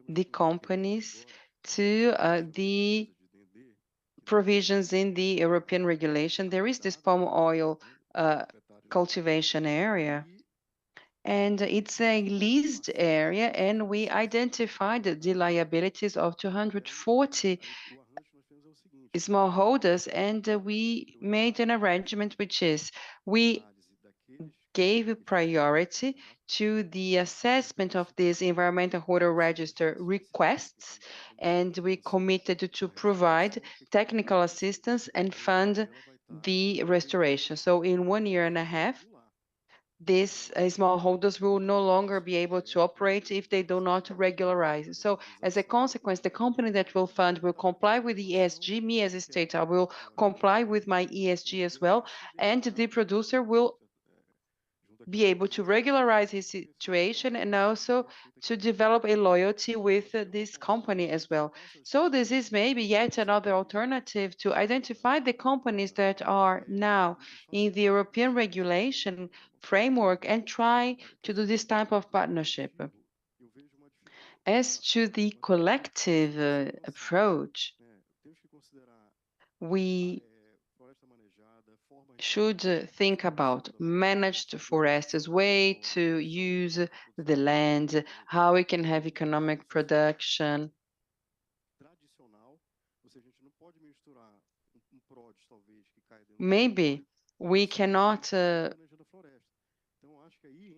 the companies to the provisions in the European regulation. There is this palm oil cultivation area, and it's a leased area, and we identified the liabilities of 240 smallholders, and we made an arrangement, which is we gave priority to the assessment of these environmental rural register requests, and we committed to provide technical assistance and fund the restoration. So in 1.5 years, these smallholders will no longer be able to operate if they do not regularize. So as a consequence, the company that will fund will comply with the ESG. Me as a state, I will comply with my ESG as well, and the producer will be able to regularize his situation and also to develop a loyalty with this company as well. So this is maybe yet another alternative to identify the companies that are now in the European regulation framework and try to do this type of partnership. As to the collective approach, we should think about managed forests, way to use the land, how we can have economic production. Maybe we cannot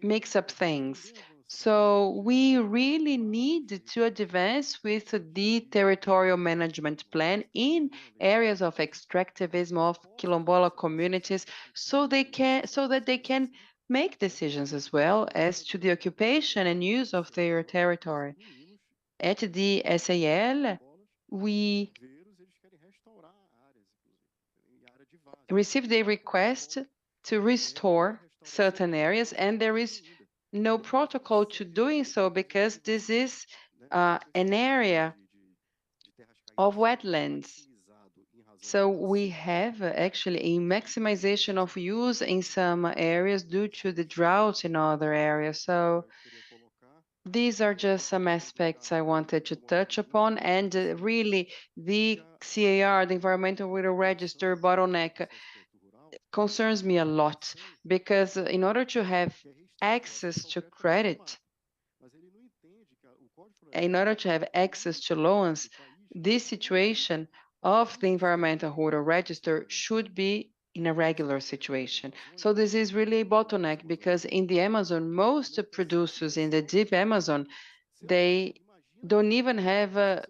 mix up things. So we really need to advance with the territorial management plan in areas of extractivism of quilombola communities, so that they can make decisions as well as to the occupation and use of their territory. At the SAL, we received a request to restore certain areas, and there is no protocol to doing so because this is an area of wetlands. So we have actually a maximization of use in some areas due to the drought in other areas. So these are just some aspects I wanted to touch upon, and really the CAR, the Environmental Rural Register bottleneck, concerns me a lot, because in order to have access to credit, in order to have access to loans, this situation of the Environmental Rural Register should be in a regular situation. So this is really a bottleneck, because in the Amazon, most producers in the deep Amazon, they don't even have a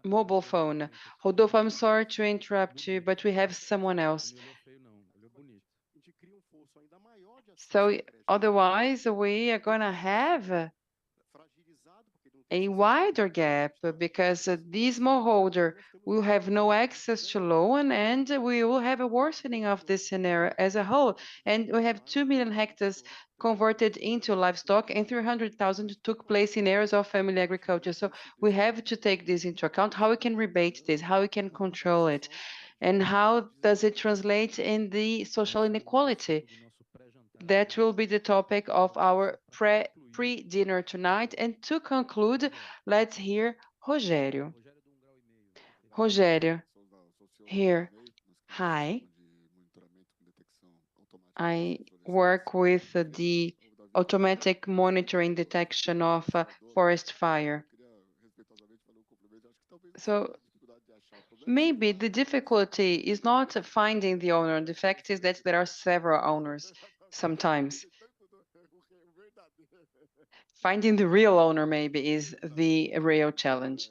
mobile phone. Rodolfo, I'm sorry to interrupt you, but we have someone else. So otherwise, we are going to have a wider gap, because this smallholder will have no access to loan, and we will have a worsening of this scenario as a whole. And we have 2 million hectares converted into livestock, and 300,000 took place in areas of family agriculture. So we have to take this into account, how we can rebate this, how we can control it. And how does it translate in the social inequality? That will be the topic of our pre-dinner tonight. And to conclude, let's hear Rogério. Rogério, here. Hi. I work with the automatic monitoring detection of forest fire. So maybe the difficulty is not finding the owner. The fact is that there are several owners sometimes. Finding the real owner maybe is the real challenge.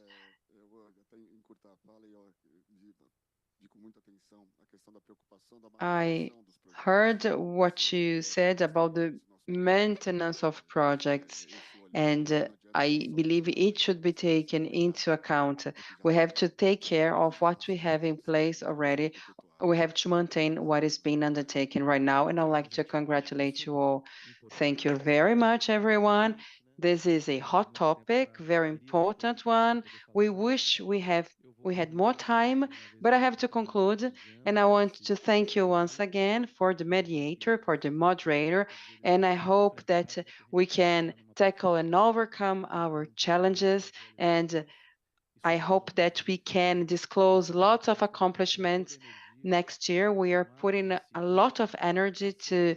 I heard what you said about the maintenance of projects, and I believe it should be taken into account. We have to take care of what we have in place already. We have to maintain what is being undertaken right now, and I'd like to congratulate you all. Thank you very much, everyone. This is a hot topic, very important one. We wish we had more time, but I have to conclude, and I want to thank you once again for the mediator, for the moderator, and I hope that we can tackle and overcome our challenges, and I hope that we can disclose lots of accomplishments next year. We are putting a lot of energy to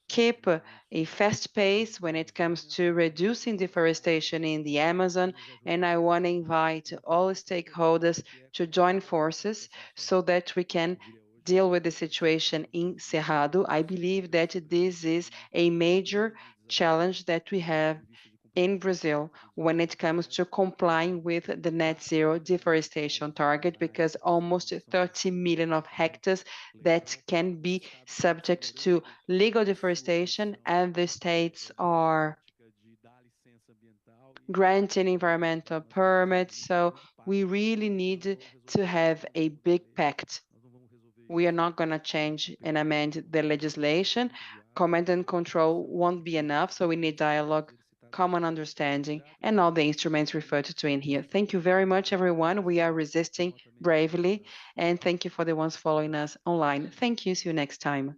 keep a fast pace when it comes to reducing deforestation in the Amazon. And I want to invite all stakeholders to join forces so that we can deal with the situation in Cerrado. I believe that this is a major challenge that we have in Brazil when it comes to complying with the net zero deforestation target, because almost 30 million of hectares that can be subject to legal deforestation, and the states are granting environmental permits. So we really need to have a big pact. We are not going to change and amend the legislation. Command and control won't be enough, so we need dialogue, common understanding, and all the instruments referred to in here. Thank you very much, everyone. We are resisting bravely, and thank you for the ones following us online. Thank you. See you next time.